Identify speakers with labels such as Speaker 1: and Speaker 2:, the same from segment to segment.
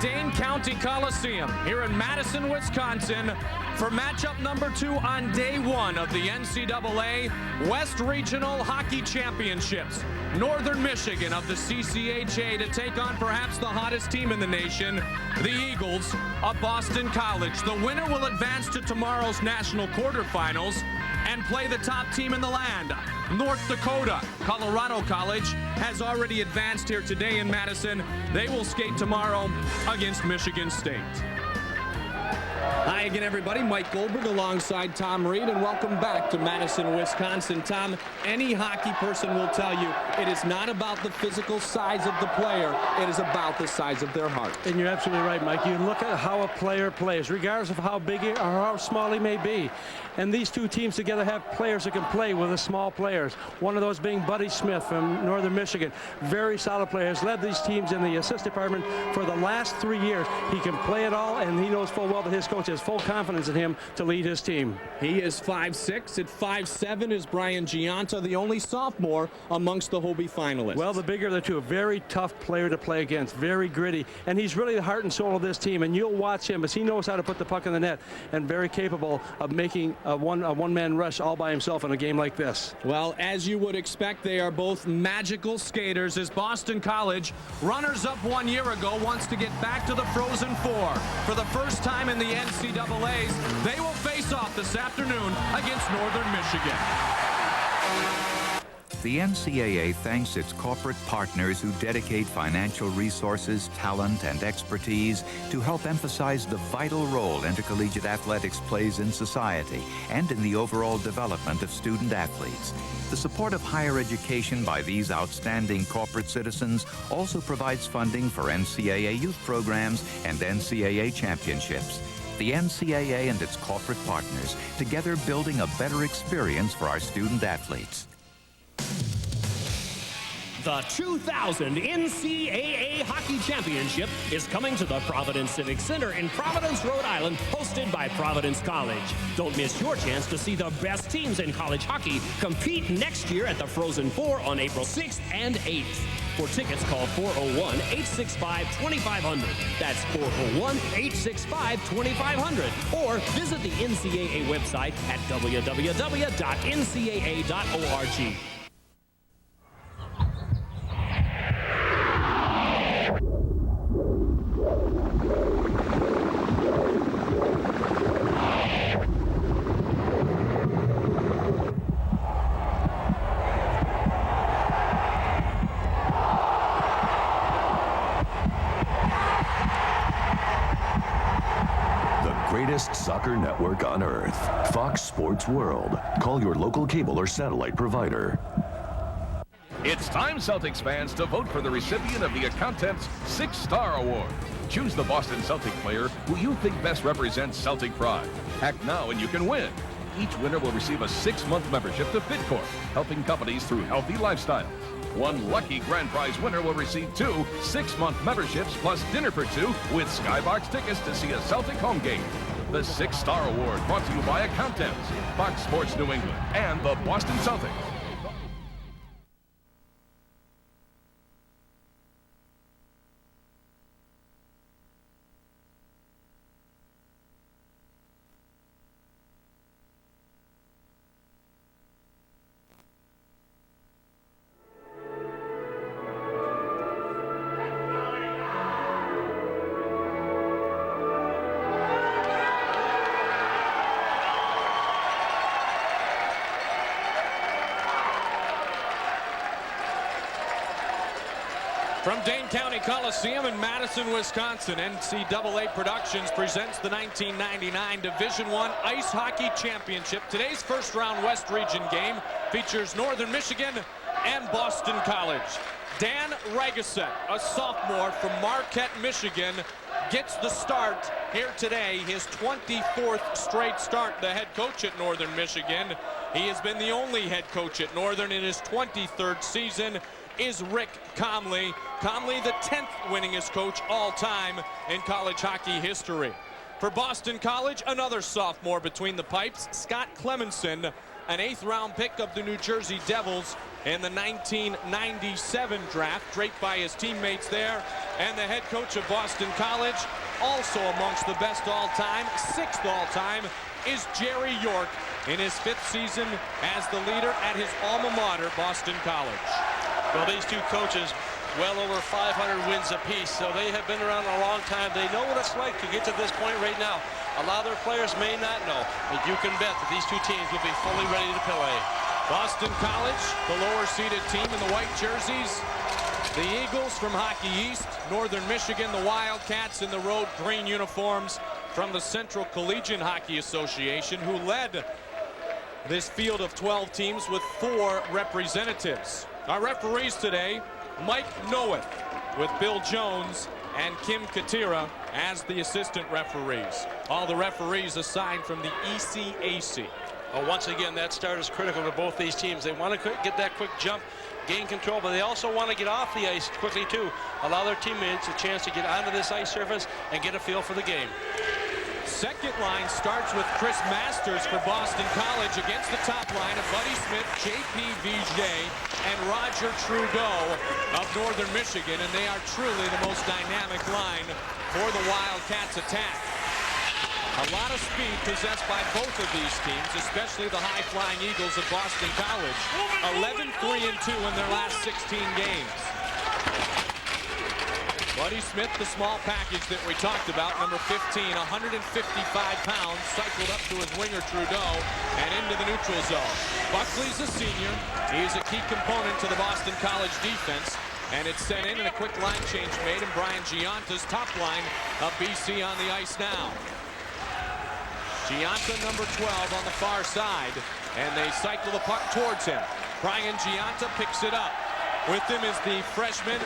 Speaker 1: Dane County Coliseum here in Madison, Wisconsin for matchup number 2 on day 1 of the NCAA West Regional Hockey Championships. Northern Michigan of the CCHA to take on perhaps the hottest team in the nation, the Eagles of Boston College. The winner will advance to tomorrow's national quarterfinals and play the top team in the land, North Dakota. Colorado College has already advanced here today in Madison. They will skate tomorrow against Michigan State. Hi again, everybody. Mike Goldberg alongside Tom Reed, and welcome back to Madison, Wisconsin. Tom, any hockey person will tell you it is not about the physical size of the player. It is about the size of their heart.
Speaker 2: And you're absolutely right, Mike. You look at how a player plays, regardless of how big or how small he may be. And these two teams together have players that can play with the small players. One of those being Buddy Smith from Northern Michigan. Very solid player. Has led these teams in the assist department for the last 3 years. He can play it all, and he knows full well that his coach has full confidence in him to lead his team.
Speaker 1: He is 5'6". At 5'7" is Brian Gianta, the only sophomore amongst the Hobie finalists.
Speaker 2: Well, the bigger of the two. A very tough player to play against. Very gritty. And he's really the heart and soul of this team. And you'll watch him as he knows how to put the puck in the net, and very capable of making a one-man rush all by himself in a game like this.
Speaker 1: Well, as you would expect, they are both magical skaters, as Boston College, runners-up 1 year ago, wants to get back to the Frozen Four. For the first time in the NCAAs, they will face off this afternoon against Northern Michigan.
Speaker 3: The NCAA thanks its corporate partners who dedicate financial resources, talent, and expertise to help emphasize the vital role intercollegiate athletics plays in society and in the overall development of student athletes. The support of higher education by these outstanding corporate citizens also provides funding for NCAA youth programs and NCAA championships. The NCAA and its corporate partners, together building a better experience for our student athletes.
Speaker 4: The 2000 NCAA Hockey Championship is coming to the Providence Civic Center in Providence, Rhode Island, hosted by Providence College. Don't miss your chance to see the best teams in college hockey compete next year at the Frozen Four on April 6th and 8th. For tickets, call 401-865-2500. That's 401-865-2500. Or visit the NCAA website at www.ncaa.org.
Speaker 5: Soccer network on earth. Fox Sports World. Call your local cable or satellite provider.
Speaker 6: It's time, Celtics fans, to vote for the recipient of the Accountant's 6-Star Award. Choose the Boston Celtic player who you think best represents Celtic pride. Act now and you can win. Each winner will receive a 6-month membership to FitCorp, helping companies through healthy lifestyles. One lucky grand prize winner will receive 2 6-month memberships plus dinner for 2 with Skybox tickets to see a Celtic home game. The 6-Star Award brought to you by Accountants, Fox Sports New England, and the Boston Celtics.
Speaker 1: From Dane County Coliseum in Madison, Wisconsin, NCAA Productions presents the 1999 Division I Ice Hockey Championship. Today's first-round West Region game features Northern Michigan and Boston College. Dan Raguset, a sophomore from Marquette, Michigan, gets the start here today, his 24th straight start, the head coach at Northern Michigan. He has been the only head coach at Northern in his 23rd season. Is Rick Comley. Comley, the 10th winningest coach all time in college hockey history. For Boston College, another sophomore between the pipes, Scott Clemenson, an 8th-round pick of the New Jersey Devils in the 1997 draft, draped by his teammates there, and the head coach of Boston College, also amongst the best all-time, 6th all-time, is Jerry York in his 5th season as the leader at his alma mater, Boston College.
Speaker 7: Well, these two coaches, well over 500 wins apiece, so they have been around a long time. They know what it's like to get to this point right now. A lot of their players may not know, but you can bet that these two teams will be fully ready to play.
Speaker 1: Boston College, the lower-seeded team in the white jerseys. The Eagles from Hockey East, Northern Michigan, the Wildcats in the road green uniforms from the Central Collegiate Hockey Association, who led this field of 12 teams with 4 representatives. Our referees today, Mike Noweth with Bill Jones and Kim Katira as the assistant referees. All the referees assigned from the ECAC.
Speaker 7: Once again, that start is critical to both these teams. They want to get that quick jump, gain control, but they also want to get off the ice quickly too. Allow their teammates a chance to get onto this ice surface and get a feel for the game.
Speaker 1: Second line starts with Chris Masters for Boston College against the top line of Buddy Smith, J.P. Vijay, and Roger Trudeau of Northern Michigan, and they are truly the most dynamic line for the Wildcats attack. A lot of speed possessed by both of these teams, especially the high-flying Eagles of Boston College. 11-3-2 in their last 16 games. Buddy Smith, the small package that we talked about, number 15, 155 pounds, cycled up to his winger Trudeau and into the neutral zone. Buckley's a senior. He's a key component to the Boston College defense, and it's sent in and a quick line change made, and Brian Gianta's top line of BC on the ice now. Gianta, number 12, on the far side, and they cycle the puck towards him. Brian Gianta picks it up. With him is the freshman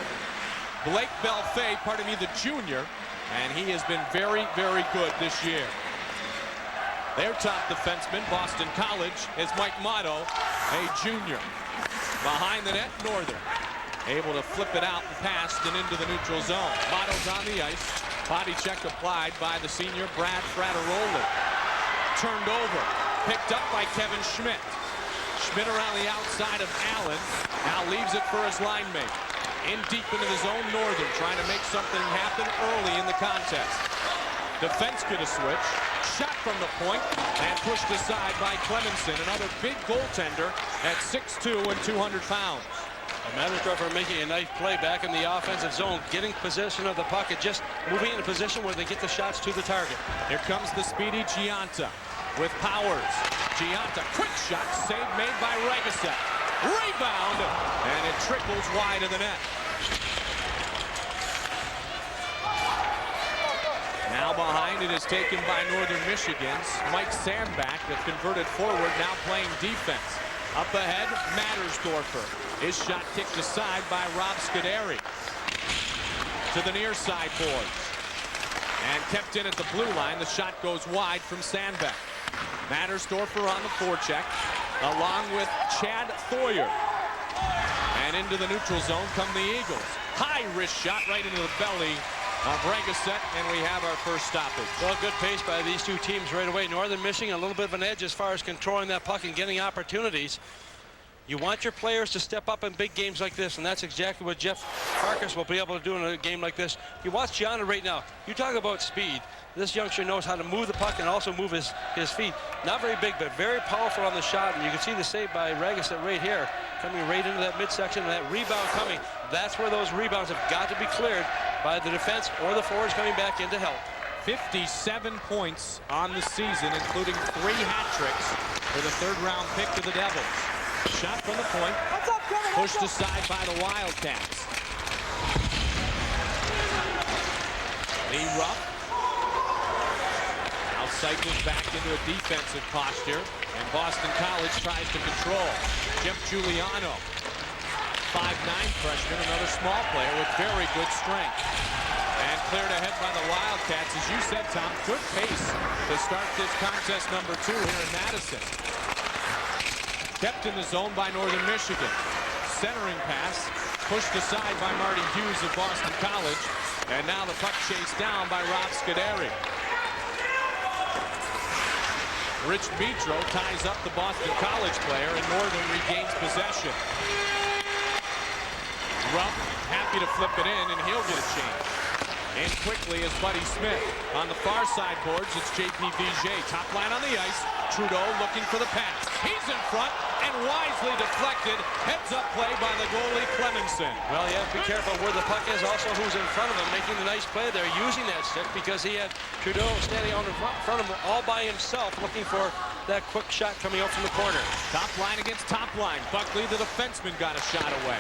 Speaker 1: Blake Belfay, the junior, and he has been very, very good this year. Their top defenseman, Boston College, is Mike Motto, a junior. Behind the net, Northern, able to flip it out and pass and into the neutral zone. Motto's on the ice. Body check applied by the senior Brad Frattaroli. Turned over, picked up by Kevin Schmidt. Schmidt around the outside of Allen, now leaves it for his line mate. In deep into the zone, Northern trying to make something happen early in the contest. Defense could have switched. Shot from the point and pushed aside by Clemenson, another big goaltender at 6'2" and 200 pounds.
Speaker 7: Mattersdorfer making a nice play back in the offensive zone, getting possession of the puck and just moving in a position where they get the shots to the target.
Speaker 1: Here comes the speedy Gianta with Powers. Gianta, quick shot, save made by Regaset. Rebound, and it trickles wide of the net. Now behind it is taken by Northern Michigan's Mike Sandback, that converted forward, now playing defense. Up ahead, Mattersdorfer. His shot kicked aside by Rob Scuderi. To the near side boards. And kept in at the blue line. The shot goes wide from Sandbeck. Mattersdorfer on the forecheck, along with Chad Thoyer. And into the neutral zone come the Eagles. High wrist shot right into the belly of Regaset, and we have our first stoppage.
Speaker 7: Well, good pace by these two teams right away. Northern Michigan a little bit of an edge as far as controlling that puck and getting opportunities. You want your players to step up in big games like this, and that's exactly what Jeff Farkas will be able to do in a game like this. You watch Gianna right now. You talk about speed. This youngster knows how to move the puck and also move his feet. Not very big, but very powerful on the shot, and you can see the save by Regaset right here, coming right into that midsection, and that rebound coming. That's where those rebounds have got to be cleared by the defense or the forwards coming back in to help.
Speaker 1: 57 points on the season, including 3 hat tricks for the 3rd-round pick to the Devils. Shot from the point, pushed aside by the Wildcats. Lee Rupp now cycles back into a defensive posture, and Boston College tries to control. Jeff Giuliano, 5'9" freshman, another small player with very good strength. And cleared ahead by the Wildcats. As you said, Tom, good pace to start this contest number 2 here in Madison. Kept in the zone by Northern Michigan. Centering pass pushed aside by Marty Hughes of Boston College. And now the puck chased down by Rob Scuderi. Rich Mitro ties up the Boston College player, and Northern regains possession. Rupp happy to flip it in, and he'll get a change. And quickly is Buddy Smith. On the far side boards, it's J.P. Vigier. Top line on the ice. Trudeau looking for the pass. He's in front and wisely deflected. Heads-up play by the goalie Clemenson.
Speaker 7: Well, you have to be careful where the puck is. Also, who's in front of him making the nice play there, using that stick, because he had Trudeau standing on in front of him all by himself, looking for that quick shot coming out from the corner.
Speaker 1: Top line against top line. Buckley, the defenseman, got a shot away.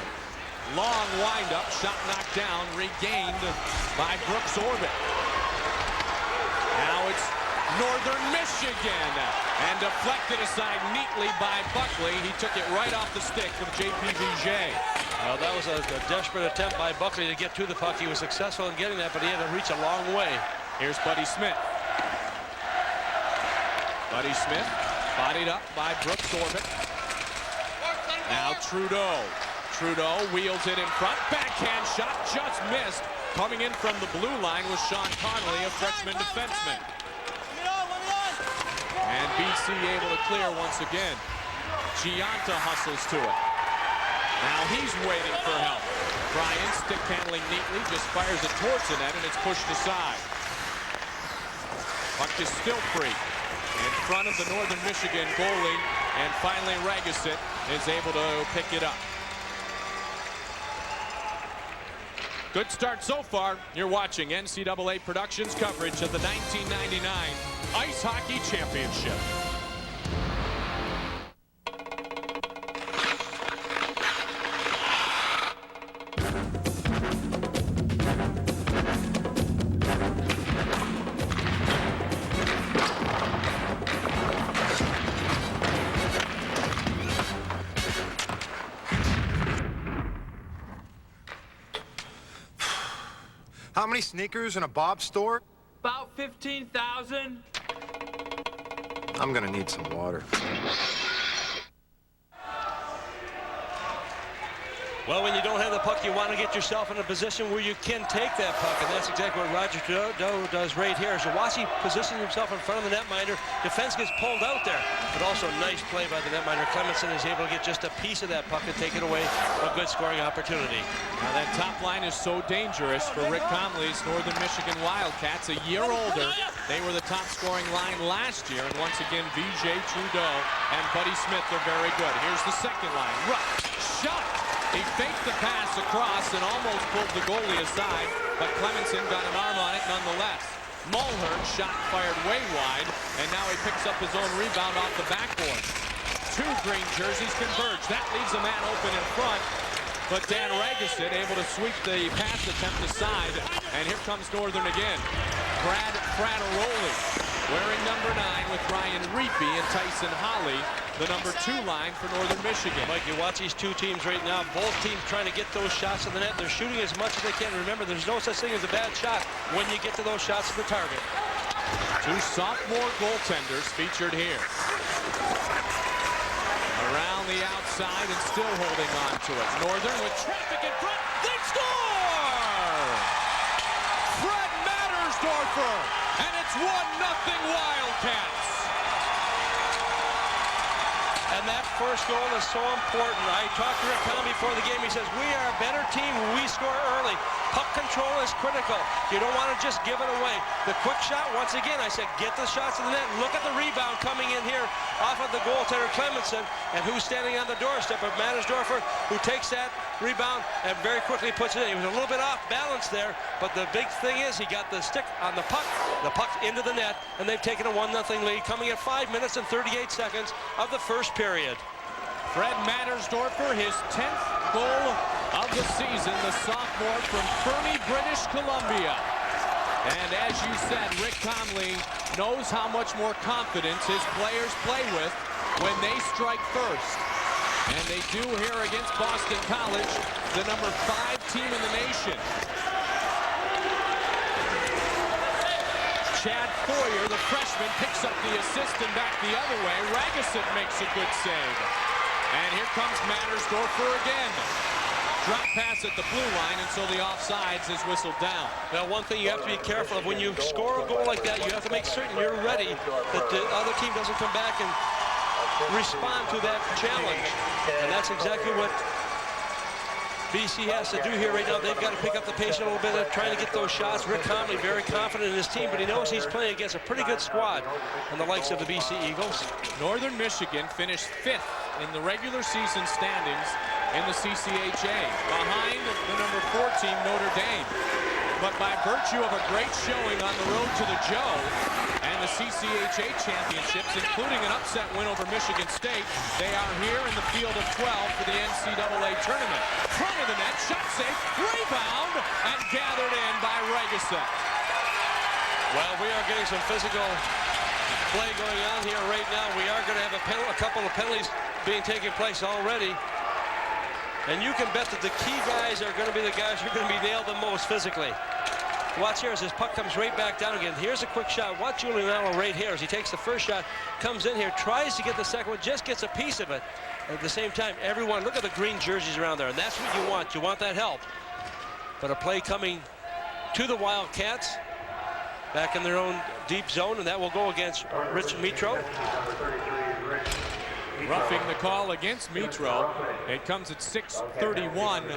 Speaker 1: Long wind-up, shot knocked down, regained by Brooks Orbit. Now it's Northern Michigan, and deflected aside neatly by Buckley. He took it right off the stick of J.P. Vigier.
Speaker 7: Well, that was a desperate attempt by Buckley to get to the puck. He was successful in getting that, but he had to reach a long way.
Speaker 1: Here's Buddy Smith. Buddy Smith, bodied up by Brooks Orbit. Now Trudeau. Trudeau wheels it in front. Backhand shot just missed. Coming in from the blue line was Sean Connolly, a freshman defenseman. And BC able to clear once again. Gianta hustles to it. Now he's waiting for help. Bryan, stick handling neatly, just fires it towards the net, and it's pushed aside. Puck is still free in front of the Northern Michigan goalie, and finally Ragusit is able to pick it up. Good start so far. You're watching NCAA Productions coverage of the 1999 Ice Hockey Championship.
Speaker 8: How many sneakers in a Bob store?
Speaker 9: About 15,000.
Speaker 8: I'm gonna need some water.
Speaker 7: Well, when you don't have the puck, you want to get yourself in a position where you can take that puck, and that's exactly what Roger Trudeau does right here. Zawasi positions himself in front of the netminder. Defense gets pulled out there, but also a nice play by the netminder. Clemenson is able to get just a piece of that puck and take it away. A good scoring opportunity.
Speaker 1: Now that top line is so dangerous for Rick Conley's Northern Michigan Wildcats. A year older, they were the top scoring line last year, and once again, Vigier, Trudeau, and Buddy Smith are very good. Here's the second line. Rupp, shot. He faked the pass across and almost pulled the goalie aside, but Clemenson got an arm on it nonetheless. Mulhern shot fired way wide, and now he picks up his own rebound off the backboard. Two green jerseys converge. That leaves a man open in front, but Dan Ragusit able to sweep the pass attempt aside, and here comes Northern again. Brad Frattaroli wearing number 9 with Ryan Reapy and Tyson Holly, the number 2 line for Northern Michigan.
Speaker 7: Mike, you watch these two teams right now. Both teams trying to get those shots in the net. They're shooting as much as they can. Remember, there's no such thing as a bad shot when you get to those shots at the target.
Speaker 1: Two sophomore goaltenders featured here. Around the outside and still holding on to it. Northern with traffic in front. They score! Fred Mattersdorfer, and it's 1-0 Wildcats.
Speaker 7: And that first goal is so important. I talked to Rick Conley before the game. He says, we are a better team when we score early. Puck control is critical. You don't want to just give it away. The quick shot, once again, I said, get the shots in the net. Look at the rebound coming in here off of the goaltender Clemenson, and who's standing on the doorstep of Mattersdorfer, who takes that rebound and very quickly puts it in. He was a little bit off balance there, but the big thing is he got the stick on the puck into the net, and they've taken a 1-0 lead, coming at 5 minutes and 38 seconds of the first period.
Speaker 1: Fred Mattersdorfer, his 10th goal of the season, the sophomore from Fernie, British Columbia. And as you said, Rick Conley knows how much more confidence his players play with when they strike first. And they do here against Boston College, the number 5 team in the nation. Chad Foyer, the freshman, picks up the assist and back the other way. Ragusit makes a good save. And here comes Mattersdorfer again. drop pass at the blue line, and so the offsides is whistled down.
Speaker 7: Now, one thing you have to be careful of when you score a goal like that, you have to make certain you're ready, that the other team doesn't come back and respond to that challenge. And that's exactly what BC has to do here right now. They've got to pick up the pace a little bit, trying to get those shots. Rick Conley very confident in his team, but he knows he's playing against a pretty good squad and the likes of the BC Eagles.
Speaker 1: Northern Michigan finished 5th in the regular season standings in the CCHA, behind the number 4 team, Notre Dame. But by virtue of a great showing on the road to the Joe and the CCHA championships, including an upset win over Michigan State, they are here in the field of 12 for the NCAA tournament. Front of the net, shot safe, rebound, and gathered in by Regasek.
Speaker 7: Well, we are getting some physical play going on here right now. We are going to have a couple of penalties being taken place already. And you can bet that the key guys are going to be the guys who are going to be nailed the most physically. Watch here as this puck comes right back down again. Here's a quick shot. Watch Julian Allen right here as he takes the first shot, comes in here, tries to get the second one, just gets a piece of it. At the same time, everyone, look at the green jerseys around there, and that's what you want. You want that help. But a play coming to the Wildcats, back in their own deep zone, and that will go against Rich Mitro.
Speaker 1: Roughing the call against Mitro. It comes at 6:31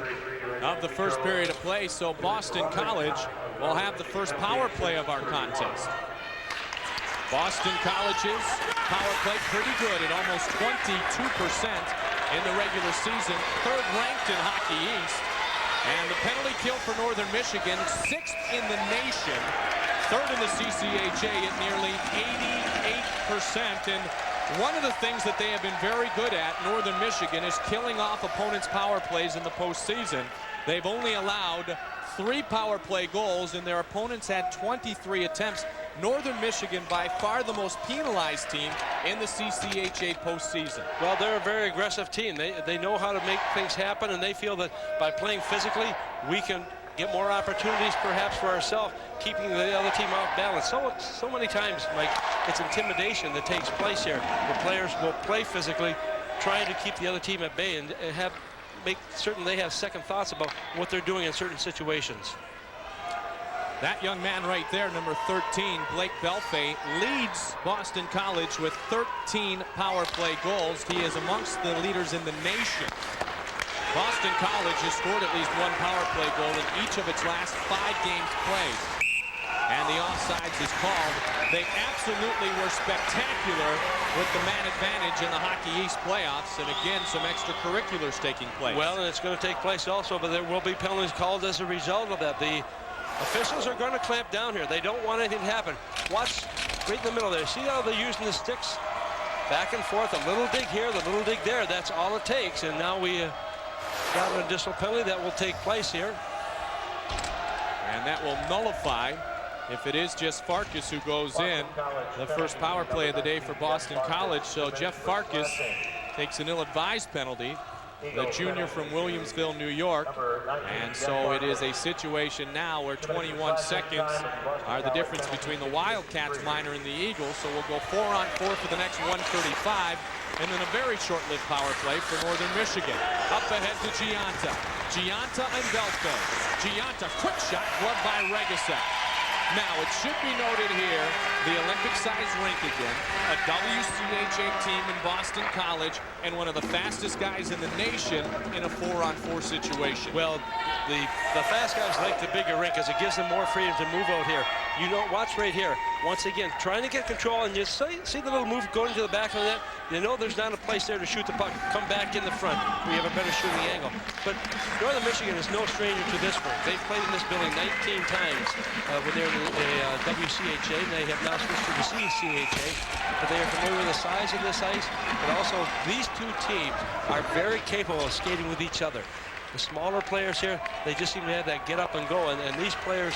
Speaker 1: of the first period of play, so Boston College will have the first power play of our contest. Boston College's power play pretty good at almost 22% in the regular season, 3rd ranked in Hockey East. And the penalty kill for Northern Michigan, 6th in the nation, 3rd in the CCHA at nearly 88%. And one of the things that they have been very good at, Northern Michigan, is killing off opponents' power plays in the postseason. They've only allowed 3 power play goals, and their opponents had 23 attempts. Northern Michigan, by far the most penalized team in the CCHA postseason.
Speaker 7: Well, they're a very aggressive team. They know how to make things happen, and they feel that by playing physically, we can get more opportunities perhaps for ourselves, keeping the other team off balance. So many times, Mike, it's intimidation that takes place here. The players will play physically, trying to keep the other team at bay and make certain they have second thoughts about what they're doing in certain situations.
Speaker 1: That young man right there, number 13, Blake Belfay, leads Boston College with 13 power play goals. He is amongst the leaders in the nation. Boston College has scored at least 1 power play goal in each of its last 5 games played. And the offsides is called. They absolutely were spectacular with the man advantage in the Hockey East playoffs, and again some extracurriculars taking place.
Speaker 7: Well, and it's going to take place also, but there will be penalties called as a result of that. The officials are going to clamp down here. They don't want anything to happen. Watch right in the middle there. See how they're using the sticks back and forth, a little dig here, the little dig there. That's all it takes, and now we got an additional penalty that will take place here.
Speaker 1: And that will nullify, if it is just Farkas who goes in, the first power play of the day for Boston College. So Jeff Farkas takes an ill-advised penalty, the junior from Williamsville, New York. And so it is a situation now where 21 seconds are the difference between the Wildcats minor and the Eagles. So we'll go 4-on-4 for the next 135. And then a very short-lived power play for Northern Michigan. Up ahead to Gianta. Gianta and Belfay. Gianta, quick shot, gloved by Regasek. Now, it should be noted here, the Olympic-sized rink again, a WCHA team in Boston College, and one of the fastest guys in the nation in a 4-on-4 situation.
Speaker 7: Well, the fast guys like the bigger rink because it gives them more freedom to move out here. You know, watch right here. Once again, trying to get control, and you see the little move going to the back of the net. You know there's not a place there to shoot the puck. Come back in the front. We have a better shooting angle. But Northern Michigan is no stranger to this rink. They've played in this building 19 times when they're in the WCHA. They have now switched to the CCHA. But they are familiar with the size of this ice. But also, these two teams are very capable of skating with each other. The smaller players here, they just seem to have that get up and go. And these players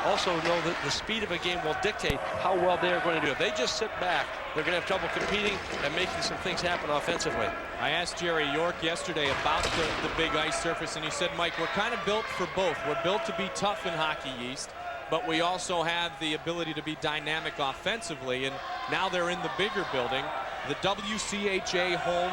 Speaker 7: also know that the speed of a game will dictate how well they are going to do. If they just sit back, they're going to have trouble competing and making some things happen offensively.
Speaker 1: I asked Jerry York yesterday about the big ice surface, and he said, Mike, we're kind of built for both. We're built to be tough in Hockey East, but we also have the ability to be dynamic offensively, and now they're in the bigger building. The WCHA home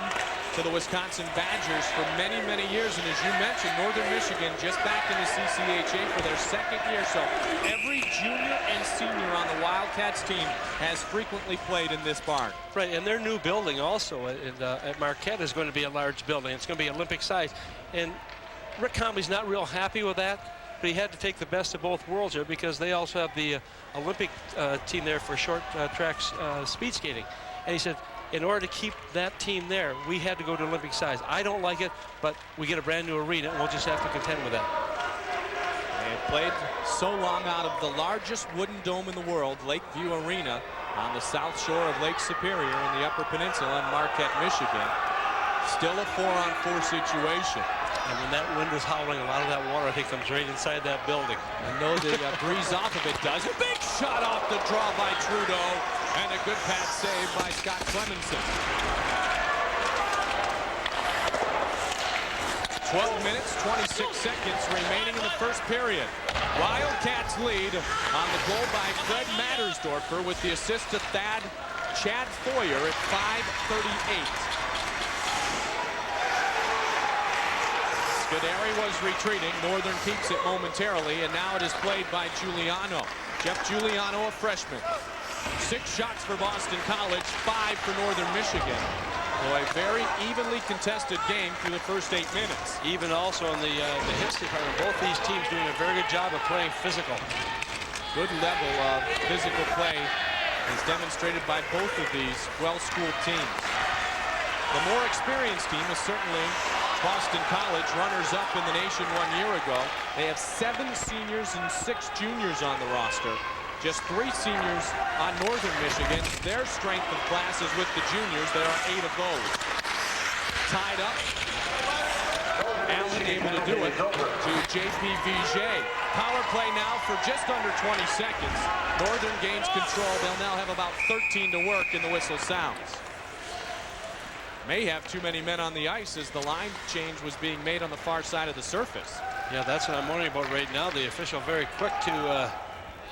Speaker 1: to to the Wisconsin Badgers for many, many years. And as you mentioned, Northern Michigan just back in the CCHA for their second year. So every junior and senior on the Wildcats team has frequently played in this barn.
Speaker 7: Right, and their new building also at Marquette is going to be a large building. It's going to be Olympic size. And Rick Comley's not real happy with that, but he had to take the best of both worlds here because they also have the Olympic team there for short track speed skating. And he said, in order to keep that team there, we had to go to Olympic size. I don't like it, but we get a brand new arena, and we'll just have to contend with that.
Speaker 1: They have played so long out of the largest wooden dome in the world, Lakeview Arena, on the south shore of Lake Superior in the Upper Peninsula in Marquette, Michigan. Still a 4-on-4 situation.
Speaker 7: And when that wind is howling, a lot of that water, I think, comes right inside that building.
Speaker 1: I know the breeze off of it does. A big shot off the draw by Trudeau, and a good pass save by Scott Clemenson. 12 minutes, 26 seconds remaining in the first period. Wildcats lead on the goal by Fred Mattersdorfer with the assist to Chad Foyer at 5:38. Scuderi was retreating. Northern keeps it momentarily, and now it is played by Giuliano. Jeff Giuliano, a freshman. 6 shots for Boston College, 5 for Northern Michigan. So a very evenly contested game through the first 8 minutes.
Speaker 7: Even also in the hits department, both these teams doing a very good job of playing physical.
Speaker 1: Good level of physical play is demonstrated by both of these well-schooled teams. The more experienced team is certainly Boston College, runners-up in the nation 1 year ago. They have 7 seniors and 6 juniors on the roster. Just 3 seniors on Northern Michigan. Their strength of class is with the juniors. There are 8 of those. Tied up. Allen able to do it to J.P. Vigier. Power play now for just under 20 seconds. Northern gains control. They'll now have about 13 to work, and the whistle sounds. May have too many men on the ice as the line change was being made on the far side of the surface.
Speaker 7: Yeah, that's what I'm wondering about right now. The official very quick to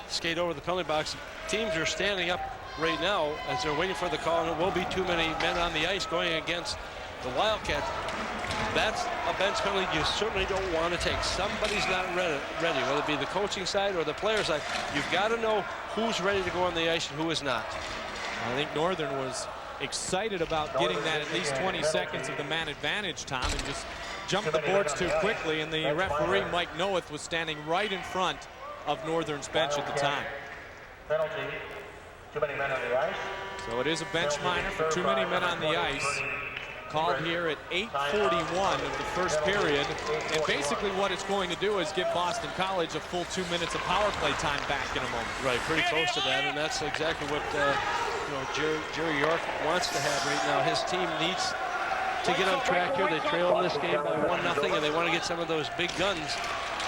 Speaker 7: skate over the penalty box. Teams are standing up right now as they're waiting for the call, and it will be too many men on the ice going against the Wildcats. That's a bench penalty you certainly don't want to take. Somebody's not ready, whether it be the coaching side or the player side. You've got to know who's ready to go on the ice and who is not.
Speaker 1: I think Northern was excited about getting that at least 20 seconds of the man advantage time and just jumped the boards too quickly, and the referee Mike Noeth was standing right in front of Northern's bench at the time.
Speaker 10: Penalty, too many men on the ice.
Speaker 1: So it is a bench minor for too many men on the ice. Called here at 8:41 of the first period, and basically what it's going to do is give Boston College a full 2 minutes of power play time back in a moment.
Speaker 7: Right, pretty close to that, and that's exactly what Jerry York wants to have right now. His team needs to get on track here. They trail in this game by 1-0, and they want to get some of those big guns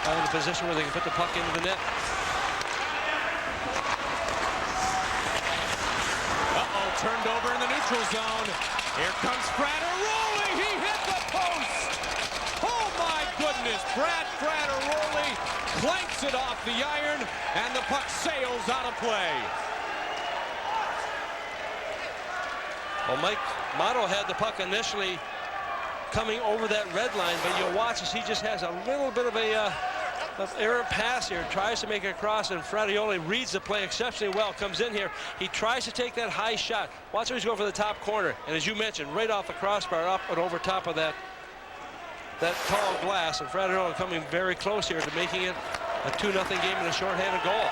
Speaker 7: in a position where they can put the puck into the net.
Speaker 1: Turned over in the neutral zone. Here comes Frateroli. He hit the post. Oh my goodness. Brad Frateroli planks it off the iron, and the puck sails out of play.
Speaker 7: Well, Mike Motto had the puck initially coming over that red line, but you'll watch as he just has a little bit of a errant pass here, tries to make it across, and Frateroli reads the play exceptionally well, comes in here. He tries to take that high shot. Watch how he's going for the top corner, and as you mentioned, right off the crossbar, up and over top of that tall glass, and Frateroli coming very close here to making it a 2-0 game and a shorthanded goal.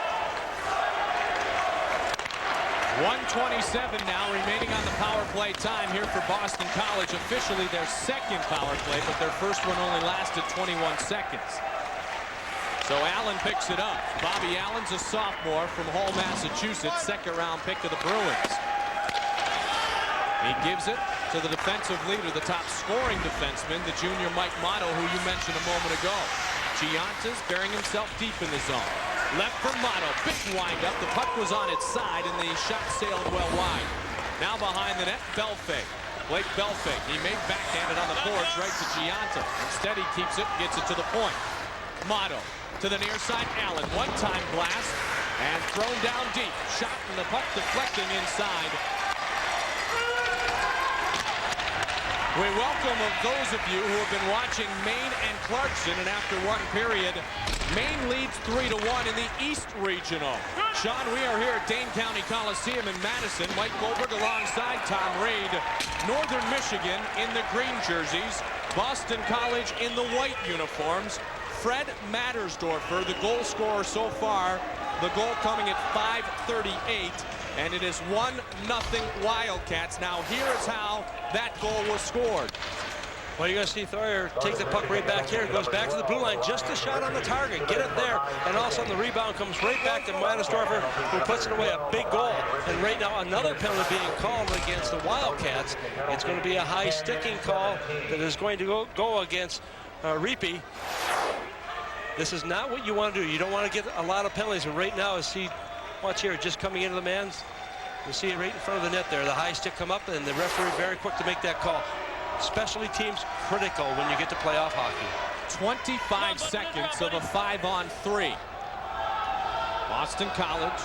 Speaker 1: 1:27 now remaining on the power play time here for Boston College. Officially their second power play, but their first one only lasted 21 seconds. So Allen picks it up. Bobby Allen's a sophomore from Hull, Massachusetts, second-round pick of the Bruins. He gives it to the defensive leader, the top scoring defenseman, the junior Mike Motto, who you mentioned a moment ago. Giantas burying himself deep in the zone. Left for Motto, big windup. The puck was on its side, and the shot sailed well wide. Now behind the net, Belfay. Blake Belfay. He made backhanded on the boards right to Gianta. Instead, he keeps it, gets it to the point. Motto to the near side, Allen. One-time blast, and thrown down deep. Shot, and the puck deflecting inside. We welcome those of you who have been watching Maine and Clarkson, and after one period, Maine leads 3-1 in the East Regional. Sean, we are here at Dane County Coliseum in Madison. Mike Goldberg alongside Tom Reed. Northern Michigan in the green jerseys. Boston College in the white uniforms. Fred Mattersdorfer, the goal scorer so far. The goal coming at 5:38. And it is 1-0 Wildcats. Now here is how that goal was scored.
Speaker 7: Well, you're going to see Thoyer take the puck right back here. It goes back to the blue line, just a shot on the target. Get it there, and all of a sudden the rebound comes right back to Mattersdorfer, who puts it away. A big goal. And right now another penalty being called against the Wildcats. It's going to be a high sticking call that is going to go against Reapy. This is not what you want to do. You don't want to get a lot of penalties. And right now, watch here, just coming into the man's. You see it right in front of the net there. The high stick come up, and the referee very quick to make that call. Specialty teams critical when you get to playoff hockey.
Speaker 1: 25 seconds of a 5-on-3. Boston College,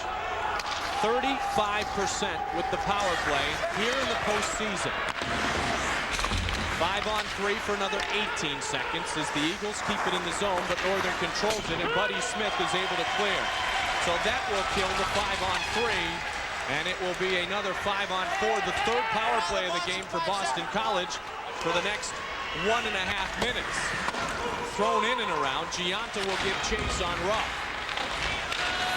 Speaker 1: 35% with the power play here in the postseason. 5-on-3 for another 18 seconds as the Eagles keep it in the zone, but Northern controls it, and Buddy Smith is able to clear. So that will kill the 5-on-3, and it will be another 5-on-4, the third power play of the game for Boston College for the next 1.5 minutes. Thrown in and around, Gianta will give chase on Ruff.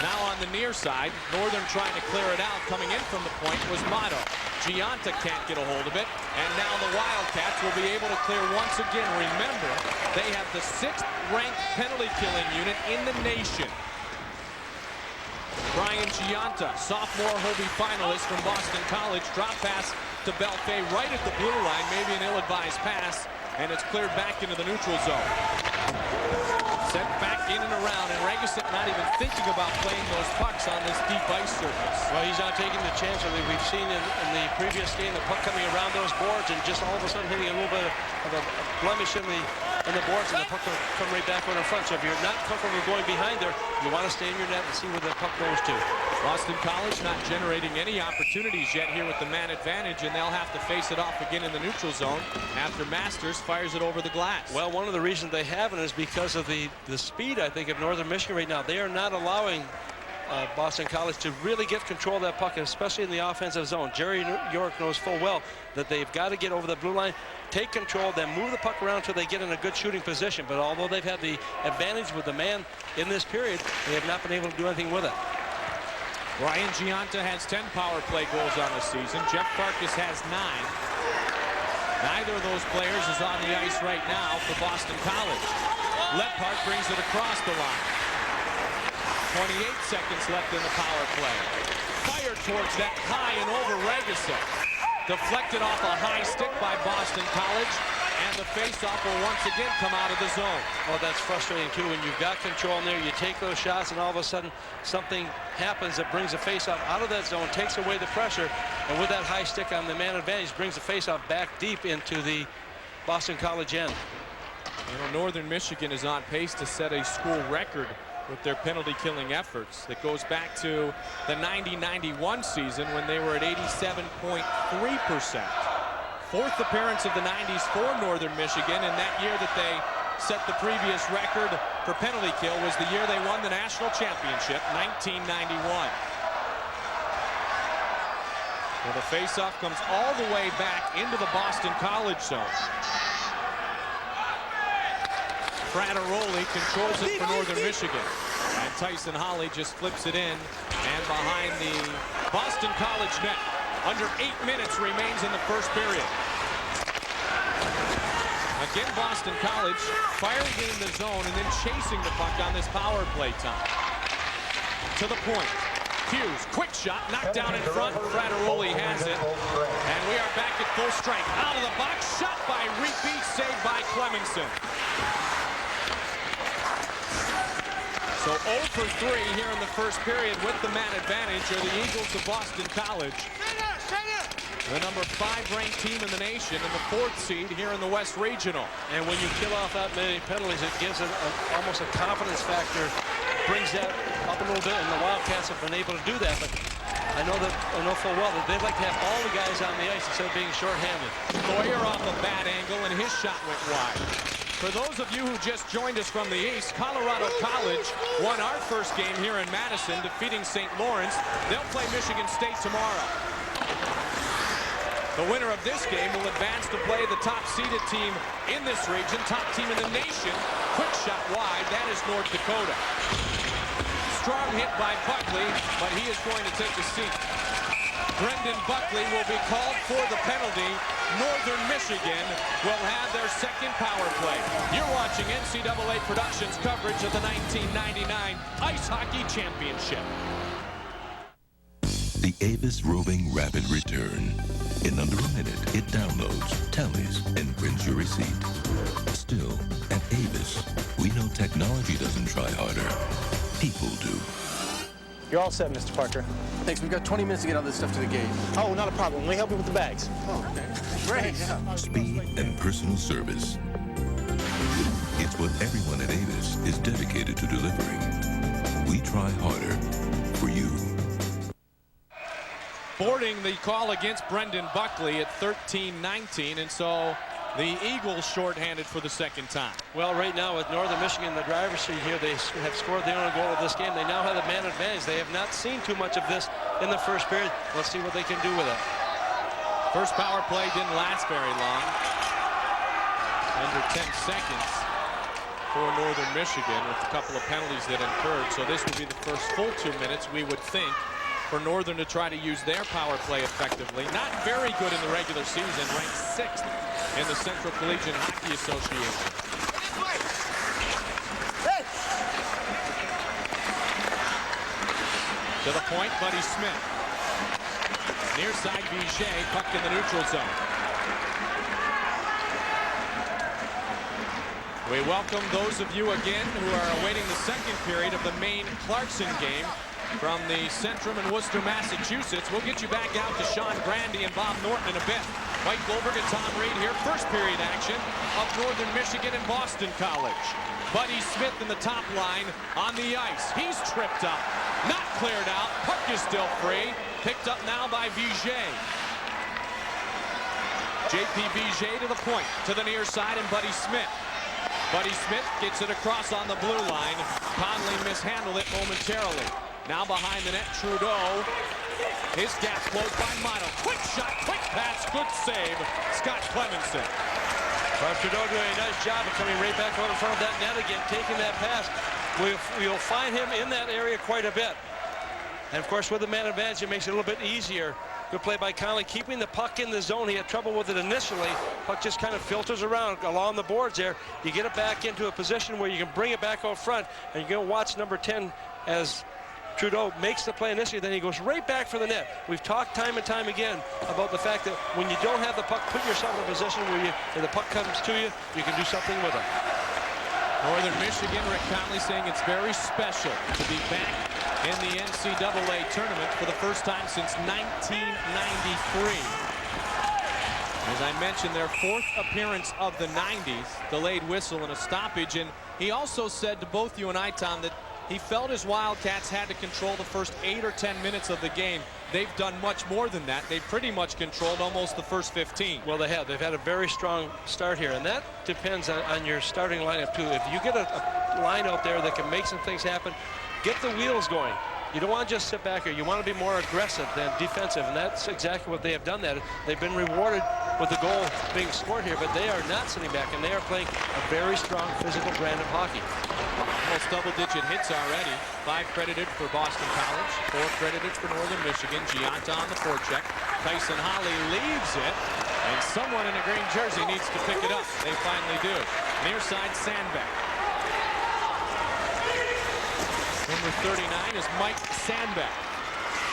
Speaker 1: Now on the near side, Northern trying to clear it out. Coming in from the point was Motto. Gianta can't get a hold of it, and now the Wildcats will be able to clear once again. Remember, they have the 6th-ranked penalty-killing unit in the nation. Brian Gianta, sophomore Hobie finalist from Boston College. Drop pass to Belfay right at the blue line, maybe an ill-advised pass, and it's cleared back into the neutral zone. Sent back in and around, and Regaset not even thinking about playing those pucks on this deep ice surface.
Speaker 7: Well, he's not taking the chance. I mean, we've seen in the previous game the puck coming around those boards and just all of a sudden hitting a little bit of a blemish in the boards, and the puck will come right back on in front. So if you're not comfortable going behind there, you want to stay in your net and see where the puck goes to.
Speaker 1: Boston College not generating any opportunities yet here with the man advantage, and they'll have to face it off again in the neutral zone after Masters fires it over the glass.
Speaker 7: Well, one of the reasons they haven't is because of the speed, I think, of Northern Michigan right now. They are not allowing Boston College to really get control of that puck, especially in the offensive zone. Jerry York knows full well that they've got to get over the blue line, take control, then move the puck around until they get in a good shooting position. But although they've had the advantage with the man in this period, they have not been able to do anything with it.
Speaker 1: Brian Gianta has 10 power play goals on the season. Jeff Farkas has 9. Neither of those players is on the ice right now for Boston College. Leppard brings it across the line. 28 seconds left in the power play. Fired towards that high and over Regaset. Deflected off a high stick by Boston College, and the faceoff will once again come out of the zone.
Speaker 7: Well, that's frustrating too. When you've got control in there, you take those shots, and all of a sudden something happens that brings the faceoff out of that zone, takes away the pressure, and with that high stick on the man advantage, brings the faceoff back deep into the Boston College end.
Speaker 1: You know, Northern Michigan is on pace to set a school record with their penalty-killing efforts. That goes back to the 90-91 season when they were at 87.3%. 4th appearance of the 90s for Northern Michigan, and that year that they set the previous record for penalty kill was the year they won the national championship, 1991. Well, the faceoff comes all the way back into the Boston College zone. Frattaroli controls it for Northern Michigan. And Tyson Holly just flips it in and behind the Boston College net. Under 8 minutes remains in the first period. Again, Boston College firing in the zone and then chasing the puck on this power play time. To the point. Hughes, quick shot, knocked down in front. Frattaroli has it. And we are back at full strength. Out of the box, shot by Reapy, saved by Clemenson. So 0 for 3 here in the first period with the man advantage are the Eagles of Boston College. The number 5 ranked team in the nation and the 4th seed here in the West Regional.
Speaker 7: And when you kill off that many penalties, it gives it almost a confidence factor, brings that up a little bit, and the Wildcats have been able to do that. But I know full well that they'd like to have all the guys on the ice instead of being shorthanded.
Speaker 1: Boyer off a bad angle, and his shot went wide. For those of you who just joined us from the east, Colorado College won our first game here in Madison, defeating St. Lawrence. They'll play Michigan State tomorrow. The winner of this game will advance to play the top-seeded team in this region, top team in the nation. Quick shot wide, that is North Dakota. Strong hit by Buckley, but he is going to take a seat. Brendan Buckley will be called for the penalty. Northern Michigan will have their second power play. You're watching NCAA Productions coverage of the 1999 Ice Hockey Championship.
Speaker 11: The Avis Roving Rapid Return. In under a minute, it downloads, tallies, and prints your receipt. Still, at Avis, we know technology doesn't try harder. People do.
Speaker 12: You're all set, Mr. Parker.
Speaker 13: Thanks. We've got 20 minutes to get all this stuff to the gate.
Speaker 12: Oh, not a problem. Let me help you with the bags.
Speaker 13: Oh, okay. Great. Yeah.
Speaker 11: Speed and personal service. It's what everyone at Avis is dedicated to delivering. We try harder for you.
Speaker 1: Boarding the call against Brendan Buckley at 13-19, and so the Eagles shorthanded for the second time.
Speaker 7: Well, right now with Northern Michigan in the driver's seat here, they have scored the only goal of this game. They now have the man advantage. They have not seen too much of this in the first period. Let's see what they can do with it.
Speaker 1: First power play didn't last very long. Under 10 seconds for Northern Michigan with a couple of penalties that incurred. So this would be the first full 2 minutes, we would think, for Northern to try to use their power play effectively. Not very good in the regular season, ranked 6th in the Central Collegiate Hockey Association. To the point, Buddy Smith. Near side, Vigier, puck in the neutral zone. We welcome those of you again who are awaiting the second period of the Maine-Clarkson game from the Centrum in Worcester, Massachusetts. We'll get you back out to Sean Grandy and Bob Norton in a bit. Mike Goldberg and Tom Reed here. First period action of Northern Michigan and Boston College. Buddy Smith in the top line on the ice. He's tripped up. Not cleared out. Puck is still free. Picked up now by Vigier. J.P. Vigier to the point. To the near side and Buddy Smith. Buddy Smith gets it across on the blue line. Conley mishandled it momentarily. Now behind the net, Trudeau. His gap closed by Motto. Quick shot, quick pass, good save. Scott Clemenson.
Speaker 7: Trudeau doing a nice job of coming right back out in front of that net again, taking that pass. We'll find him in that area quite a bit. And of course, with the man advantage, it makes it a little bit easier. Good play by Conley, keeping the puck in the zone. He had trouble with it initially. Puck just kind of filters around along the boards there. You get it back into a position where you can bring it back out front, and you're going to watch number 10 as Trudeau makes the play initially, then he goes right back for the net. We've talked time and time again about the fact that when you don't have the puck, put yourself in a position where if the puck comes to you, you can do something with it.
Speaker 1: Northern Michigan, Rick Conley saying it's very special to be back in the NCAA tournament for the first time since 1993. As I mentioned, their 4th appearance of the 90s, delayed whistle and a stoppage. And he also said to both you and I, Tom, that he felt his Wildcats had to control the first 8 or 10 minutes of the game. They've done much more than that. They've pretty much controlled almost the first 15.
Speaker 7: Well, they have. They've had a very strong start here, and that depends on your starting lineup, too. If you get a line out there that can make some things happen, get the wheels going. You don't want to just sit back here. You want to be more aggressive than defensive, and that's exactly what they have done. That they've been rewarded with the goal being scored here, but they are not sitting back, and they are playing a very strong physical brand of hockey.
Speaker 1: Almost double-digit hits already. 5 credited for Boston College, 4 credited for Northern Michigan. Gianta on the forecheck. Tyson Holly leaves it, and someone in a green jersey needs to pick it up. They finally do. Near side, Sandbeck. Number 39 is Mike Sandbeck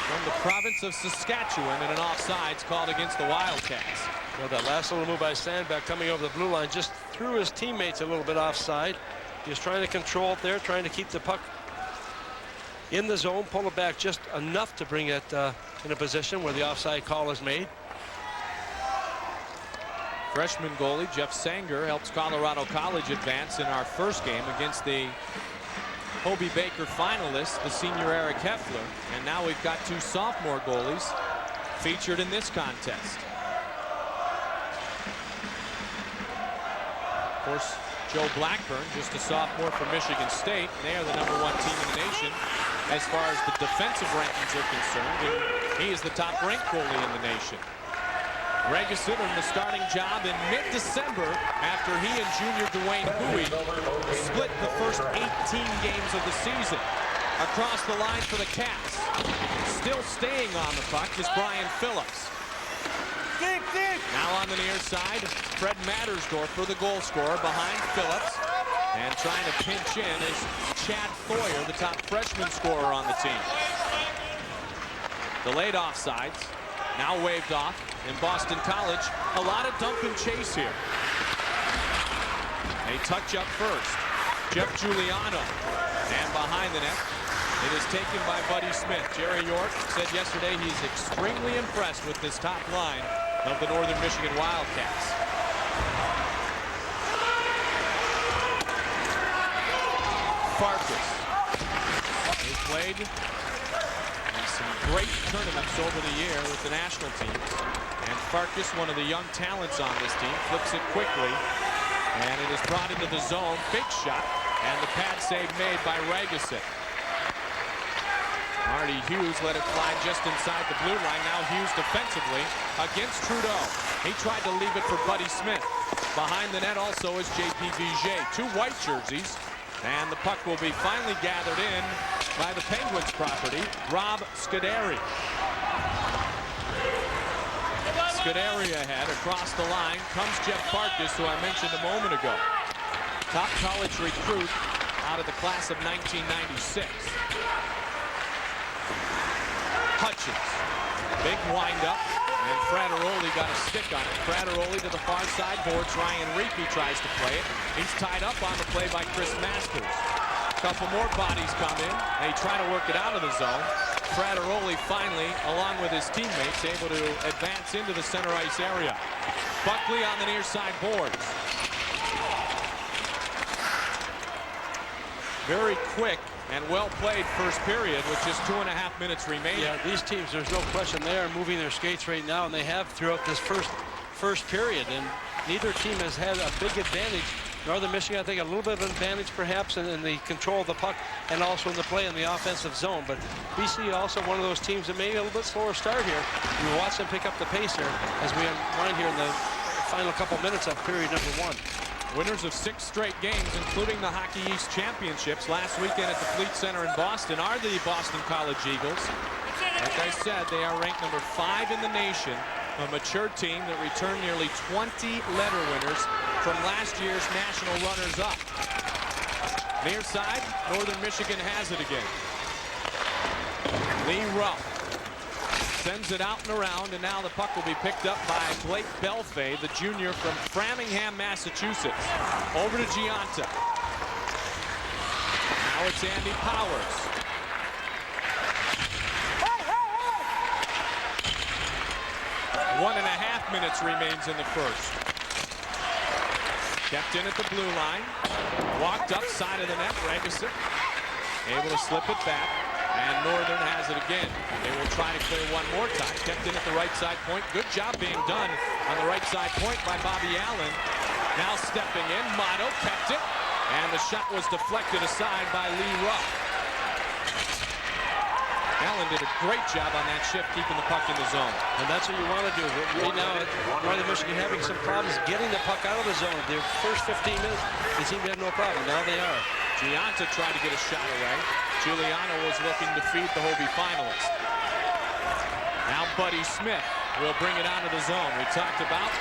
Speaker 1: from the province of Saskatchewan, and an offsides called against the Wildcats.
Speaker 7: Well, that last little move by Sandbeck coming over the blue line just threw his teammates a little bit offside. He was trying to control it there, trying to keep the puck in the zone, pull it back just enough to bring it in a position where the offside call is made.
Speaker 1: Freshman goalie Jeff Sanger helps Colorado College advance in our first game against the Hobie Baker finalist, the senior Eric Heffler. And now we've got 2 sophomore goalies featured in this contest. Of course, Joe Blackburn, just a sophomore from Michigan State. They are the #1 team in the nation as far as the defensive rankings are concerned. And he is the top-ranked goalie in the nation. Regason in the starting job in mid-December after he and junior Dwayne Bowie split the first 18 games of the season. Across the line for the Cats. Still staying on the puck is Brian Phillips. Now on the near side, Fred Mattersdorfer, the goal scorer, behind Phillips. And trying to pinch in is Chad Thoyer, the top freshman scorer on the team. Delayed offsides. Now waved off in Boston College. A lot of dump and chase here. A touch up first. Jeff Giuliano. And behind the net, it is taken by Buddy Smith. Jerry York said yesterday he's extremely impressed with this top line of the Northern Michigan Wildcats. Farkas. He played in some great tournaments over the year with the national teams. And Farkas, one of the young talents on this team, flips it quickly. And it is brought into the zone. Big shot. And the pad save made by Regason. Marty Hughes let it fly just inside the blue line. Now Hughes defensively against Trudeau. He tried to leave it for Buddy Smith. Behind the net also is J.P. Vigier. 2 white jerseys. And the puck will be finally gathered in by the Penguins property, Rob Scuderi. Scuderi ahead. Across the line comes Jeff Farkas, who I mentioned a moment ago. Top college recruit out of the class of 1996. Hutchins. Big windup. And Frateroli got a stick on it. Frateroli to the far side boards. Ryan Reapy tries to play it. He's tied up on the play by Chris Masters. A couple more bodies come in. They try to work it out of the zone. Frateroli finally, along with his teammates, able to advance into the center ice area. Buckley on the near side boards. Very quick and well played first period with just 2.5 minutes remaining.
Speaker 7: Yeah, these teams, there's no question they are moving their skates right now, and they have throughout this first period. And neither team has had a big advantage. Northern Michigan, I think, a little bit of an advantage perhaps in the control of the puck and also in the play in the offensive zone. But BC also one of those teams that may be a little bit slower start here. We watch them pick up the pace here as we unwind here in the final couple minutes of period #1.
Speaker 1: Winners of 6 straight games, including the Hockey East Championships last weekend at the Fleet Center in Boston, are the Boston College Eagles. Like I said, they are ranked #5 in the nation, a mature team that returned nearly 20 letter winners from last year's national runners-up. Near side, Northern Michigan has it again. Lee Rupp sends it out and around, and now the puck will be picked up by Blake Belfay, the junior from Framingham, Massachusetts. Over to Gianta. Now it's Andy Powers. One and a half minutes remains in the first. Kept in at the blue line. Walked up side of the net. Regason able to slip it back. And Northern has it again. They will try to clear one more time. Kept in at the right side point. Good job being done on the right side point by Bobby Allen. Now stepping in. Motto kept it. And the shot was deflected aside by Lee Rupp. Allen did a great job on that shift, keeping the puck in the zone.
Speaker 7: And that's what you want to do. Right now, Northern Michigan having some problems getting the puck out of the zone. Their first 15 minutes, they seem to have no problem. Now they are.
Speaker 1: Gianta tried to get a shot away. Giuliano was looking to feed the Hobie finalist. Now Buddy Smith will bring it out of the zone. We talked about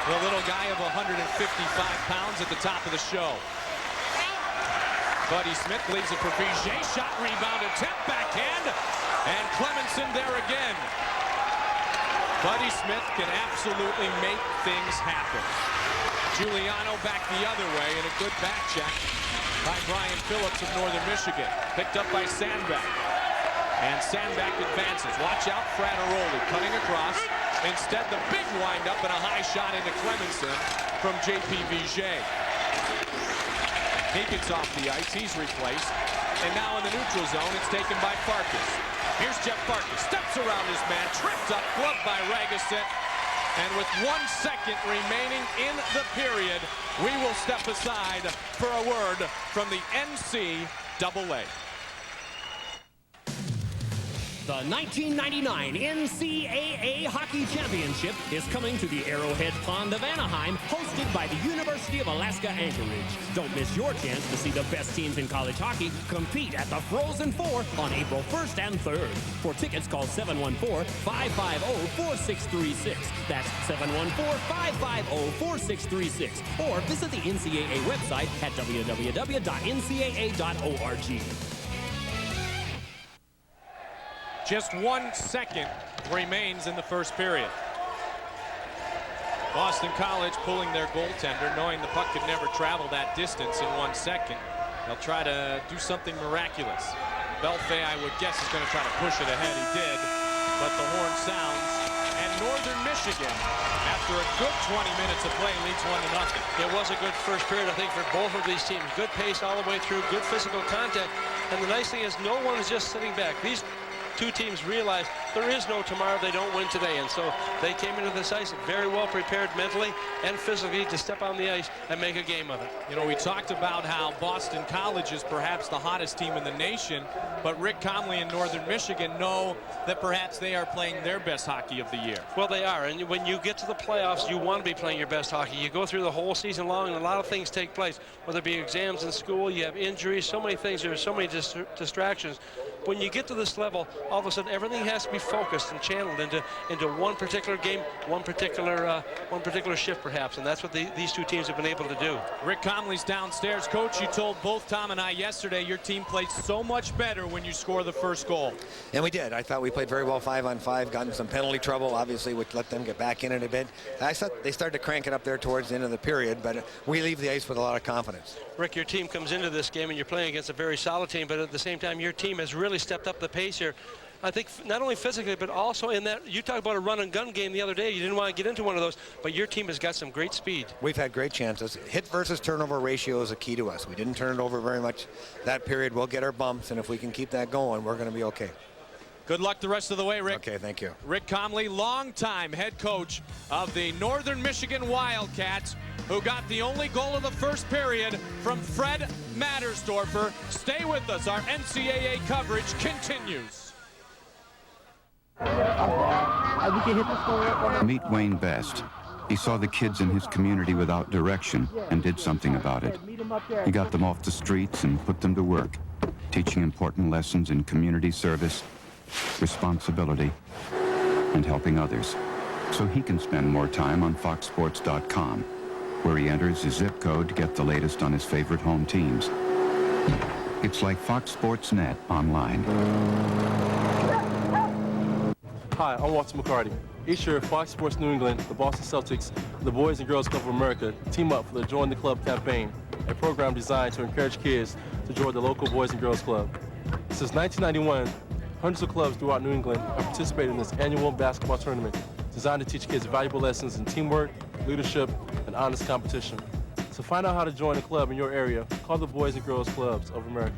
Speaker 1: the little guy of 155 pounds at the top of the show. Buddy Smith leaves it for Vigier. Shot, rebound, attempt, backhand. And Clemenson there again. Buddy Smith can absolutely make things happen. Giuliano back the other way, and a good back check by Brian Phillips of Northern Michigan. Picked up by Sandbeck. And Sandbeck advances. Watch out, Frateroli cutting across. Instead, the big windup and a high shot into Clemenson from J.P. Vigier. He gets off the ice. He's replaced. And now in the neutral zone, it's taken by Farkas. Here's Jeff Farkas, steps around his man, tripped up, gloved by Ragusit. And with 1 second remaining in the period, we will step aside for a word from the NCAA.
Speaker 4: The 1999 NCAA Hockey Championship is coming to the Arrowhead Pond of Anaheim, hosted by the University of Alaska Anchorage. Don't miss your chance to see the best teams in college hockey compete at the Frozen Four on April 1st and 3rd. For tickets, call 714-550-4636. That's 714-550-4636. Or visit the NCAA website at www.ncaa.org.
Speaker 1: Just 1 second remains in the first period. Boston College pulling their goaltender, knowing the puck could never travel that distance in 1 second. They'll try to do something miraculous. Belfay, I would guess, is going to try to push it ahead. He did, but the horn sounds. And Northern Michigan, after a good 20 minutes of play, leads 1-0.
Speaker 7: It was a good first period, I think, for both of these teams. Good pace all the way through, good physical contact. And the nice thing is no one is just sitting back. These two teams realize there is no tomorrow, they don't win today, and so they came into this ice very well prepared mentally and physically to step on the ice and make a game of it.
Speaker 1: You know, we talked about how Boston College is perhaps the hottest team in the nation, but Rick Comley and Northern Michigan know that perhaps they are playing their best hockey of the year.
Speaker 7: Well, they are, and when you get to the playoffs, you want to be playing your best hockey. You go through the whole season long, and a lot of things take place, whether it be exams in school, you have injuries, so many things, there are so many distractions. When you get to this level, all of a sudden everything has to be focused and channeled into one particular game, one particular shift perhaps, and that's what these two teams have been able to do.
Speaker 1: Rick Comley's downstairs. Coach, you told both Tom and I yesterday your team played so much better when you score the first goal.
Speaker 14: And we did. I thought we played very well 5-on-5, got in some penalty trouble, obviously, which let them get back in it a bit. I thought they started to crank it up there towards the end of the period, but we leave the ice with a lot of confidence.
Speaker 7: Rick, your team comes into this game and you're playing against a very solid team, but at the same time your team has really stepped up the pace here. I think not only physically, but also in that, you talked about a run and gun game the other day. You didn't want to get into one of those, but your team has got some great speed.
Speaker 14: We've had great chances. Hit versus turnover ratio is a key to us. We didn't turn it over very much that period. We'll get our bumps, and if we can keep that going, we're going to be okay.
Speaker 1: Good luck the rest of the way, Rick.
Speaker 14: Okay, thank you.
Speaker 1: Rick Comley, longtime head coach of the Northern Michigan Wildcats, who got the only goal of the first period from Fred Mattersdorfer. Stay with us. Our NCAA coverage continues.
Speaker 3: Meet Wayne Best. He saw the kids in his community without direction and did something about it. He got them off the streets and put them to work, teaching important lessons in community service, responsibility, and helping others, so he can spend more time on foxsports.com, where he enters his zip code to get the latest on his favorite home teams. It's like Fox Sports Net online.
Speaker 13: Hi, I'm Walter McCarty. Each year, Fox Sports New England, the Boston Celtics, and the Boys and Girls Club of America team up for the Join the Club campaign, a program designed to encourage kids to join the local Boys and Girls Club. Since 1991, hundreds of clubs throughout New England have participated in this annual basketball tournament designed to teach kids valuable lessons in teamwork, leadership, and honest competition. To find out how to join a club in your area, call the Boys and Girls Clubs of America.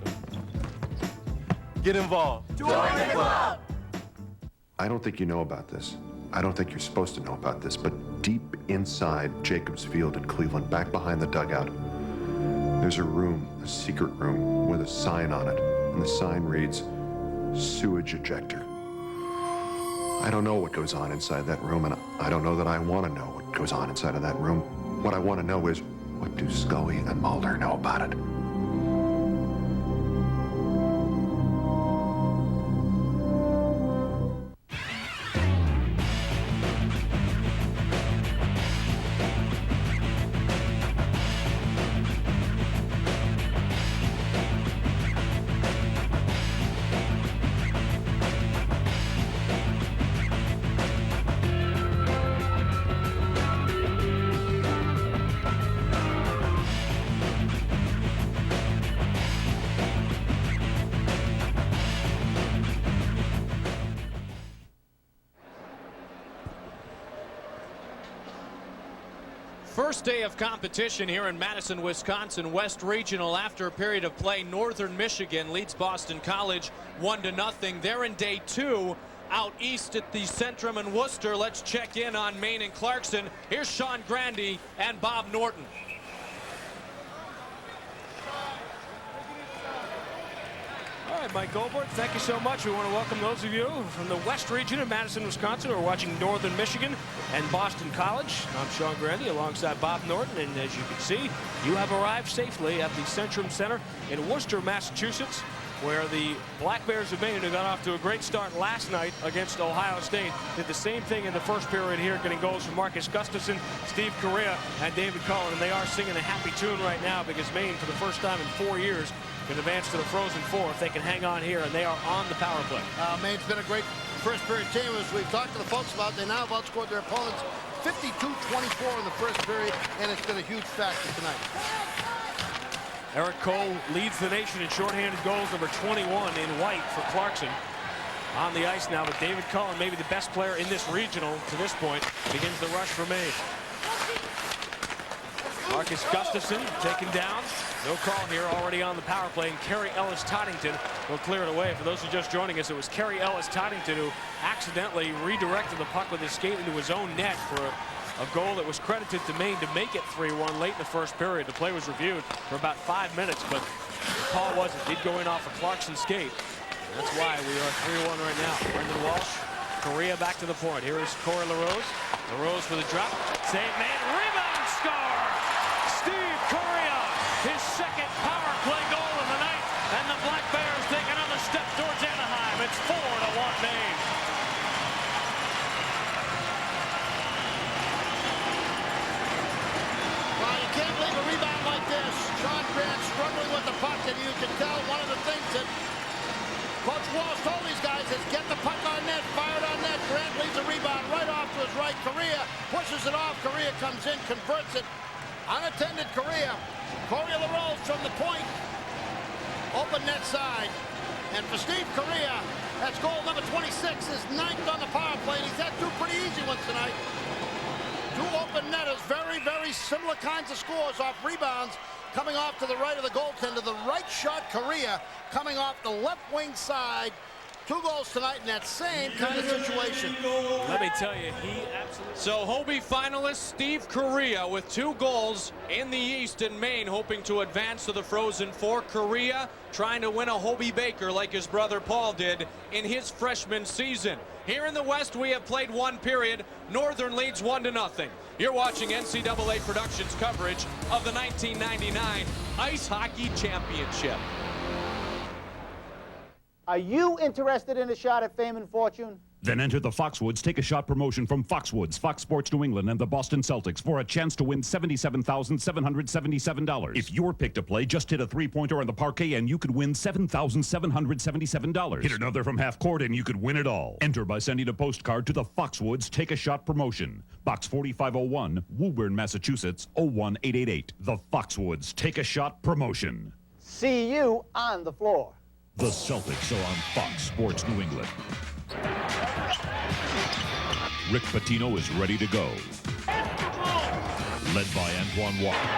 Speaker 13: Get involved.
Speaker 15: Join the club! I don't think you know about this. I don't think you're supposed to know about this, but deep inside Jacobs Field in Cleveland, back behind the dugout, there's a room, a secret room, with a sign on it, and the sign reads, sewage ejector. I don't know what goes on inside that room, and I don't know that I want to know what goes on inside of that room. What I want to know is, what do Scully and Mulder know about it?
Speaker 1: First day of competition here in Madison, Wisconsin, West Regional. After a period of play, Northern Michigan leads Boston College 1-0. They're in day 2 out east at the Centrum in Worcester. Let's check in on Maine and Clarkson. Here's Sean Grandy and Bob Norton.
Speaker 16: All right, Mike Goldberg, thank you so much. We want to welcome those of you from the West region of Madison, Wisconsin who are watching Northern Michigan and Boston College. I'm Sean Grandy alongside Bob Norton, and as you can see, you have arrived safely at the Centrum Center in Worcester, Massachusetts, where the Black Bears of Maine, who got off to a great start last night against Ohio State, did the same thing in the first period here, getting goals from Marcus Gustafson, Steve Correa, and David Cullen. And they are singing a happy tune right now because Maine, for the first time in 4 years, can advance to the Frozen Four if they can hang on here, and they are on the power play.
Speaker 17: Maine's been a great first period team, as we've talked to the folks about. They now have outscored their opponents 52-24 in the first period, and it's been a huge factor tonight.
Speaker 16: Eric Cole leads the nation in shorthanded goals, number 21 in white for Clarkson. On the ice now, but David Cullen, maybe the best player in this regional to this point, begins the rush for Maine. Marcus Gustafson taken down. No call here, already on the power play, and Kerry Ellis-Toddington will clear it away. For those who are just joining us, it was Kerry Ellis-Toddington who accidentally redirected the puck with his skate into his own net for a goal that was credited to Maine to make it 3-1 late in the first period. The play was reviewed for about 5 minutes, but the call wasn't. Did go in off a Clarkson skate. And that's why we are 3-1 right now. Brendan Walsh, Correa back to the point. Here is Corey LaRose. LaRose for the drop. Save made. Rebound score! Steve Correa, his second power play goal of the night, and the Black Bears take another step towards Anaheim. It's 4-1 Maine.
Speaker 17: Well, you can't leave a rebound like this. Sean Grant struggling with the puck, and you can tell one of the things that Coach Walsh told these guys is get the puck on net, fire it on net. Grant leads a rebound right off to his right. Correa pushes it off. Correa comes in, converts it. Unattended Correa. Corey LaRose from the point. Open net side. And for Steve Correa, that's goal number 26, his 9th on the power play. And he's had 2 pretty easy ones tonight. 2 open netters, very, very similar kinds of scores off rebounds. Coming off to the right of the goaltender, the right shot Correa coming off the left wing side. 2 goals tonight in that same kind of situation.
Speaker 16: Let me tell you, he absolutely...
Speaker 1: So Hobie finalist Steve Correa with 2 goals in the East in Maine, hoping to advance to the Frozen Four. Correa trying to win a Hobie Baker like his brother Paul did in his freshman season. Here in the West, we have played 1 period. Northern leads 1-0. You're watching NCAA Productions coverage of the 1999 Ice Hockey Championship.
Speaker 18: Are you interested in a shot at fame and fortune?
Speaker 19: Then enter the Foxwoods Take a Shot promotion from Foxwoods, Fox Sports New England, and the Boston Celtics for a chance to win $77,777. If you're picked to play, just hit a 3-pointer on the parquet and you could win $7,777. Hit another from half court and you could win it all. Enter by sending a postcard to the Foxwoods Take a Shot promotion. Box 4501, Woburn, Massachusetts, 01888. The Foxwoods Take a Shot promotion.
Speaker 18: See you on the floor.
Speaker 19: The Celtics are on Fox Sports New England. Rick Pitino is ready to go. Led by Antoine Walker.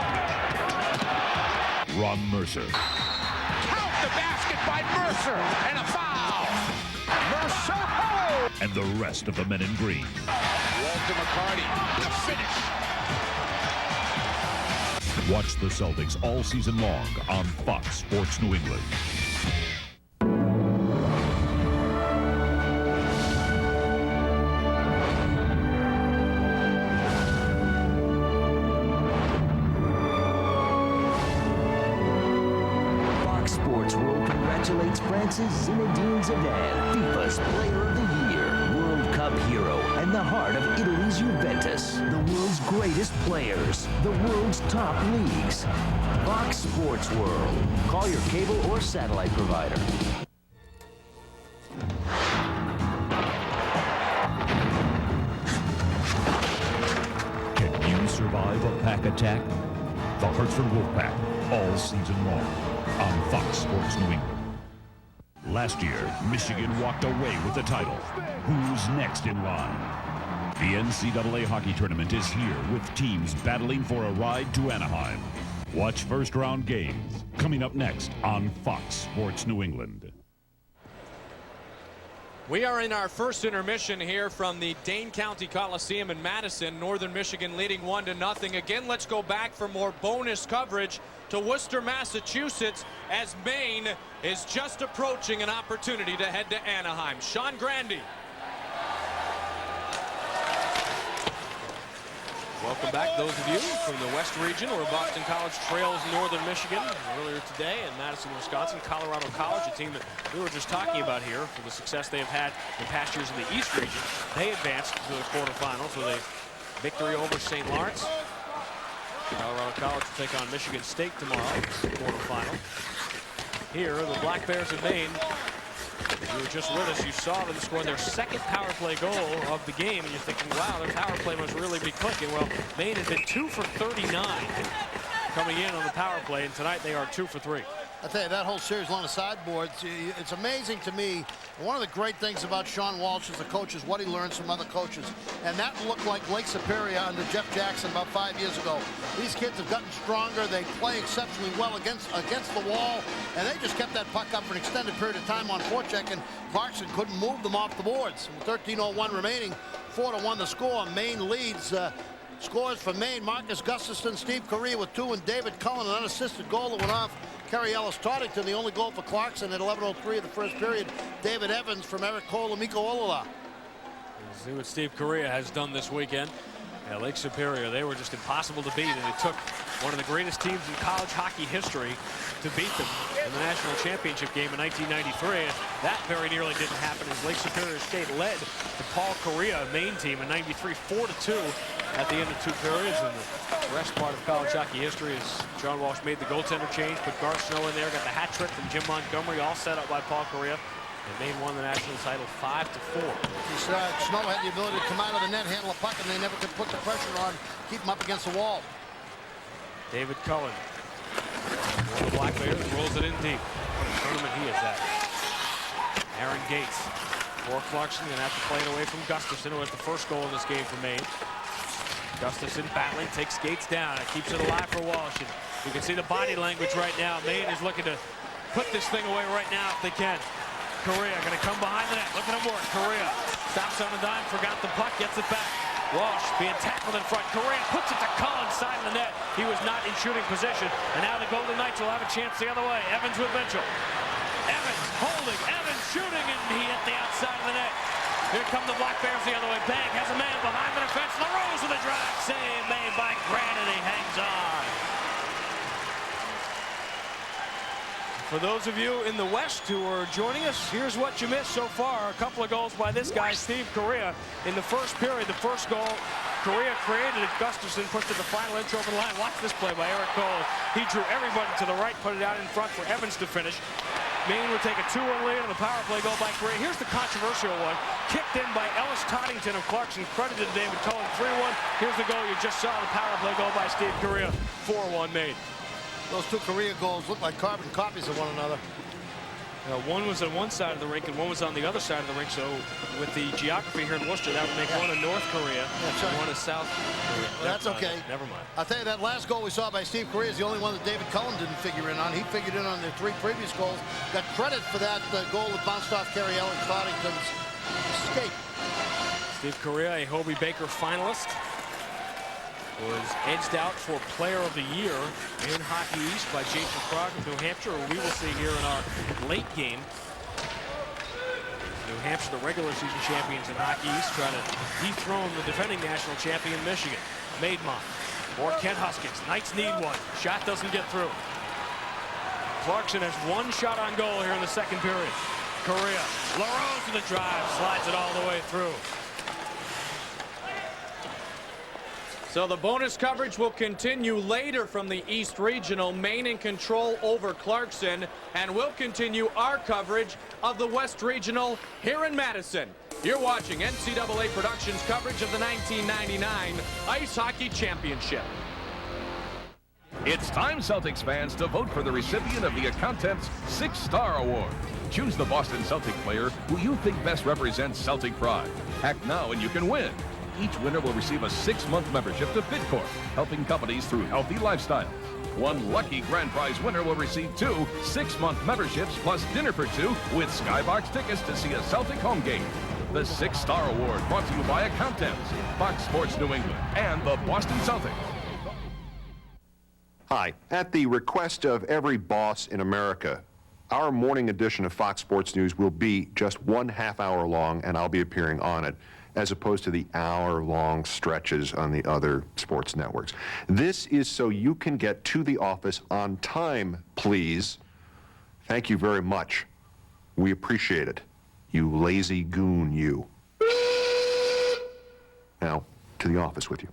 Speaker 19: Ron Mercer.
Speaker 20: Count the basket by Mercer, and a foul. Mercer, oh!
Speaker 19: And the rest of the men in green.
Speaker 20: Walter McCarty, the finish.
Speaker 19: Watch the Celtics all season long on Fox Sports New England.
Speaker 21: Congratulates France's Zinedine Zidane, FIFA's Player of the Year, World Cup hero, and the heart of Italy's Juventus. The world's greatest players, the world's top leagues. Fox Sports World. Call your cable or satellite provider.
Speaker 19: Can you survive a pack attack? The Hertford Wolfpack, all season long on Fox Sports New England. Last year, Michigan walked away with the title. Who's next in line? The NCAA hockey tournament is here with teams battling for a ride to Anaheim. Watch first-round games coming up next on Fox Sports New England.
Speaker 1: We are in our first intermission here from the Dane County Coliseum in Madison. Northern Michigan leading 1-0. Again, let's go back for more bonus coverage to Worcester, Massachusetts, as Maine is just approaching an opportunity to head to Anaheim. Sean Grandy.
Speaker 16: Welcome back, those of you from the West region where Boston College trails Northern Michigan earlier today, and Madison, Wisconsin. Colorado College, a team that we were just talking about here for the success they have had in past years in the East region. They advanced to the quarterfinals with a victory over St. Lawrence. Colorado College will take on Michigan State tomorrow, quarterfinal. Here, the Black Bears of Maine. If you were just with us, you saw them score their second power play goal of the game, and you're thinking, wow, their power play must really be clicking. Well, Maine had been 2 for 39 coming in on the power play, and tonight they are 2 for 3.
Speaker 17: I tell you, that whole series along the sideboards, it's amazing to me. One of the great things about Sean Walsh as a coach is what he learns from other coaches. And that looked like Lake Superior under Jeff Jackson about 5 years ago. These kids have gotten stronger. They play exceptionally well against the wall. And they just kept that puck up for an extended period of time on forecheck, and Clarkson couldn't move them off the boards. With 13:01 remaining, 4-1 the score. Maine leads. Scores for Maine: Marcus Gustafson, Steve Correa with 2, and David Cullen, an unassisted goal that went off Kerry Ellis-Toddington. The only goal for Clarkson at 11:03 of the first period. David Evans from Eric Cole and Mikko Olola.
Speaker 16: See what Steve Correa has done this weekend. Yeah, Lake Superior, they were just impossible to beat, and it took one of the greatest teams in college hockey history to beat them in the national championship game in 1993. That very nearly didn't happen as Lake Superior State led the Paul Correa Maine team in 93 4-2 at the end of 2 periods. And the rest part of college hockey history is John Walsh made the goaltender change, put Garth Snow in there, got the hat trick from Jim Montgomery, all set up by Paul Correa. And Maine won the national title 5-4.
Speaker 17: Snow had the ability to come out of the net, handle a puck, and they never could put the pressure on, keep him up against the wall.
Speaker 16: David Cullen, one of the Black Bears, rolls it in deep. What a tournament he is at. Aaron Gates for Clarkson, gonna have to play it away from Gustafson, who has the first goal in this game for Maine. Gustafson battling, takes Gates down, it keeps it alive for Walsh. And you can see the body language right now. Maine is looking to put this thing away right now if they can. Correa going to come behind the net. Look at him work. Correa stops on a dime, forgot the puck, gets it back. Walsh being tackled in front. Correa puts it to Cullen, side of the net. He was not in shooting position. And now the Golden Knights will have a chance the other way. Evans with Mitchell. Evans holding. Evans shooting, and he hit the outside of the net. Here come the Black Bears the other way. Bang has a man behind the defense. LaRose with a drive. Save made by Grant, and he hangs on. For those of you in the West who are joining us, here's what you missed so far. A couple of goals by this guy, Steve Correa. In the first period, the first goal, Correa created it. Gustafson pushed it the final inch over the line. Watch this play by Eric Cole. He drew everybody to the right, put it out in front for Evans to finish. Maine would take a 2-1 lead on the power play goal by Correa. Here's the controversial one. Kicked in by Ellis-Toddington of Clarkson, credited to David Cullen, 3-1. Here's the goal you just saw, the power play goal by Steve Correa, 4-1 Maine.
Speaker 17: Those 2 Correa goals look like carbon copies of one another.
Speaker 16: One was on one side of the rink and one was on the other side of the rink. So with the geography here in Worcester, that would make one in North Korea and one in South Korea.
Speaker 17: Well, that's okay.
Speaker 16: Never mind.
Speaker 17: I'll tell you, that last goal we saw by Steve Correa is the only one that David Cullen didn't figure in on. He figured in on the 3 previous goals. Got credit for that goal that bounced off Kerry Ellis-Toddington's escape.
Speaker 16: Steve Correa, a Hobie Baker finalist, was edged out for Player of the Year in Hockey East by Jason Krog of New Hampshire, who we will see here in our late game. New Hampshire, the regular season champions in Hockey East, trying to dethrone the defending national champion, Michigan. Maidmont or Kent Huskins. Knights need one. Shot doesn't get through. Clarkson has 1 shot on goal here in the second period. Correa, LaRose with a drive, slides it all the way through.
Speaker 1: So the bonus coverage will continue later from the East Regional. Maine in control over Clarkson, and we'll continue our coverage of the West Regional here in Madison. You're watching NCAA Productions coverage of the 1999 Ice Hockey Championship.
Speaker 6: It's time, Celtics fans, to vote for the recipient of the Accountant's 6-Star Award. Choose the Boston Celtic player who you think best represents Celtic pride. Act now and you can win. Each winner will receive a 6-month membership to FitCorp, helping companies through healthy lifestyles. One lucky grand prize winner will receive 2 6-month memberships plus dinner for 2 with Skybox tickets to see a Celtic home game. The 6-Star Award brought to you by Accountants, Fox Sports New England, and the Boston Celtics.
Speaker 15: Hi. At the request of every boss in America, our morning edition of Fox Sports News will be just 1/2 hour long, and I'll be appearing on it, as opposed to the hour-long stretches on the other sports networks. This is so you can get to the office on time, please. Thank you very much. We appreciate it. You lazy goon, you. Now, to the office with you.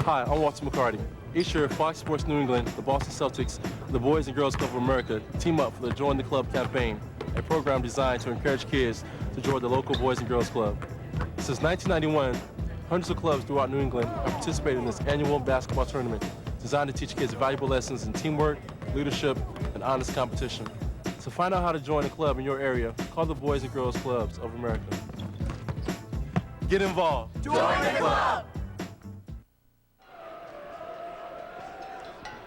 Speaker 13: Hi, I'm Walter McCarty. Each year, Fox Sports New England, the Boston Celtics, and the Boys and Girls Club of America team up for the Join the Club campaign, a program designed to encourage kids to join the local Boys and Girls Club. Since 1991, hundreds of clubs throughout New England have participated in this annual basketball tournament designed to teach kids valuable lessons in teamwork, leadership, and honest competition. To find out how to join a club in your area, call the Boys and Girls Clubs of America. Get involved.
Speaker 21: Join the club!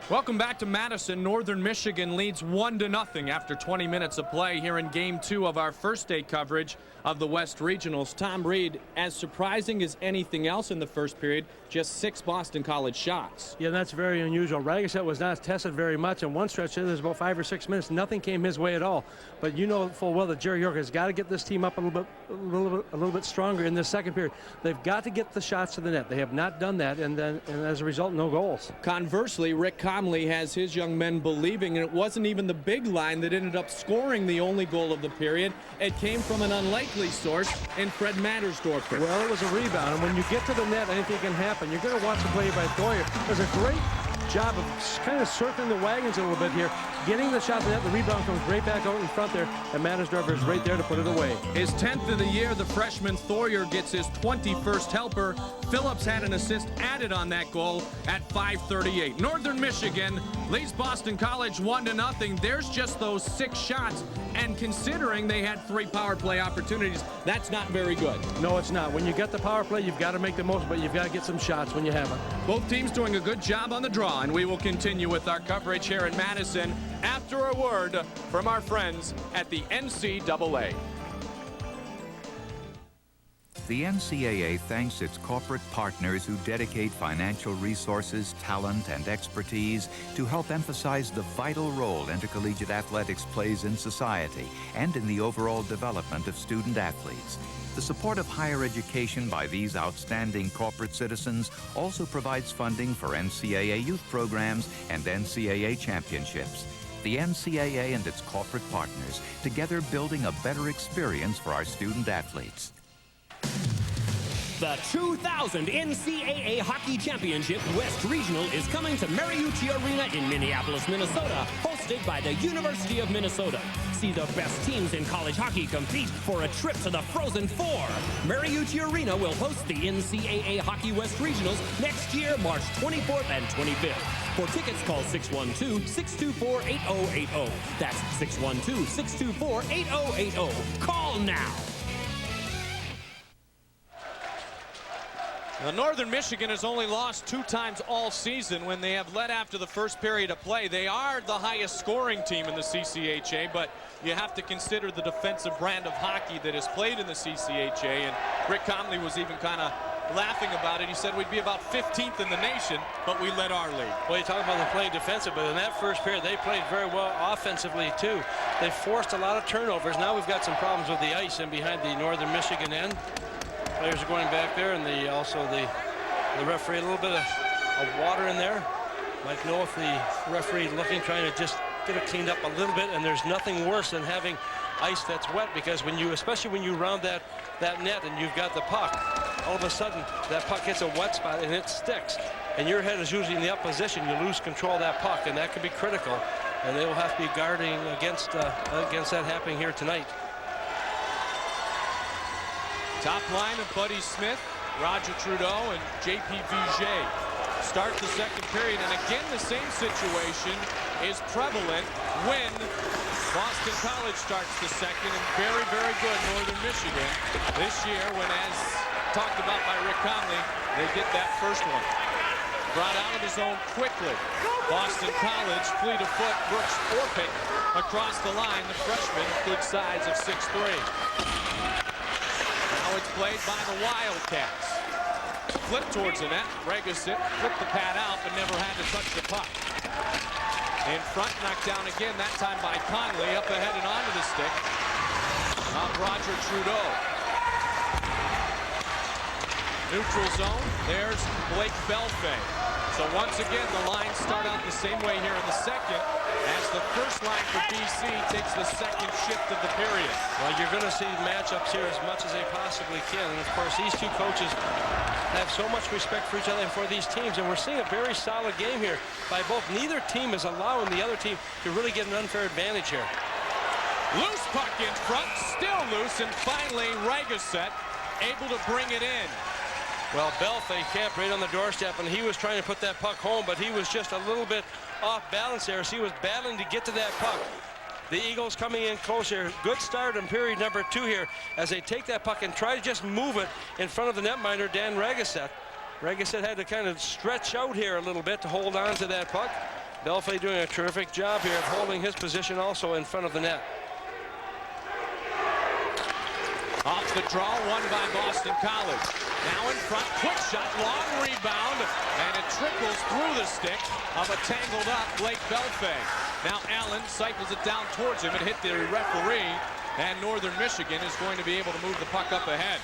Speaker 1: Welcome back to Madison. Northern Michigan leads 1-0 after 20 minutes of play here in Game 2 of our first day coverage of the West Regionals. Tom Reed, as surprising as anything else in the first period, just 6 Boston College shots.
Speaker 2: Yeah, that's very unusual. Raguset was not tested very much. In one stretch, there was about 5 or 6 minutes. Nothing came his way at all. But you know full well that Jerry York has got to get this team up a little bit stronger in this second period. They've got to get the shots to the net. They have not done that, and as a result, no goals.
Speaker 1: Conversely, Rick Comley has his young men believing, and it wasn't even the big line that ended up scoring the only goal of the period. It came from an unlikely source in Fred Mattersdorfer.
Speaker 2: Well, it was a rebound, and when you get to the net, anything can happen. You're going to watch the play by Thoyer. There's a great job of kind of circling the wagons a little bit here, getting the shot to net. The rebound comes right back out in front there, and Mattersdorfer is right there to put it away.
Speaker 1: His 10th of the year, the freshman Thoyer gets his 21st helper. Phillips had an assist added on that goal at 5:38. Northern Michigan leads Boston College 1-0. There's just those 6 shots, and considering they had 3 power play opportunities, that's not very good.
Speaker 2: No, it's not. When you get the power play, you've got to make the most, but you've got to get some shots when you have it.
Speaker 1: Both teams doing a good job on the draw, and we will continue with our coverage here in Madison after a word from our friends at the NCAA.
Speaker 3: The NCAA thanks its corporate partners who dedicate financial resources, talent, and expertise to help emphasize the vital role intercollegiate athletics plays in society and in the overall development of student athletes. The support of higher education by these outstanding corporate citizens also provides funding for NCAA youth programs and NCAA championships. The NCAA and its corporate partners, together building a better experience for our student athletes.
Speaker 4: The 2000 NCAA Hockey Championship West Regional is coming to Mariucci Arena in Minneapolis, Minnesota, hosted by the University of Minnesota. See the best teams in college hockey compete for a trip to the Frozen Four. Mariucci Arena will host the NCAA Hockey West Regionals next year, March 24th and 25th. For tickets, call 612-624-8080. That's 612-624-8080. Call now.
Speaker 1: Now, Northern Michigan has only lost 2 times all season when they have led after the first period of play. They are the highest scoring team in the CCHA, but you have to consider the defensive brand of hockey that is played in the CCHA, and Rick Comley was even kind of laughing about it. He said we'd be about 15th in the nation, but we led our lead.
Speaker 7: Well, you talk about them playing defensive, but in that first period, they played very well offensively, too. They forced a lot of turnovers. Now we've got some problems with the ice in behind the Northern Michigan end. Players are going back there, and the referee, a little bit of water in there. Might know if the referee looking, trying to just get it cleaned up a little bit, and there's nothing worse than having ice that's wet, because when you, especially when you round that net and you've got the puck, all of a sudden that puck hits a wet spot and it sticks. And your head is usually in the up position. You lose control of that puck, and that could be critical. And they will have to be guarding against that happening here tonight.
Speaker 1: Top line of Buddy Smith, Roger Trudeau, and J.P. Vigier start the second period. And again, the same situation is prevalent when Boston College starts the second, and very, very good Northern Michigan this year when, as talked about by Rick Conley, they get that first one. Brought out of his zone quickly. Boston College, fleet of foot, Brooks Orpik across the line. The freshman, good size of 6'3". Now it's played by the Wildcats. Flip towards the net. Regasit flipped the pad out, but never had to touch the puck. In front, knocked down again, that time by Conley. Up ahead and onto the stick of Roger Trudeau. Neutral zone, there's Blake Belfay. So once again, the lines start out the same way here in the second, as the first line for BC takes the second shift of the period.
Speaker 7: Well, you're going to see matchups here as much as they possibly can. And of course, these two coaches have so much respect for each other and for these teams. And we're seeing a very solid game here by both. Neither team is allowing the other team to really get an unfair advantage here.
Speaker 1: Loose puck in front, still loose, and finally Regasit able to bring it in.
Speaker 7: Well, Belfay camped right on the doorstep, and he was trying to put that puck home, but he was just a little bit off balance there, so he was battling to get to that puck. The Eagles coming in close here. Good start in period number 2 here as they take that puck and try to just move it in front of the netminder, Dan Regasit. Regasit had to kind of stretch out here a little bit to hold on to that puck. Belfay doing a terrific job here of holding his position also in front of the net.
Speaker 1: Off the draw, won by Boston College. Now in front, quick shot, long rebound, and it trickles through the stick of a tangled up Blake Belfay. Now Allen cycles it down towards him. It hit the referee, and Northern Michigan is going to be able to move the puck up ahead.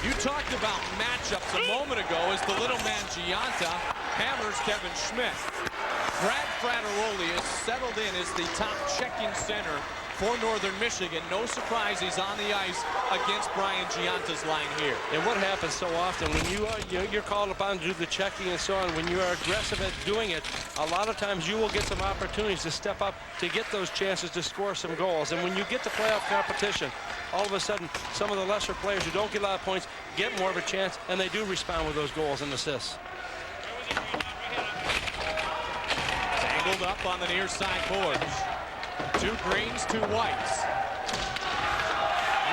Speaker 1: You talked about matchups a moment ago as the little man Gianta hammers Kevin Schmidt. Brad Frattaroli is settled in as the top checking center for Northern Michigan. No surprise, he's on the ice against Brian Gianta's line here.
Speaker 7: And what happens so often when you're called upon to do the checking and so on, when you are aggressive at doing it, a lot of times you will get some opportunities to step up to get those chances to score some goals. And when you get to playoff competition, all of a sudden, some of the lesser players who don't get a lot of points get more of a chance, and they do respond with those goals and assists.
Speaker 1: Tangled up on the near side boards. 2 greens, 2 whites.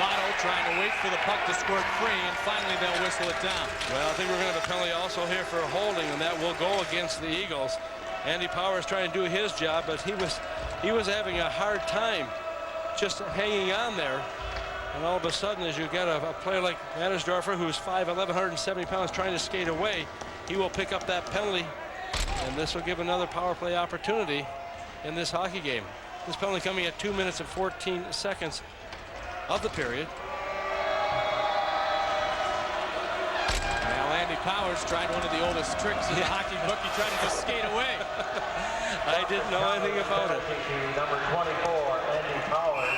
Speaker 1: Mono trying to wait for the puck to squirt free, and finally they'll whistle it down.
Speaker 7: Well, I think we're going to have a penalty also here for holding, and that will go against the Eagles. Andy Powers trying to do his job, but he was having a hard time just hanging on there. And all of a sudden, as you get a player like Mannersdorfer, who's 5'11", 170 pounds, trying to skate away, he will pick up that penalty, and this will give another power play opportunity in this hockey game. This penalty coming at 2 minutes and 14 seconds of the period.
Speaker 1: Now Andy Powers tried one of the oldest tricks in the hockey book. He tried to just skate away.
Speaker 7: I didn't know anything about it.
Speaker 10: Number 24, Andy Powers.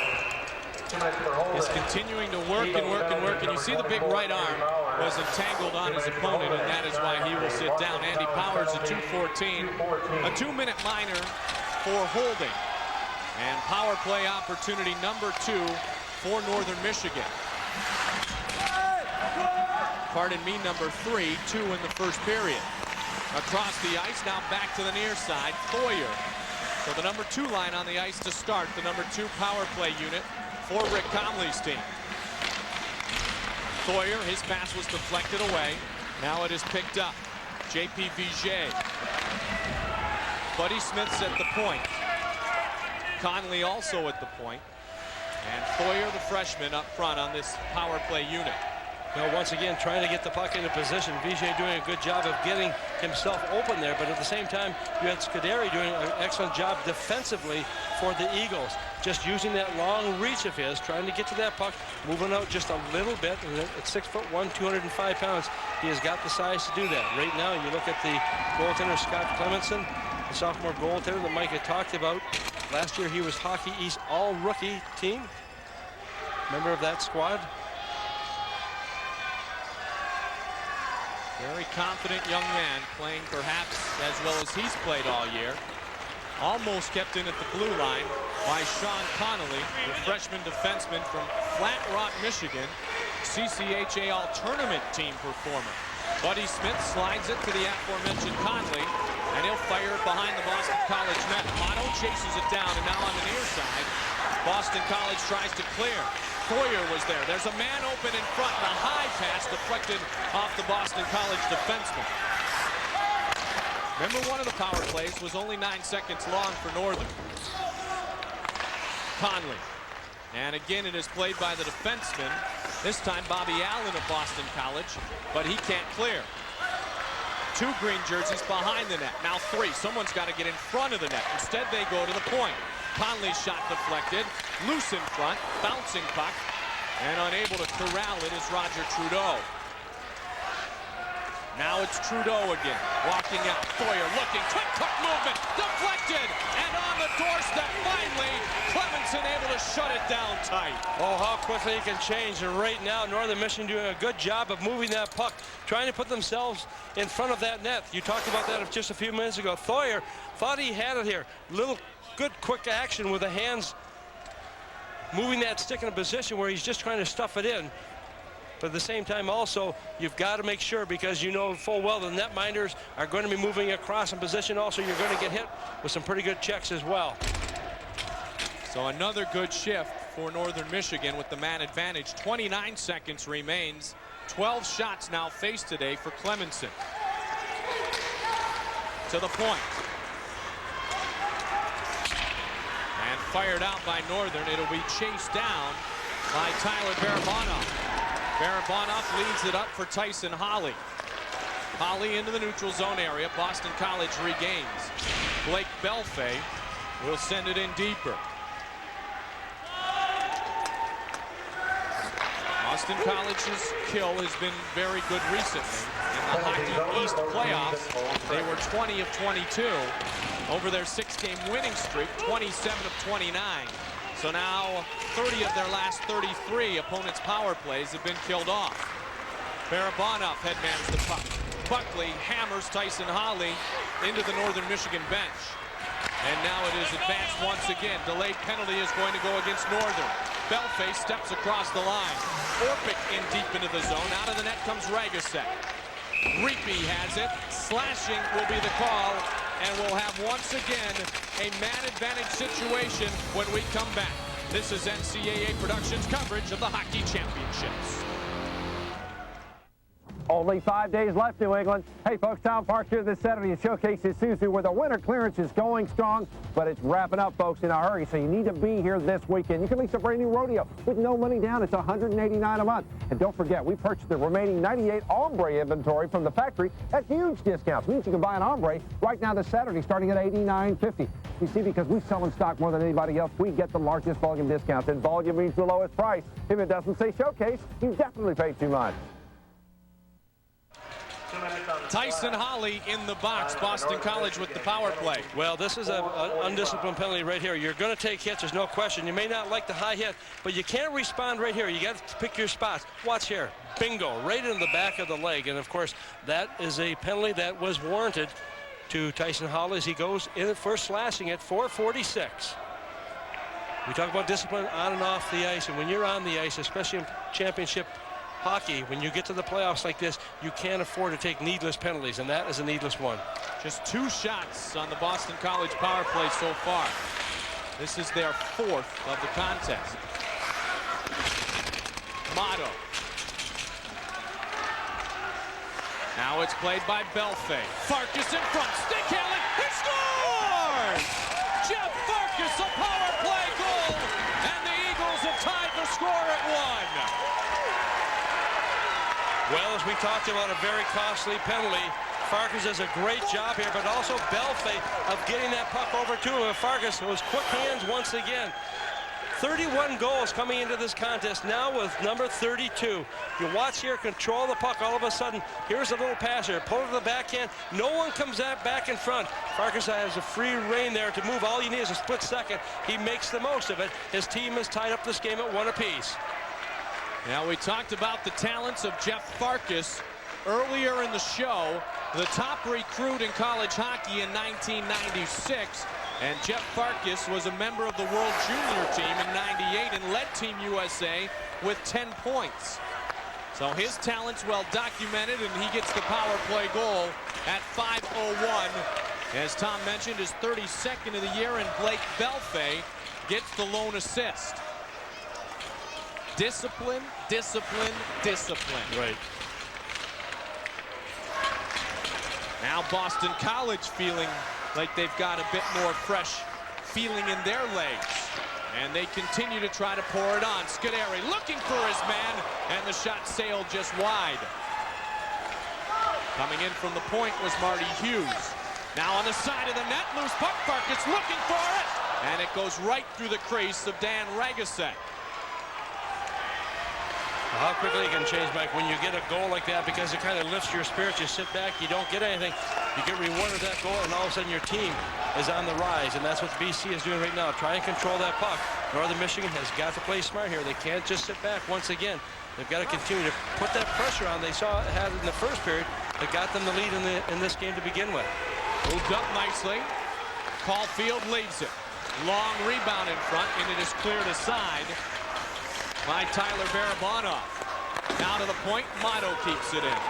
Speaker 1: Is continuing to work and work and work, and you see the big right arm was entangled on his opponent, and that is why he will sit down. Andy Powers at 2:14, a 2-minute minor for holding. And power play opportunity number 2 for Northern Michigan. Pardon me, number 3, 2 in the first period. Across the ice, now back to the near side, Thoyer. So the number 2 line on the ice to start, the number 2 power play unit for Rick Conley's team. Thoyer, his pass was deflected away. Now it is picked up. J.P. Vigier. Buddy Smith's at the point. Conley also at the point. And Thoyer, the freshman, up front on this power play unit.
Speaker 7: Now, once again, trying to get the puck into position. Vigier doing a good job of getting himself open there, but at the same time, you had Scuderi doing an excellent job defensively for the Eagles. Just using that long reach of his, trying to get to that puck, moving out just a little bit. And at 6'1", 205 pounds, he has got the size to do that. Right now, you look at the goaltender, Scott Clemenson, the sophomore goaltender that Mike had talked about. Last year he was Hockey East all-rookie team. Member of that squad.
Speaker 1: Very confident young man, playing perhaps as well as he's played all year. Almost kept in at the blue line by Sean Connolly, the freshman defenseman from Flat Rock, Michigan, CCHA All-Tournament team performer. Buddy Smith slides it to the aforementioned Conley, and he'll fire it behind the Boston College net. Motto chases it down, and now on the near side, Boston College tries to clear. Foyer was there. There's a man open in front, and a high pass deflected off the Boston College defenseman. Remember, one of the power plays was only 9 seconds long for Northern. Conley. And again, it is played by the defenseman. This time, Bobby Allen of Boston College, but he can't clear. 2 green jerseys behind the net. Now 3. Someone's got to get in front of the net. Instead, they go to the point. Conley's shot deflected, loose in front, bouncing puck, and unable to corral it is Roger Trudeau. Now it's Trudeau again, walking out. Foyer looking, quick cut movement, deflected, and on the doorstep finally, Clemenson able to shut it down tight.
Speaker 7: Oh, how quickly he can change, and right now Northern Michigan doing a good job of moving that puck, trying to put themselves in front of that net. You talked about that just a few minutes ago. Foyer thought he had it here. Little good quick action with the hands moving that stick in a position where he's just trying to stuff it in. But at the same time also, you've got to make sure, because you know full well the netminders are going to be moving across in position. Also, you're going to get hit with some pretty good checks as well.
Speaker 1: So another good shift for Northern Michigan with the man advantage. 29 seconds remains. 12 shots now faced today for Clemenson. To the point. And fired out by Northern. It'll be chased down by Tyler Barabanov. Barabanov leads it up for Tyson Holly. Holly into the neutral zone area. Boston College regains. Blake Belfay will send it in deeper. Boston College's kill has been very good recently. In the Hockey East playoffs, they were 20 of 22. Over their 6-game winning streak, 27 of 29. So now 30 of their last 33 opponents' power plays have been killed off. Barabanov headmans the puck. Buckley hammers Tyson Holly into the Northern Michigan bench. And now it is advanced once again. Delayed penalty is going to go against Northern. Belfay steps across the line. Orpik in deep into the zone. Out of the net comes Ragasek. Reapy has it. Slashing will be the call. And we'll have once again a man advantage situation when we come back. This is NCAA Productions coverage of the Hockey Championships.
Speaker 5: Only 5 days left, New England. Hey, folks, Tom Park here this Saturday at Showcase Isuzu, where the winter clearance is going strong, but it's wrapping up, folks, in a hurry, so you need to be here this weekend. You can lease a brand new rodeo with no money down. It's $189 a month. And don't forget, we purchased the remaining 98 Ombre inventory from the factory at huge discounts. Means you can buy an Ombre right now this Saturday starting at $89.50. You see, because we sell in stock more than anybody else, we get the largest volume discounts, and volume means the lowest price. If it doesn't say Showcase, you definitely paid too much.
Speaker 1: Tyson Holly in the box. Boston College with the power play.
Speaker 7: Well, this is an undisciplined penalty right here. You're going to take hits, there's no question. You may not like the high hit, but you can't respond right here. You got to pick your spots. Watch here. Bingo, right in the back of the leg. And, of course, that is a penalty that was warranted to Tyson Holly as he goes in for slashing at 4:46. We talk about discipline on and off the ice, and when you're on the ice, especially in championship hockey, when you get to the playoffs like this, you can't afford to take needless penalties, and that is a needless one.
Speaker 1: Just 2 shots on the Boston College power play so far. This is their 4th of the contest. Motto. Now it's played by Belfay. Farkas in front, stick handling, he scores! Jeff Farkas, a power play goal, and the Eagles have tied the score at 1.
Speaker 7: Well, as we talked about, a very costly penalty. Farkas does a great job here, but also Belfay of getting that puck over to him. Farkas with quick hands once again. 31 goals coming into this contest now with number 32. You watch here, control the puck. All of a sudden, here's a little pass here. Pull it to the backhand. No one comes out back in front. Farkas has a free rein there to move. All you need is a split second. He makes the most of it. His team has tied up this game at 1 apiece.
Speaker 1: Now, we talked about the talents of Jeff Farkas earlier in the show, the top recruit in college hockey in 1996. And Jeff Farkas was a member of the World Junior team in '98 and led Team USA with 10 points. So his talent's well documented, and he gets the power play goal at 5:01. As Tom mentioned, his 32nd of the year, and Blake Belfay gets the lone assist. Discipline, discipline, discipline.
Speaker 7: Right.
Speaker 1: Now Boston College feeling like they've got a bit more fresh feeling in their legs. And they continue to try to pour it on. Scuderi looking for his man, and the shot sailed just wide. Coming in from the point was Marty Hughes. Now on the side of the net, loose puck. Farkas looking for it, and it goes right through the crease of Dan Ragusek.
Speaker 7: How quickly you can change, Mike, when you get a goal like that, because it kind of lifts your spirits. You sit back, you don't get anything. You get rewarded that goal, and all of a sudden your team is on the rise, and that's what BC is doing right now. Try and control that puck. Northern Michigan has got to play smart here. They can't just sit back once again. They've got to continue to put that pressure on. They saw it had in the first period that got them the lead in this game to begin with.
Speaker 1: Moved up nicely. Caulfield leaves it. Long rebound in front, and it is cleared aside by Tyler Barabanov. Now to the point, Motto keeps it in.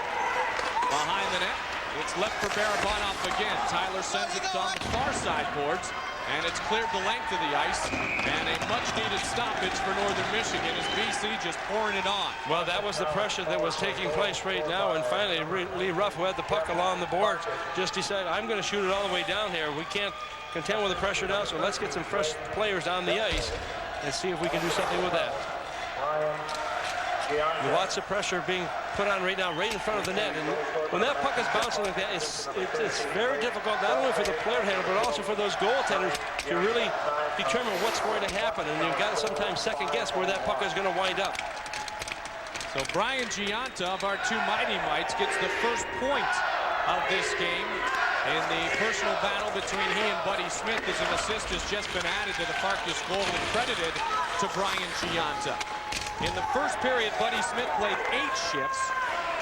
Speaker 1: Behind the net, it's left for Barabanov again. Tyler sends it on the far side boards, and it's cleared the length of the ice, and a much-needed stoppage for Northern Michigan as BC just pouring it on.
Speaker 7: Well, that was the pressure that was taking place right now, and finally Lee Ruff, who had the puck along the boards, just decided, I'm going to shoot it all the way down here. We can't contend with the pressure now, so let's get some fresh players on the ice and see if we can do something with that. Lots of pressure being put on right now, right in front of the net. And when that puck is bouncing like that, it's very difficult, not only for the player handler, but also for those goaltenders to really determine what's going to happen. And you've got to sometimes second guess where that puck is going to wind up.
Speaker 1: So Brian Gianta of our two Mighty Mites gets the first point of this game in the personal battle between he and Buddy Smith, as an assist has just been added to the Farkas goal and credited to Brian Gianta. In the first period, Buddy Smith played 8 shifts.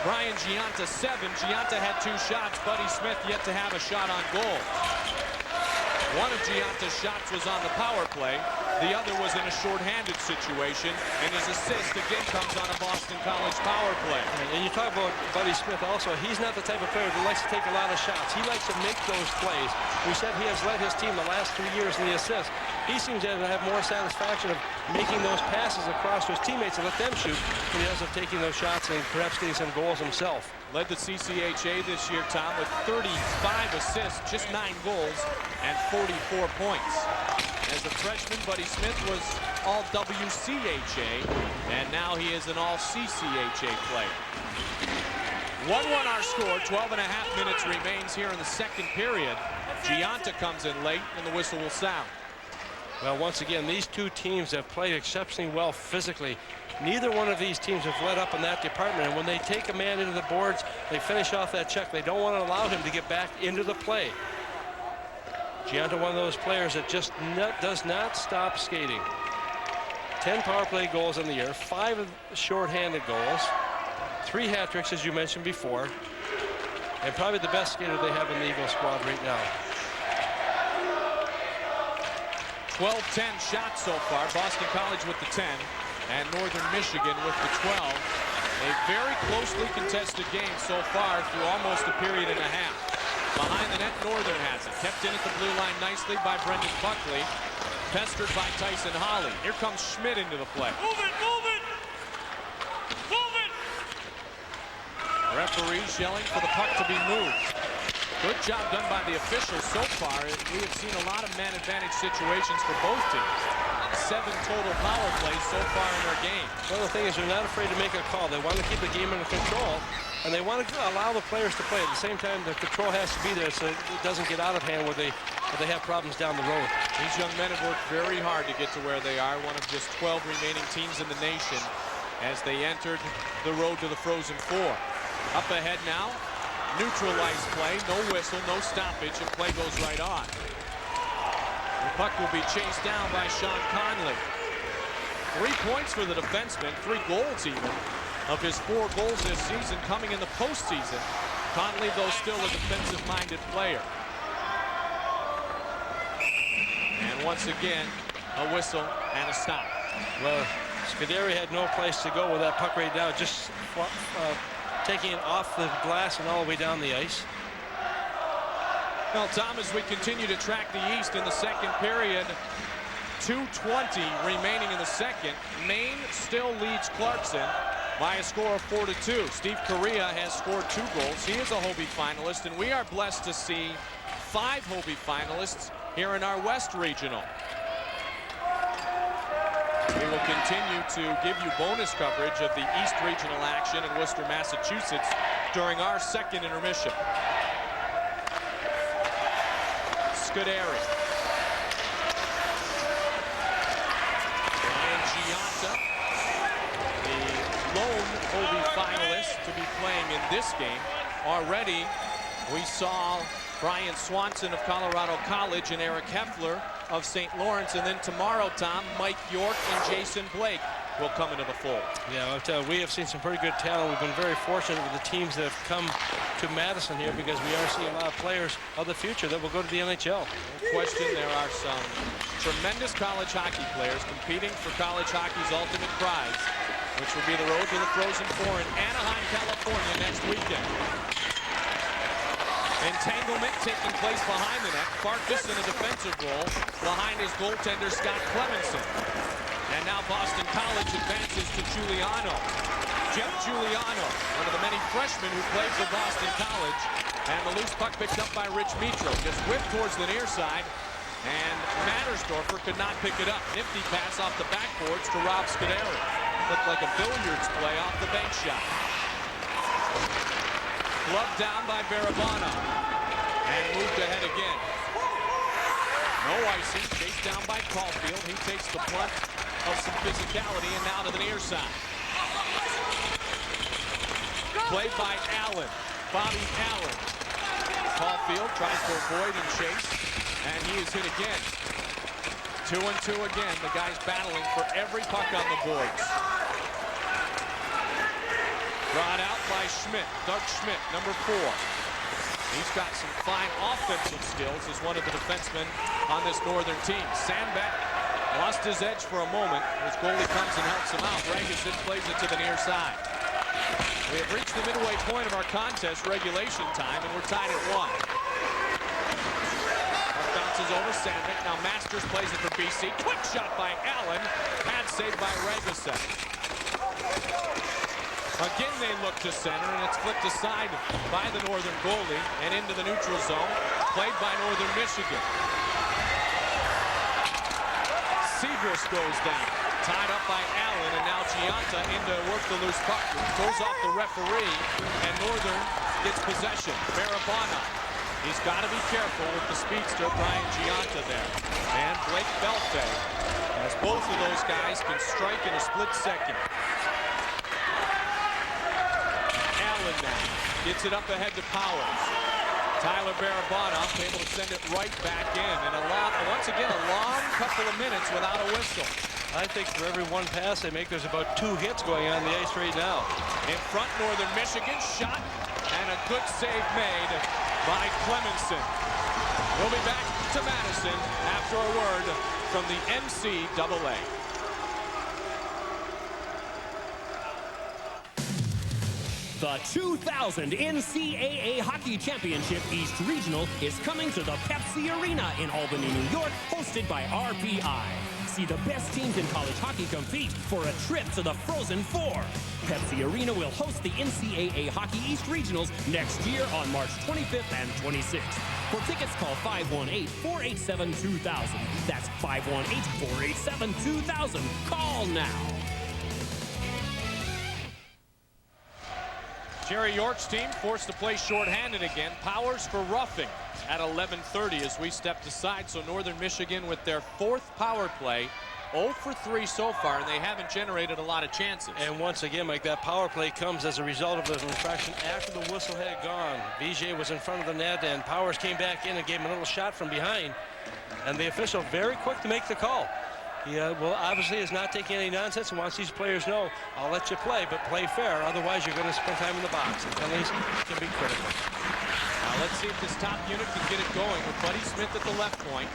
Speaker 1: Brian Gianta 7. Gianta had 2 shots. Buddy Smith yet to have a shot on goal. One of Gianta's shots was on the power play. The other was in a shorthanded situation, and his assist again comes on a Boston College power play.
Speaker 7: And you talk about Buddy Smith also. He's not the type of player that likes to take a lot of shots. He likes to make those plays. We said he has led his team the last 3 years in the assists. He seems to have more satisfaction of making those passes across to his teammates and let them shoot than he does of taking those shots and perhaps getting some goals himself.
Speaker 1: Led the CCHA this year, Tom, with 35 assists, just 9 goals, and 44 points. As a freshman, Buddy Smith was all WCHA, and now he is an all CCHA player. 1-1 our score, 12.5 minutes remains here in the second period. Gianta comes in late, and the whistle will sound.
Speaker 7: Well, once again, these two teams have played exceptionally well physically. Neither one of these teams have let up in that department, and when they take a man into the boards, they finish off that check. They don't want to allow him to get back into the play. Gianta, one of those players that just does not stop skating. 10 power play goals in the year, 5 shorthanded goals, 3 hat tricks, as you mentioned before, and probably the best skater they have in the Eagle squad right now.
Speaker 1: 12-10 shots so far. Boston College with the 10, and Northern Michigan with the 12. A very closely contested game so far through almost a period and a half. Behind the net, Northern has it. Kept in at the blue line nicely by Brendan Buckley. Pestered by Tyson Holly. Here comes Schmidt into the play.
Speaker 20: Move it, move it! Move it!
Speaker 1: Referees yelling for the puck to be moved. Good job done by the officials so far. We have seen a lot of man advantage situations for both teams. 7 total power plays so far in their game.
Speaker 7: Well, the thing is, they're not afraid to make a call. They want to keep the game under control, and they want to allow the players to play. At the same time, the control has to be there so it doesn't get out of hand where they but they have problems down the road.
Speaker 1: These young men have worked very hard to get to where they are, one of just 12 remaining teams in the nation as they entered the road to the Frozen Four. Up ahead now, neutralized play, no whistle, no stoppage, and play goes right on. The puck will be chased down by Sean Conley. 3 points for the defenseman, 3 goals even, of his 4 goals this season coming in the postseason. Conley, though, still a defensive-minded player. And once again, a whistle and a stop.
Speaker 7: Well, Scuderi had no place to go with that puck right now, just taking it off the glass and all the way down the ice.
Speaker 1: Well, Tom, as we continue to track the East in the second period, 2:20 remaining in the second. Maine still leads Clarkson by a score of 4-2. Steve Correa has scored 2 goals. He is a Hobie finalist, and we are blessed to see 5 Hobie finalists here in our West Regional. We will continue to give you bonus coverage of the East Regional action in Worcester, Massachusetts during our second intermission. Scuderi. And Gianta, the lone Hobie finalist to be playing in this game. Already, we saw Brian Swanson of Colorado College and Eric Heffler of St. Lawrence. And then tomorrow, Tom, Mike York and Jason Blake will come into the fold.
Speaker 7: Yeah, I'll tell you, we have seen some pretty good talent. We've been very fortunate with the teams that have come to Madison here because we are seeing a lot of players of the future that will go to the NHL.
Speaker 1: No question, there are some tremendous college hockey players competing for college hockey's ultimate prize, which will be the road to the Frozen Four in Anaheim, California next weekend. Entanglement taking place behind the net. Farkas in a defensive role behind his goaltender Scott Clemenson. And now Boston College advances to Giuliano. Jeff Giuliano, one of the many freshmen who played for Boston College. And the loose puck picked up by Rich Mitro. Just whipped towards the near side. And Mattersdorfer could not pick it up. Nifty pass off the backboards to Rob Scuderi. Looked like a billiards play off the bank shot. Gloved down by Barabano. And moved ahead again. No icing. Chased down by Caulfield. He takes the brunt of some physicality and now to the near side. Played by Allen. Bobby Allen. Caulfield tries to avoid and chase. And he is hit again. 2-2 again. The guy's battling for every puck on the boards. Brought out by Schmidt. Doug Schmidt, number 4. He's got some fine offensive skills as one of the defensemen on this Northern team. Sandbeck lost his edge for a moment. His goalie comes and helps him out. Rangason plays it to the near side. We have reached the midway point of our contest, regulation time, and we're tied at 1. Bounces over Sandbeck. Now Masters plays it for BC. Quick shot by Allen. Pad saved by Rangason. Again, they look to center, and it's flipped aside by the Northern goalie and into the neutral zone, played by Northern Michigan. Segrist goes down, tied up by Allen, and now Gianta in to work the loose puck. Goes off the referee, and Northern gets possession. Barabano. He's got to be careful with the speedster, Brian Gianta there. And Blake Belfay, as both of those guys can strike in a split second. Now gets it up ahead to Powers. Tyler Barabano able to send it right back in, and once again a long couple of minutes without a whistle.
Speaker 7: I think for every one pass they make, there's about 2 hits going on the ice right now.
Speaker 1: In front, Northern Michigan shot, and a good save made by Clemenson. We'll be back to Madison after a word from the NCAA.
Speaker 4: The 2000 NCAA Hockey Championship East Regional is coming to the Pepsi Arena in Albany, New York, hosted by RPI. See the best teams in college hockey compete for a trip to the Frozen Four. Pepsi Arena will host the NCAA Hockey East Regionals next year on March 25th and 26th. For tickets, call 518-487-2000. That's 518-487-2000. Call now.
Speaker 1: Jerry York's team forced to play shorthanded again. Powers for roughing at 11:30 as we stepped aside. So Northern Michigan with their 4th power play. 0 for 3 so far, and they haven't generated a lot of chances.
Speaker 7: And once again, Mike, that power play comes as a result of an infraction after the whistle had gone. Vijay was in front of the net, and Powers came back in and gave him a little shot from behind. And the official very quick to make the call. He well, obviously is not taking any nonsense and wants these players know, I'll let you play, but play fair. Otherwise, you're going to spend time in the box. And penalties can be critical.
Speaker 1: Now let's see if this top unit can get it going with Buddy Smith at the left point.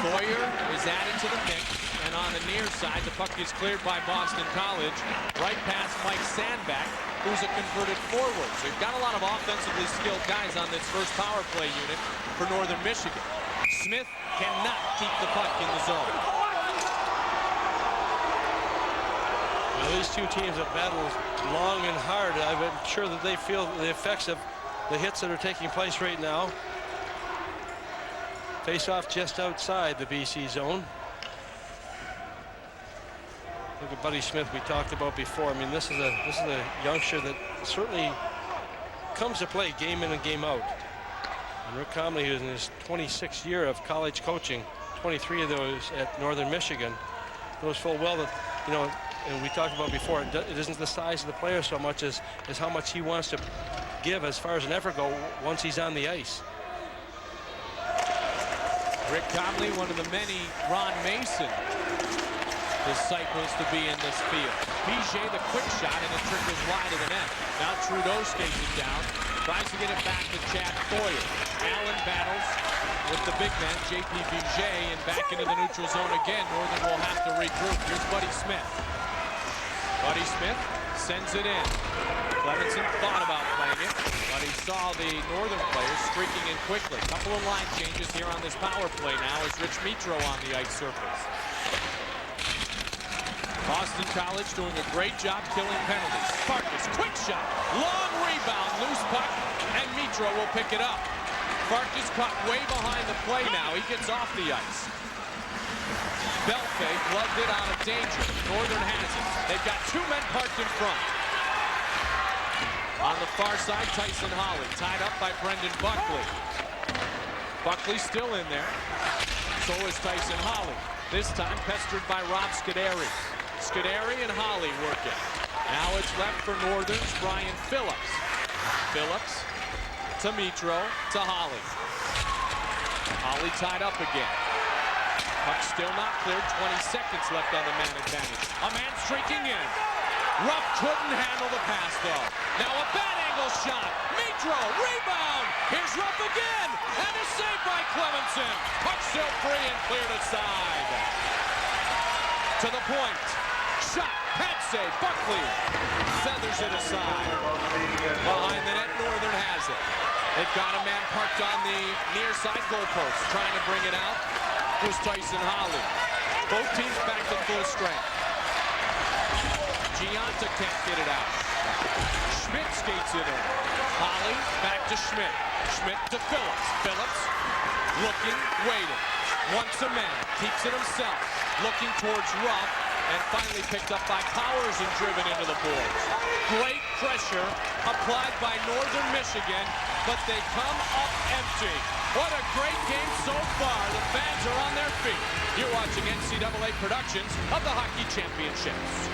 Speaker 1: Boyer is added to the mix, and on the near side, the puck is cleared by Boston College, right past Mike Sandback, who's a converted forward. So you've got a lot of offensively skilled guys on this first power play unit for Northern Michigan. Smith cannot keep the puck in the zone.
Speaker 7: Well, these two teams have battled long and hard. I'm sure that they feel the effects of the hits that are taking place right now. Face off just outside the BC zone. Look at Buddy Smith we talked about before. I mean, this is a youngster that certainly comes to play game in and game out. And Rick Comley, who's in his 26th year of college coaching, 23 of those at Northern Michigan, knows full well that, you know, and we talked about before, it isn't the size of the player so much as how much he wants to give as far as an effort go once he's on the ice.
Speaker 1: Rick Comley, one of the many Ron Mason disciples to be in this field. Vijay, the quick shot, and it trickles wide of the net. Now Trudeau skates it down, tries to get it back to Chad Boyer. Allen battles with the big man, JP Vijay, and back into the neutral zone again. Northern will have to regroup. Here's Buddy Smith. Buddy Smith sends it in. Clemenson thought about playing it, but he saw the Northern players streaking in quickly. Couple of line changes here on this power play now as Rich Mitro on the ice surface. Boston College doing a great job killing penalties. Farkas, quick shot, long rebound, loose puck, and Mitro will pick it up. Farkas caught way behind the play now. He gets off the ice. Belfay gloved it out of danger. Northern has it. They've got 2 men parked in front. On the far side, Tyson Holly, tied up by Brendan Buckley. Buckley still in there. So is Tyson Holly. This time pestered by Rob Scuderi. Scuderi and Holly working. Now it's left for Northern's Brian Phillips. Phillips to Mitro to Holly. Holly tied up again. Puck still not cleared. 20 seconds left on the man advantage. A man streaking in. Ruff couldn't handle the pass, though. Now a bad angle shot. Mitro, rebound. Here's Ruff again. And a save by Clemenson. Puck still free and cleared aside. To the point. Shot. Pad save. Buckley feathers it aside. Behind the net, Northern has it. They've got a man parked on the near side goalpost. Trying to bring it out was Tyson Holly. Both teams back to full strength. Gianta can't get it out. Schmidt skates it in. Holly back to Schmidt. Schmidt to Phillips. Phillips looking, waiting. Wants a man. Keeps it himself. Looking towards Ruff. And finally picked up by Powers and driven into the boards. Great pressure applied by Northern Michigan, but they come up empty. What a great game so far. The fans are on their feet. You're watching NCAA productions of the Hockey Championships.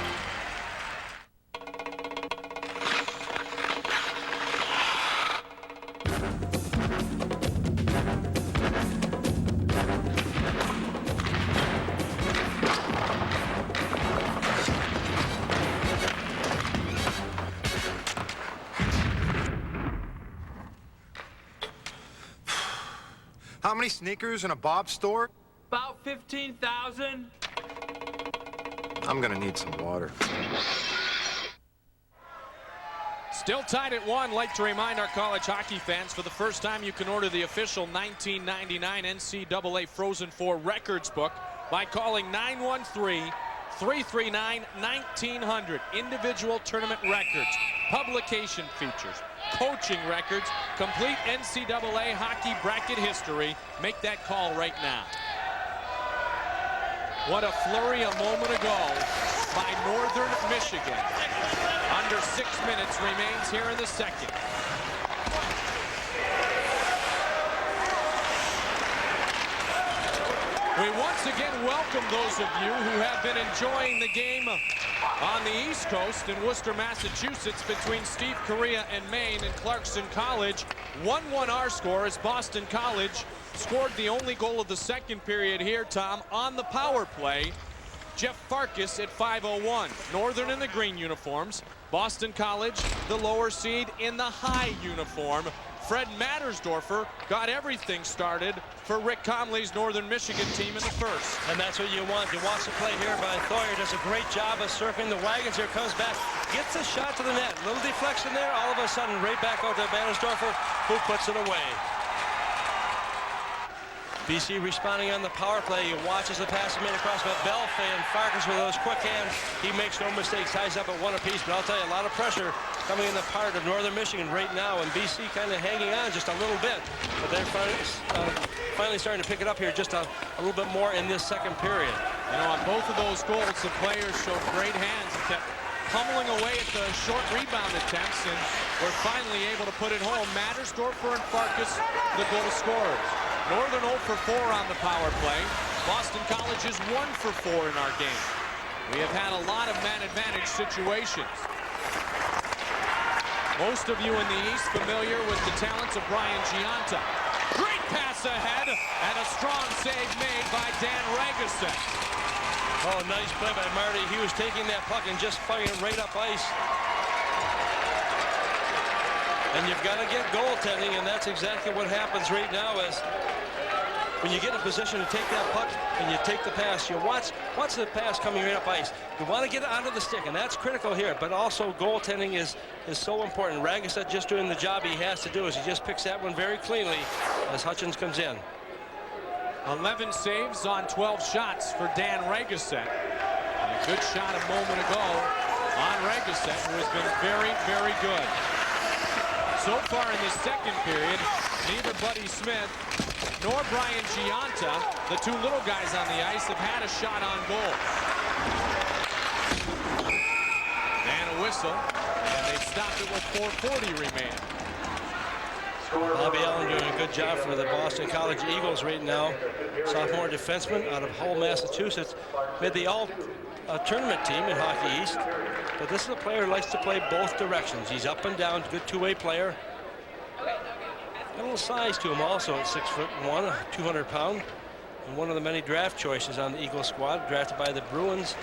Speaker 8: How many sneakers in a Bob store?
Speaker 9: About 15,000.
Speaker 8: I'm gonna need some water.
Speaker 1: Still tied at 1. Like to remind our college hockey fans, for the first time you can order the official 1999 NCAA Frozen 4 records book by calling 913-339-1900. Individual tournament records, publication features, coaching records, complete NCAA hockey bracket history. Make that call right now. What a flurry a moment ago by Northern Michigan. under 6 minutes remains here in the second. We once again welcome those of you who have been enjoying the game on the East Coast in Worcester, Massachusetts, between Steve Correa and Maine and Clarkson College. 1-1 our score as Boston College scored the only goal of the second period here, Tom, on the power play. Jeff Farkas at 5:01. Northern in the green uniforms. Boston College, the lower seed, in the high uniform. Fred Mattersdorfer got everything started for Rick Comley's Northern Michigan team in the first.
Speaker 7: And that's what you want. You watch the play here by Thoyer. Does a great job of circling the wagons. Here comes back. Gets a shot to the net. Little deflection there. All of a sudden, right back out to Mattersdorfer, who puts it away. BC responding on the power play. You watch as the pass is made across by Belfay, and Farkas with those quick hands. He makes no mistakes. Ties up at one apiece. But I'll tell you, a lot of pressure coming in the part of Northern Michigan right now, and BC kind of hanging on just a little bit. But they're finally starting to pick it up here just a little bit more in this second period.
Speaker 1: You know, on both of those goals, the players showed great hands and kept pummeling away at the short rebound attempts, and were finally able to put it home. Mattersdorfer and Farkas, the goal scorers. Northern 0 for 4 on the power play. Boston College is 1 for 4 in our game. We have had a lot of man advantage situations. Most of you in the East familiar with the talents of Brian Gianta. Great pass ahead, and a strong save made by Dan Ragusin.
Speaker 7: Oh, nice play by Marty. He was taking that puck and just firing it right up ice. And you've got to get goaltending, and that's exactly what happens right now. As when you get in a position to take that puck and you take the pass, you watch the pass coming right up ice. You want to get it onto the stick, and that's critical here. But also goaltending is so important. Ragusin just doing the job he has to do as he just picks that one very cleanly as Hutchins comes in.
Speaker 1: 11 saves on 12 shots for Dan Ragusin. And a good shot a moment ago on Ragusin, who has been very, very good. So far in this second period, neither Buddy Smith nor Brian Gianta, the two little guys on the ice, have had a shot on goal. And a whistle, and they stopped it with 4:40 remaining.
Speaker 7: Bobby Allen doing a good job for the Boston College Eagles right now. Sophomore defenseman out of Hull, Massachusetts. Made the all-tournament team in Hockey East. But this is a player who likes to play both directions. He's up and down, good two-way player. Got a little size to him also at 6'1", 200-pound. And one of the many draft choices on the Eagles squad, drafted by the Bruins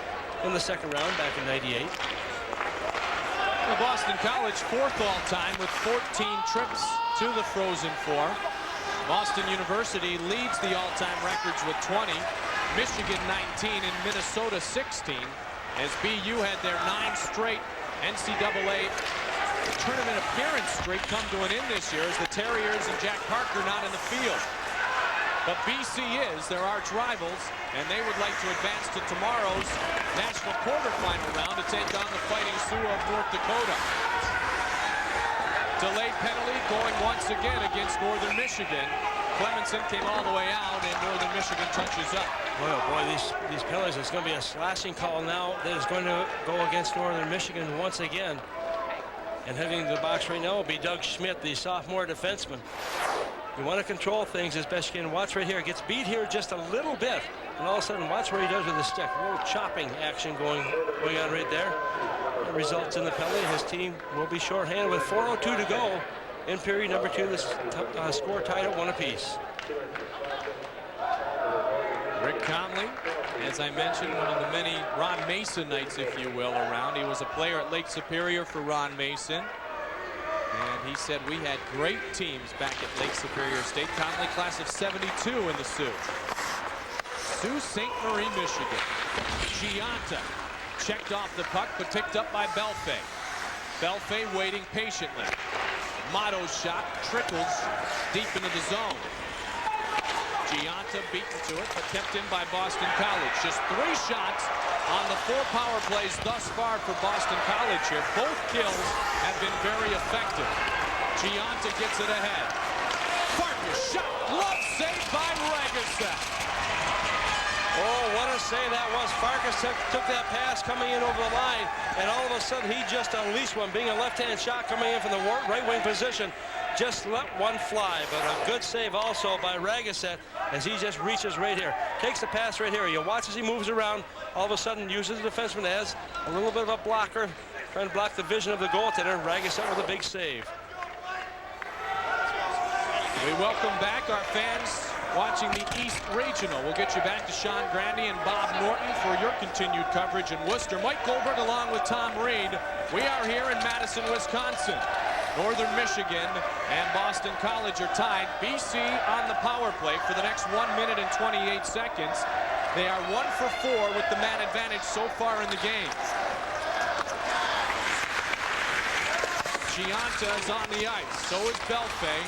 Speaker 7: in the second round back in '98.
Speaker 1: Well, Boston College 4th all-time with 14 trips to the Frozen Four. Boston University leads the all-time records with 20. Michigan 19 and Minnesota 16. As BU had their 9 straight NCAA tournament appearance streak come to an end this year as the Terriers and Jack Parker not in the field. But BC is their arch rivals, and they would like to advance to tomorrow's national quarterfinal round to take on the Fighting Sioux of North Dakota. Delayed penalty going once again against Northern Michigan. Clemenson came all the way out, and Northern Michigan touches up.
Speaker 7: Oh boy, these penalties, it's going to be a slashing call now that is going to go against Northern Michigan once again. And heading to the box right now will be Doug Schmidt, the sophomore defenseman. You want to control things as best you can. Watch right here. Gets beat here just a little bit. And all of a sudden, watch what he does with the stick. A little chopping action going on right there. That results in the penalty. His team will be shorthanded with 4:02 to go in period number 2. The score tied at 1 apiece.
Speaker 1: Rick Conley, as I mentioned, one of the many Ron Mason nights, if you will, around. He was a player at Lake Superior for Ron Mason. And he said we had great teams back at Lake Superior State. Conley, class of '72 in the Sioux. Sault Ste. Marie, Michigan. Gianta checked off the puck, but picked up by Belfay. Belfay waiting patiently. Motto's shot trickles deep into the zone. Gianta beaten to it, but kept in by Boston College. Just 3 shots on the 4 power plays thus far for Boston College here. Both kills have been very effective. Gianta gets it ahead. Farkas shot, glove saved by Ragusin.
Speaker 7: Oh, what a save that was. Farkas took that pass coming in over the line, and all of a sudden he just unleashed one, being a left-hand shot coming in from the right wing position. Just let one fly, but a good save also by Raguset as he just reaches right here. Takes the pass right here. You watch as he moves around, all of a sudden uses the defenseman as a little bit of a blocker, trying to block the vision of the goaltender. Raguset with a big save.
Speaker 1: We welcome back our fans watching the East Regional. We'll get you back to Sean Grandy and Bob Norton for your continued coverage in Worcester. Mike Goldberg along with Tom Reed. We are here in Madison, Wisconsin. Northern Michigan and Boston College are tied. BC on the power play for the next 1 minute and 28 seconds. They are 1 for 4 with the man advantage so far in the game. Gianta is on the ice, so is Belfay,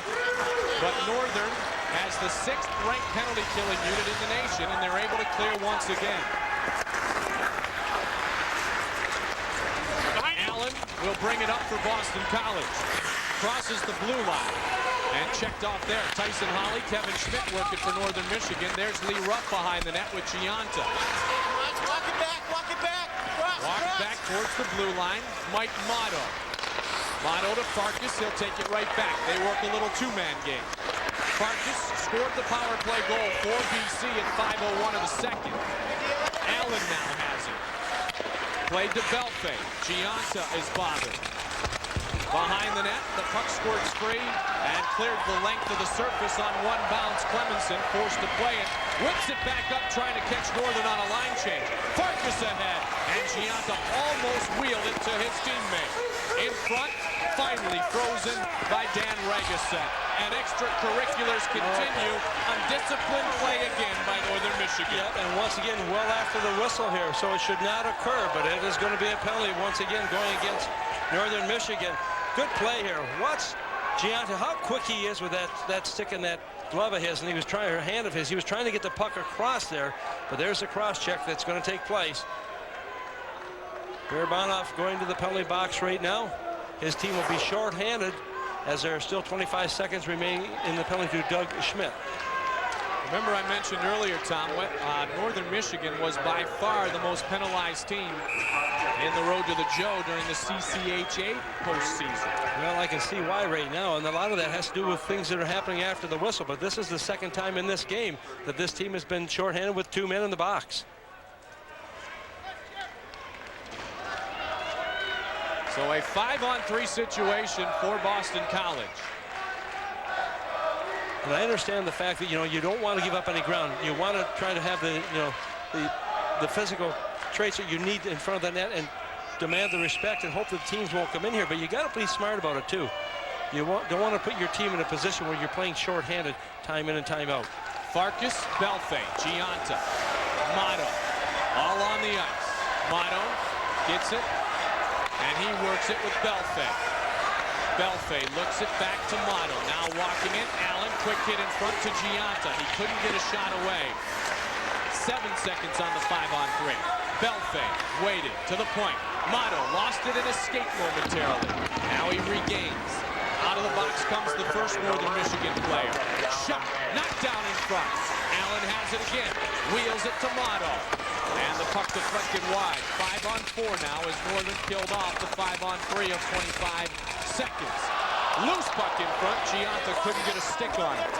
Speaker 1: but Northern has the 6th ranked penalty killing unit in the nation, and they're able to clear once again. Allen will bring it up for Boston College. Crosses the blue line and checked off there. Tyson Holly, Kevin Schmidt working for Northern Michigan. There's Lee Ruff behind the net with Gianta.
Speaker 17: Walk it back, walk it back.
Speaker 1: Walk back towards the blue line. Mike Motto. Motto to Farkas, he'll take it right back. They work a little two-man game. Farkas scored the power play goal for BC at 5:01 of the second. Allen now has it. Played to Belfay. Gianta is bothered. Behind the net, the puck squirts free and cleared the length of the surface on one bounce. Clemenson forced to play it. Whips it back up, trying to catch Northern on a line change. Farkas ahead, and Gianta almost wheeled it to his teammate. In front, finally frozen by Dan Raguset. And extracurriculars continue. Undisciplined play again by Northern Michigan.
Speaker 7: Yep, and once again, well after the whistle here, so it should not occur, but it is going to be a penalty once again going against Northern Michigan. Good play here. Watch Gianta, how quick he is with that stick in that glove of his, and he was trying, her hand of his, he was trying to get the puck across there, but there's the cross check that's going to take place. Barabanov going to the penalty box right now. His team will be short-handed as there are still 25 seconds remaining in the penalty to Doug Schmidt.
Speaker 1: Remember I mentioned earlier, Tom, Northern Michigan was by far the most penalized team in the road to the Joe during the CCHA postseason.
Speaker 7: Well, I can see why right now, and a lot of that has to do with things that are happening after the whistle, but this is the second time in this game that this team has been shorthanded with 2 men in the box.
Speaker 1: So a 5-on-3 situation for Boston College.
Speaker 7: And I understand the fact that, you don't want to give up any ground. You want to try to have the physical traits that you need in front of the net and demand the respect and hope that teams won't come in here. But you got to be smart about it too. You don't want to put your team in a position where you're playing shorthanded time in and time out.
Speaker 1: Farkas, Belfay, Gianta, Motto, all on the ice. Motto gets it, and he works it with Belfay. Belfay looks it back to Motto. Now walking it, Allen, quick hit in front to Gianta. He couldn't get a shot away. 7 seconds on the 5-on-3. Belfay waited to the point. Motto lost it and escaped momentarily. Now he regains. Out of the box comes the first Northern Michigan player. Shot, knocked down in front. Allen has it again. Wheels it to Motto. And the puck deflected wide. 5-on-4 now as Northern killed off the 5-on-3 of 25 seconds. Loose puck in front. Gianta couldn't get a stick on it.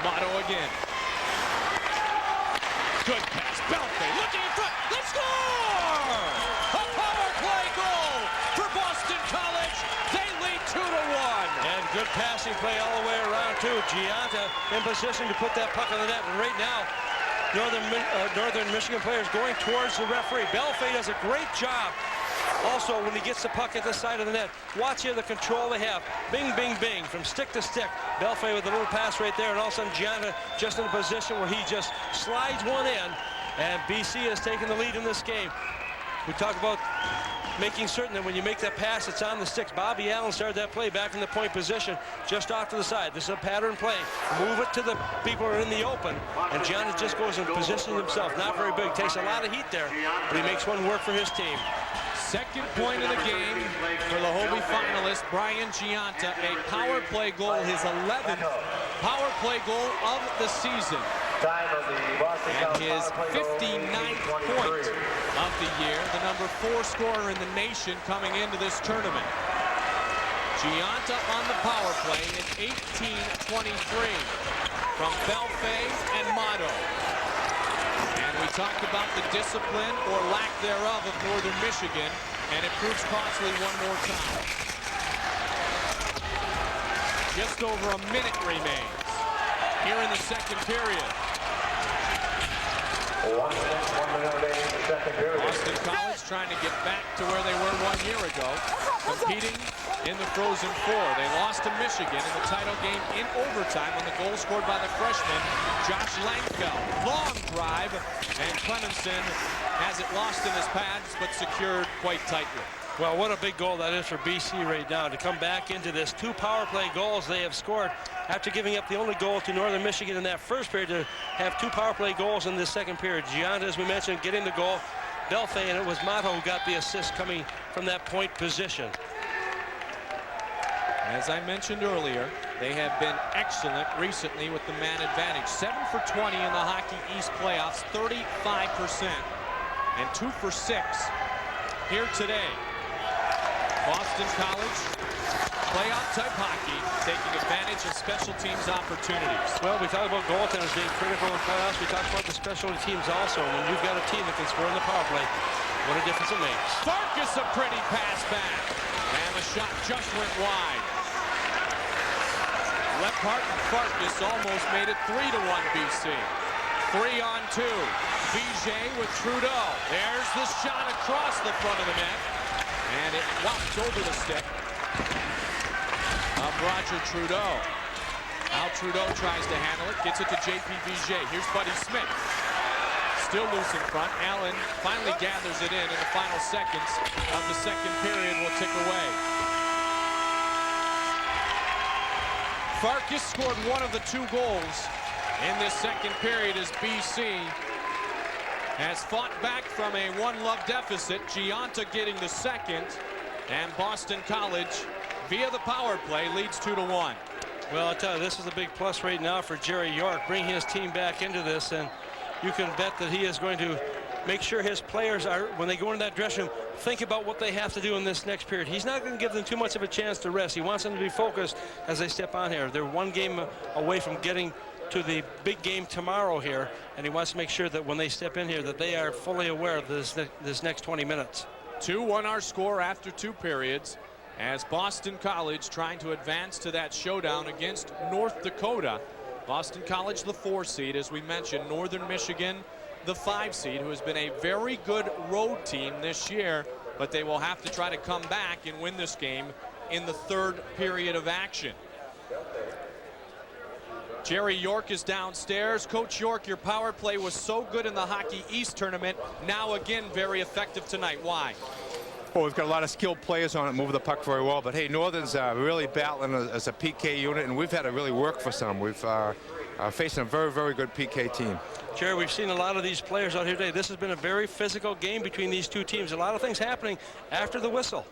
Speaker 1: Motto again. Good pass. Belfay looking in front. They score! A power play goal for Boston College. They lead 2-1.
Speaker 7: And good passing play all the way around too. Gianta in position to put that puck on the net. And right now, Northern Michigan players going towards the referee. Belfay does a great job. Also, when he gets the puck at the side of the net, watch here the control they have. Bing, bing, bing, from stick to stick. Belfay with a little pass right there, and all of a sudden Gianta just in a position where he just slides one in, and BC has taken the lead in this game. We talk about making certain that when you make that pass, it's on the sticks. Bobby Allen started that play back in the point position, just off to the side. This is a pattern play. Move it to the people who are in the open, and Gianta just goes and positions himself. Not very big. Takes a lot of heat there, but he makes one work for his team.
Speaker 1: Second point of the game for the Hobie finalist, Brian Gianta. A power play goal, his 11th power play goal of the season.
Speaker 10: And
Speaker 1: his 59th point of the year, the number 4 scorer in the nation coming into this tournament. Gianta on the power play is 18-23 from Belfay and Motto. And we talked about the discipline or lack thereof of Northern Michigan, and it proves costly one more time. Just over a minute remains here in the second period. Boston College trying to get back to where they were 1 year ago, competing in the Frozen Four. They lost to Michigan in the title game in overtime on the goal scored by the freshman, Josh Langfeld. Long drive, and Clemenson has it lost in his pads, but secured quite tightly.
Speaker 7: Well, what a big goal that is for BC right now to come back into this. 2 power play goals they have scored after giving up the only goal to Northern Michigan in that first period, to have 2 power play goals in this second period. Gianta, as we mentioned, getting the goal. Belfay, and it was Motto who got the assist coming from that point position.
Speaker 1: As I mentioned earlier, they have been excellent recently with the man advantage. 7 for 20 in the Hockey East playoffs, 35%, and 2 for 6 here today. Boston College, playoff-type hockey, taking advantage of special teams opportunities.
Speaker 7: Well, we talked about goaltenders being critical in playoffs. We talked about the special teams also. When you've got a team that can score in the power play, what a difference it makes.
Speaker 1: Farkas, a pretty pass back. And the shot just went wide. Lephart and Farkas almost made it 3-1 BC. 3-on-2. Bijay with Trudeau. There's the shot across the front of the net. And it walks over the stick of Roger Trudeau. Al Trudeau tries to handle it, gets it to JP Bijay. Here's Buddy Smith. Still loose in front. Allen finally gathers it in the final seconds of the second period will tick away. Farkas scored one of the 2 goals in this second period as BC has fought back from a 1-0 deficit. Gianta getting the second, and Boston College, via the power play, leads 2-1.
Speaker 7: Well, I'll tell you, this is a big plus right now for Jerry York, bringing his team back into this, and you can bet that he is going to make sure his players are, when they go into that dressing room, think about what they have to do in this next period. He's not going to give them too much of a chance to rest. He wants them to be focused as they step on here. They're 1 game away from getting to the big game tomorrow here, and he wants to make sure that when they step in here that they are fully aware of this next 20 minutes.
Speaker 1: 2-1 our score after 2 periods as Boston College trying to advance to that showdown against North Dakota. Boston College the 4 seed, as we mentioned. Northern Michigan the 5 seed, who has been a very good road team this year, but they will have to try to come back and win this game in the 3rd period of action. Jerry York is downstairs. Coach York, your power play was so good in the Hockey East tournament. Now again, very effective tonight. Why?
Speaker 8: Well, we've got a lot of skilled players on it, moving the puck very well. But hey, Northern's really battling as a PK unit, and we've had to really work for some. We've facing a very, very good PK team.
Speaker 7: Jerry, we've seen a lot of these players out here today. This has been a very physical game between these 2 teams. A lot of things happening after the whistle.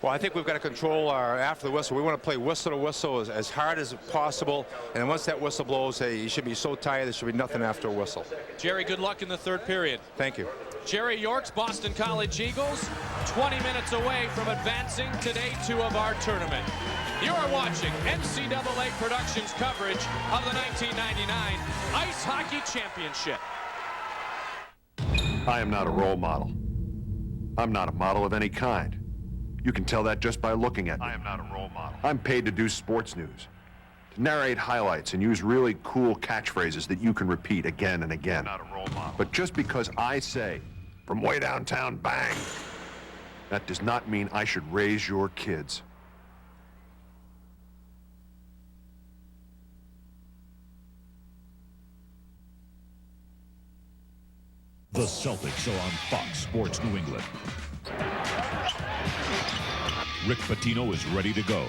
Speaker 8: Well, I think we've got to control our after the whistle. We want to play whistle to whistle as hard as possible. And once that whistle blows, hey, you should be so tired, there should be nothing after a whistle.
Speaker 1: Jerry, good luck in the 3rd period.
Speaker 8: Thank you.
Speaker 1: Jerry York's Boston College Eagles, 20 minutes away from advancing to day 2 of our tournament. You are watching NCAA Productions coverage of the 1999 Ice Hockey Championship.
Speaker 15: I am not a role model. I'm not a model of any kind. You can tell that just by looking at me. I am not a role model. I'm paid to do sports news, to narrate highlights and use really cool catchphrases that you can repeat again and again. I'm not a role model. But just because I say, from way downtown, bang, that does not mean I should raise your kids.
Speaker 19: The Celtics are on Fox Sports New England. Rick Pitino is ready to go.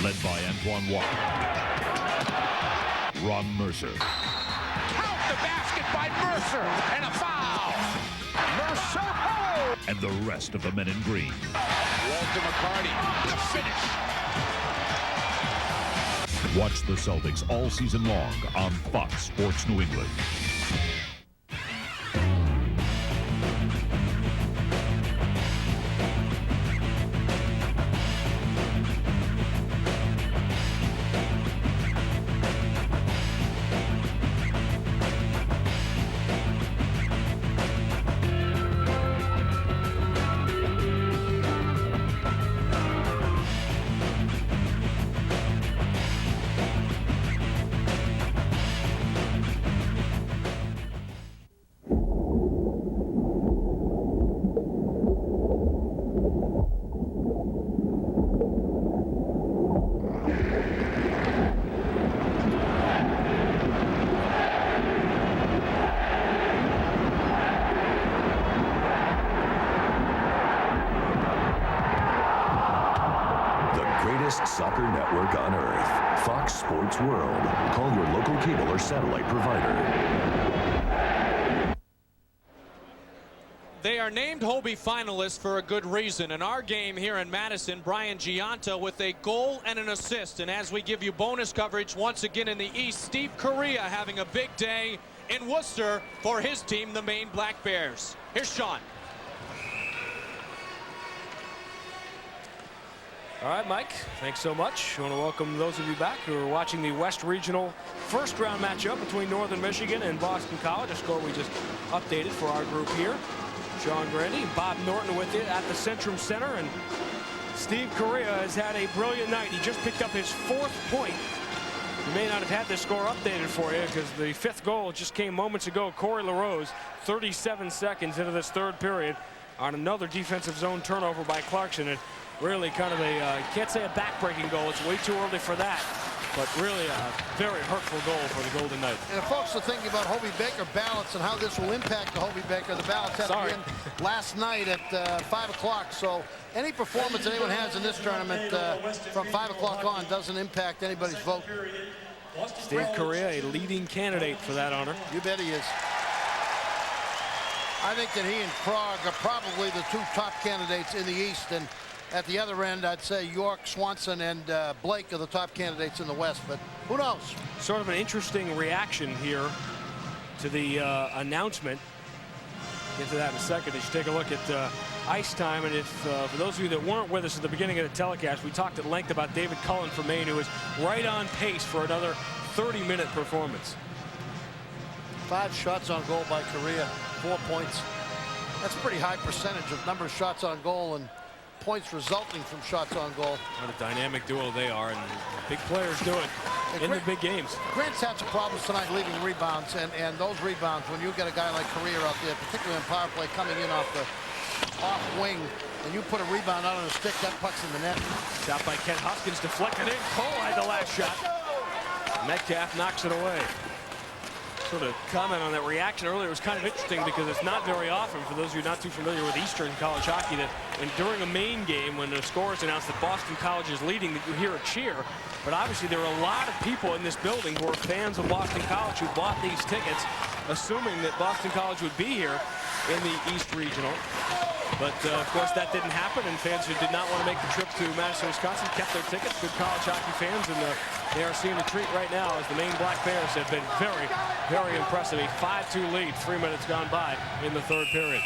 Speaker 19: Led by Antoine Walker. Ron Mercer.
Speaker 20: Out the basket by Mercer, and a foul. Mercer, oh!
Speaker 19: And the rest of the men in green.
Speaker 20: Walter McCarty, the finish.
Speaker 19: Watch the Celtics all season long on Fox Sports New England.
Speaker 12: Soccer network on Earth. Fox Sports World. Call your local cable or satellite provider.
Speaker 1: They are named Hobie finalists for a good reason. In our game here in Madison, Brian Gianta with a goal and an assist. And as we give you bonus coverage once again in the East, Steve Correa having a big day in Worcester for his team, the Maine Black Bears. Here's Sean.
Speaker 16: All right, Mike, thanks so much. I want to welcome those of you back who are watching the West Regional first round matchup between Northern Michigan and Boston College, a score we just updated for our group here. Sean Grandy, Bob Norton with it at the Centrum Center, and Steve Correa has had a brilliant night. He just picked up his 4th point. You may not have had this score updated for you because the 5th goal just came moments ago. Corey LaRose, 37 seconds into this 3rd period on another defensive zone turnover by Clarkson. And really kind of a, can't say a back-breaking goal. It's way too early for that. But really a very hurtful goal for the Golden Knights.
Speaker 17: And if folks are thinking about Hobie Baker ballots and how this will impact the Hobie Baker, the ballots had to be in last night at 5 o'clock. So any performance anyone has in this tournament from 5 o'clock on doesn't impact anybody's vote.
Speaker 16: Steve Correa, a leading candidate for that honor.
Speaker 17: You bet he is. I think that he and Krog are probably the 2 top candidates in the East. And at the other end, I'd say York, Swanson, and Blake are the top candidates in the West, but who knows?
Speaker 16: Sort of an interesting reaction here to the announcement. Get to that in a second. As you take a look at ice time, and if for those of you that weren't with us at the beginning of the telecast, we talked at length about David Cullen from Maine, who is right on pace for another 30-minute performance.
Speaker 17: 5 shots on goal by Correa, 4 points. That's a pretty high percentage of number of shots on goal and points resulting from shots on goal.
Speaker 16: What a dynamic duo they are, and big players do it in the big games.
Speaker 17: Grant's had some problems tonight leaving rebounds, and those rebounds, when you get a guy like Correa out there, particularly on power play coming in off the off wing, and you put a rebound out on a stick, that puck's in the net.
Speaker 16: Shot by Kent Huskins, deflected in. Cole had the last shot. Metcalf knocks it away. Sort of comment on that reaction earlier. It was kind of interesting because it's not very often, for those of you not too familiar with Eastern college hockey, that during a Maine game, when the score is announced that Boston College is leading, that you hear a cheer. But obviously there are a lot of people in this building who are fans of Boston College who bought these tickets, assuming that Boston College would be here in the East Regional. But of course that didn't happen, and fans who did not want to make the trip to Madison, Wisconsin kept their tickets. Good college hockey fans, and they are seeing a treat right now as the Maine Black Bears have been very, very impressive. A 5-2 lead, 3 minutes gone by in the 3rd period.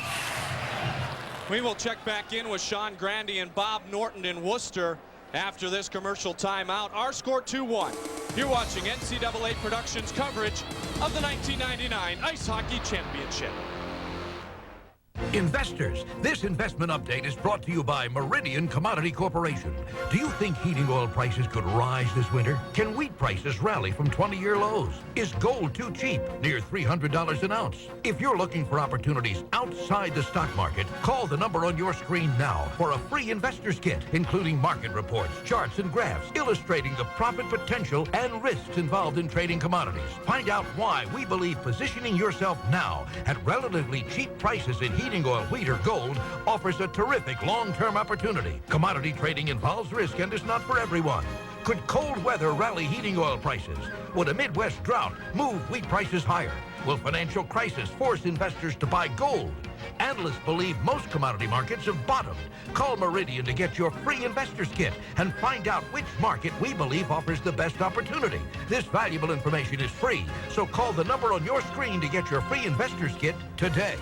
Speaker 1: We will check back in with Sean Grandy and Bob Norton in Worcester after this commercial timeout. Our score 2-1. You're watching NCAA Productions coverage of the 1999 Ice Hockey Championship.
Speaker 22: Investors, this investment update is brought to you by Meridian Commodity Corporation. Do you think heating oil prices could rise this winter? Can wheat prices rally from 20-year lows? Is gold too cheap, near $300 an ounce? If you're looking for opportunities outside the stock market, call the number on your screen now for a free investor's kit, including market reports, charts, and graphs illustrating the profit potential and risks involved in trading commodities. Find out why we believe positioning yourself now at relatively cheap prices in heating heating oil, wheat, or gold offers a terrific long-term opportunity. Commodity trading involves risk and is not for everyone. Could cold weather rally heating oil prices? Would a Midwest drought move wheat prices higher? Will financial crisis force investors to buy gold? Analysts believe most commodity markets have bottomed. Call Meridian to get your free investor's kit and find out which market we believe offers the best opportunity. This valuable information is free, so call the number on your screen to get your free investor's kit today.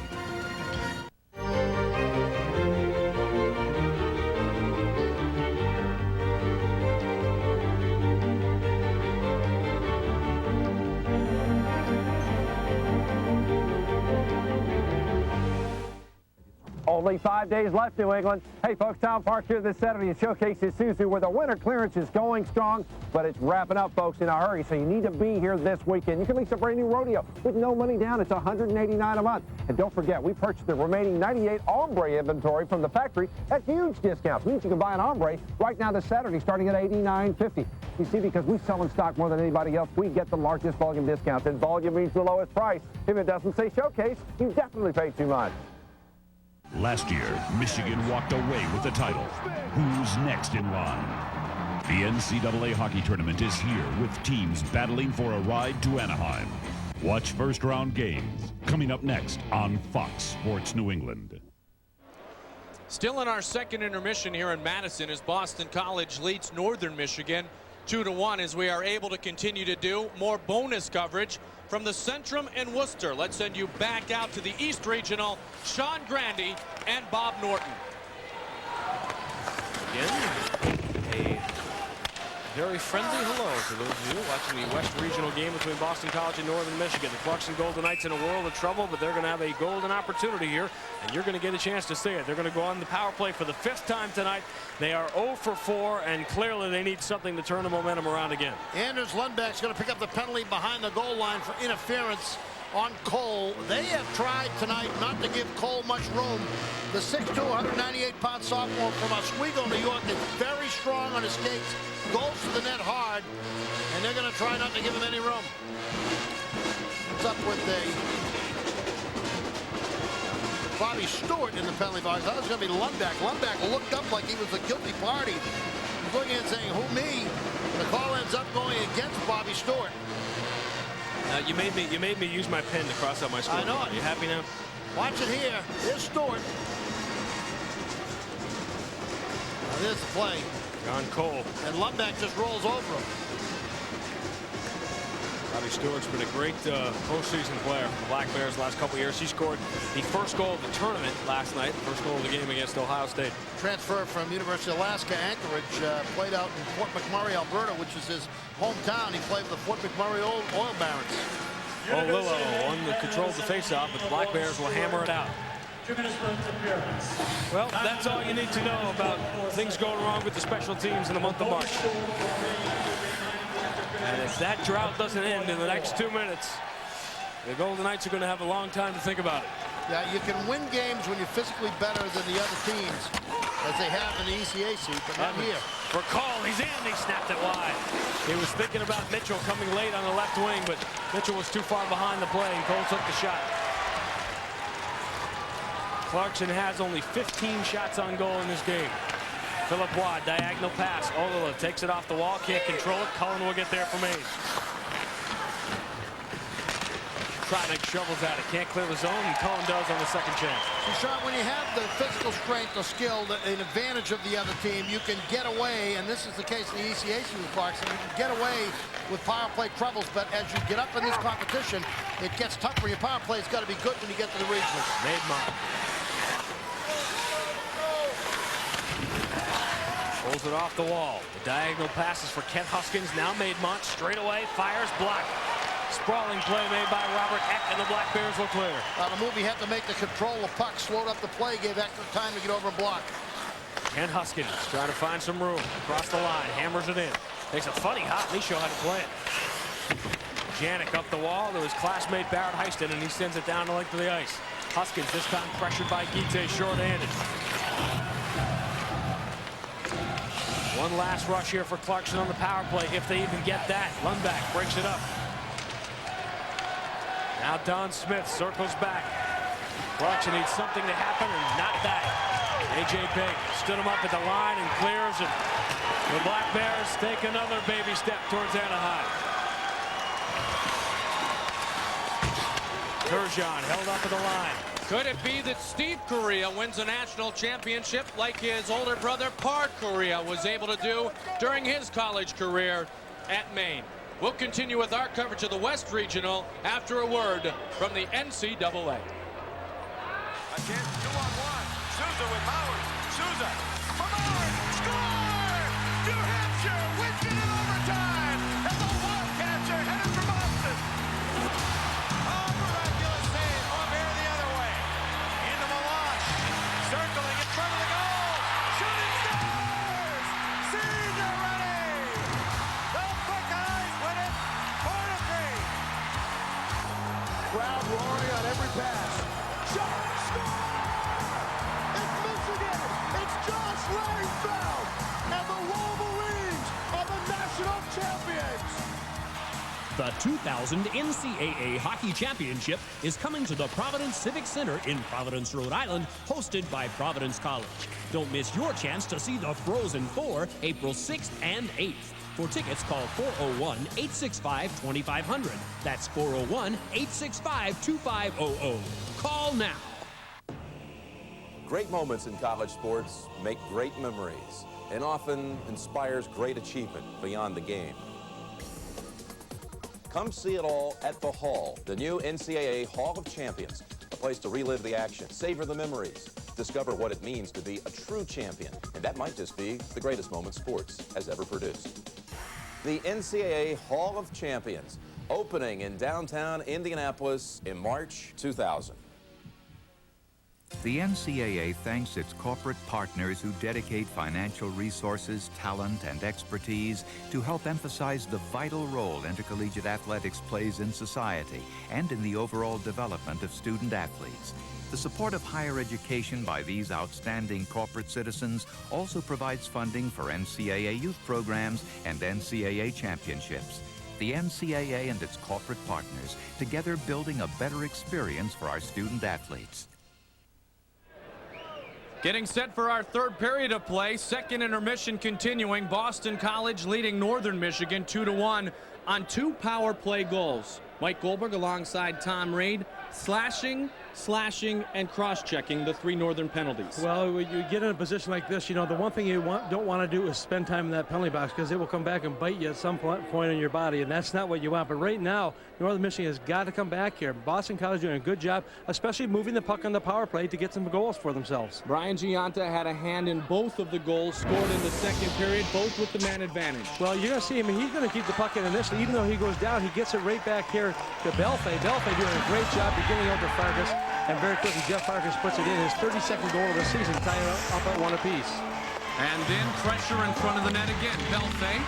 Speaker 5: Only 5 days left, New England. Hey, folks, Town Park here this Saturday at Showcase Isuzu, where the winter clearance is going strong, but it's wrapping up, folks, in a hurry, so you need to be here this weekend. You can lease a brand new rodeo with no money down. It's $189 a month. And don't forget, we purchased the remaining 98 ombre inventory from the factory at huge discounts. Means you can buy an ombre right now this Saturday starting at $89.50. You see, because we sell in stock more than anybody else, we get the largest volume discounts, and volume means the lowest price. If it doesn't say Showcase, you definitely paid too much.
Speaker 19: Last year, Michigan walked away with the title. Who's next in line? The NCAA hockey tournament is here with teams battling for a ride to Anaheim. Watch first-round games coming up next on Fox Sports New England.
Speaker 1: Still in our second intermission here in Madison as Boston College leads Northern Michigan 2-1 as we are able to continue to do more bonus coverage from the Centrum and Worcester. Let's send you back out to the East Regional, Sean Grandy and Bob Norton.
Speaker 16: Again, a very friendly hello to those of you watching the West Regional game between Boston College and Northern Michigan. The Clarkson Golden Knights in a world of trouble, but they're going to have a golden opportunity here, and you're going to get a chance to see it. They're going to go on the power play for the 5th time tonight. They are 0 for 4, and clearly they need something to turn the momentum around again.
Speaker 17: Anders Lundback's going to pick up the penalty behind the goal line for interference on Cole. They have tried tonight not to give Cole much room. The 6'2", 198-pound sophomore from Oswego, New York, is very strong on his skates, goes to the net hard, and they're going to try not to give him any room. What's up with Bobby Stewart in the penalty box? That was going to be Lundback. Lundback looked up like he was a guilty party. He's looking and saying, who, me? The call ends up going against Bobby Stewart.
Speaker 16: You made me use my pen to cross out my score.
Speaker 17: I know it.
Speaker 16: Are you happy now?
Speaker 17: Watch it here. Here's Stewart. Now there's the play.
Speaker 16: John Cole.
Speaker 17: And Lundback just rolls over him.
Speaker 16: Bobby Stewart's been a great postseason player for the Black Bears the last couple years. He scored the first goal of the tournament last night, the first goal of the game against Ohio State.
Speaker 17: Transfer from University of Alaska Anchorage, played out in Fort McMurray, Alberta, which is his hometown. He played for the Fort McMurray Oil Barons.
Speaker 16: Lillo won the controlled the faceoff, but the Black Bears will hammer it out. Well, that's all you need to know about things going wrong with the special teams in the month of March. And if that drought doesn't end in the next 2 minutes, the Golden Knights are going to have a long time to think about it.
Speaker 17: Yeah, you can win games when you're physically better than the other teams, as they have in the ECAC, but not here.
Speaker 16: For Cole, he's in, he snapped it wide. He was thinking about Mitchell coming late on the left wing, but Mitchell was too far behind the play, and Cole took the shot. Clarkson has only 15 shots on goal in this game. Philip Watt, diagonal pass. Olila takes it off the wall, can't control it. Cullen will get there from A's. Trotnick shovels at it, can't clear the zone, and Cullen does on the second chance.
Speaker 17: So, Sean, when you have the physical strength, the skill, an advantage of the other team, you can get away, and this is the case in the ECAC with Clarkson, you can get away with power play troubles, but as you get up in this competition, it gets tougher. Your power play has got to be good when you get to the regional.
Speaker 16: Maidmont. Pulls it off the wall. The diagonal passes for Kent Huskins. Now Maidmont straight away, fires, block. Sprawling play made by Robert Eck, and the Black Bears will clear.
Speaker 17: The move he had to make to control the puck, slowed up the play, gave extra time to get over and block.
Speaker 16: Kent Huskins trying to find some room across the line, hammers it in. Takes a funny hop, and he showed how to play it. Janik up the wall to his classmate Barrett Heiston, and he sends it down the length of the ice. Huskins this time pressured by Guite, short-handed. One last rush here for Clarkson on the power play, if they even get that. Lundback breaks it up. Now Don Smith circles back. Clarkson needs something to happen, and not that. A.J. Pig stood him up at the line and clears, and the Black Bears take another baby step towards Anaheim. Turgeon held up at the line.
Speaker 1: Could it be that Steve Correa wins a national championship like his older brother Pard Correa was able to do during his college career at Maine? We'll continue with our coverage of the West Regional after a word from the NCAA.
Speaker 20: Again, 2-on-1. Souza with Howard. Souza from Howard. Score! New Hampshire wins it in overtime. And the Wildcats are headed for Boston. Oh, miraculous save. Over here the other way. Into Melange. Circling in front of the goal. Shooting stars! Senior ready! The Buckeyes win it 4-3.
Speaker 17: Crowd roaring on every pass. Shot! Score! It's Michigan! It's Josh Langfeld! And the Wolverines are the national champions!
Speaker 4: The 2000 NCAA Hockey Championship is coming to the Providence Civic Center in Providence, Rhode Island, hosted by Providence College. Don't miss your chance to see the Frozen Four April 6th and 8th. For tickets, call 401-865-2500. That's 401-865-2500. Call now.
Speaker 11: Great moments in college sports make great memories and often inspires great achievement beyond the game. Come see it all at the Hall, the new NCAA Hall of Champions, a place to relive the action, savor the memories, discover what it means to be a true champion, and that might just be the greatest moment sports has ever produced. The NCAA Hall of Champions, opening in downtown Indianapolis in March 2000.
Speaker 3: The NCAA thanks its corporate partners who dedicate financial resources, talent, and expertise to help emphasize the vital role intercollegiate athletics plays in society and in the overall development of student athletes. The support of higher education by these outstanding corporate citizens also provides funding for NCAA youth programs and NCAA championships. The NCAA and its corporate partners together building a better experience for our student athletes.
Speaker 1: Getting set for our third period of play. Second intermission continuing. Boston College leading Northern Michigan 2-1 on 2 power play goals. Mike Goldberg alongside Tom Reed, slashing, and cross-checking the 3 Northern penalties.
Speaker 2: Well, when you get in a position like this, you know, the one thing you don't want to do is spend time in that penalty box because it will come back and bite you at some point in your body, and that's not what you want. But right now, Northern Michigan has got to come back here. Boston College doing a good job, especially moving the puck on the power play to get some goals for themselves.
Speaker 1: Brian Gianta had a hand in both of the goals scored in the second period, both with the man advantage.
Speaker 2: Well, you're going to see him, and he's going to keep the puck in initially. Even though he goes down, he gets it right back here to Belfay. Belfay doing a great job beginning out to Farkas, and very quickly Jeff Farkas puts it in, his 32nd goal of the season, tying it up at 1 apiece.
Speaker 1: And then pressure in front of the net again. Belfay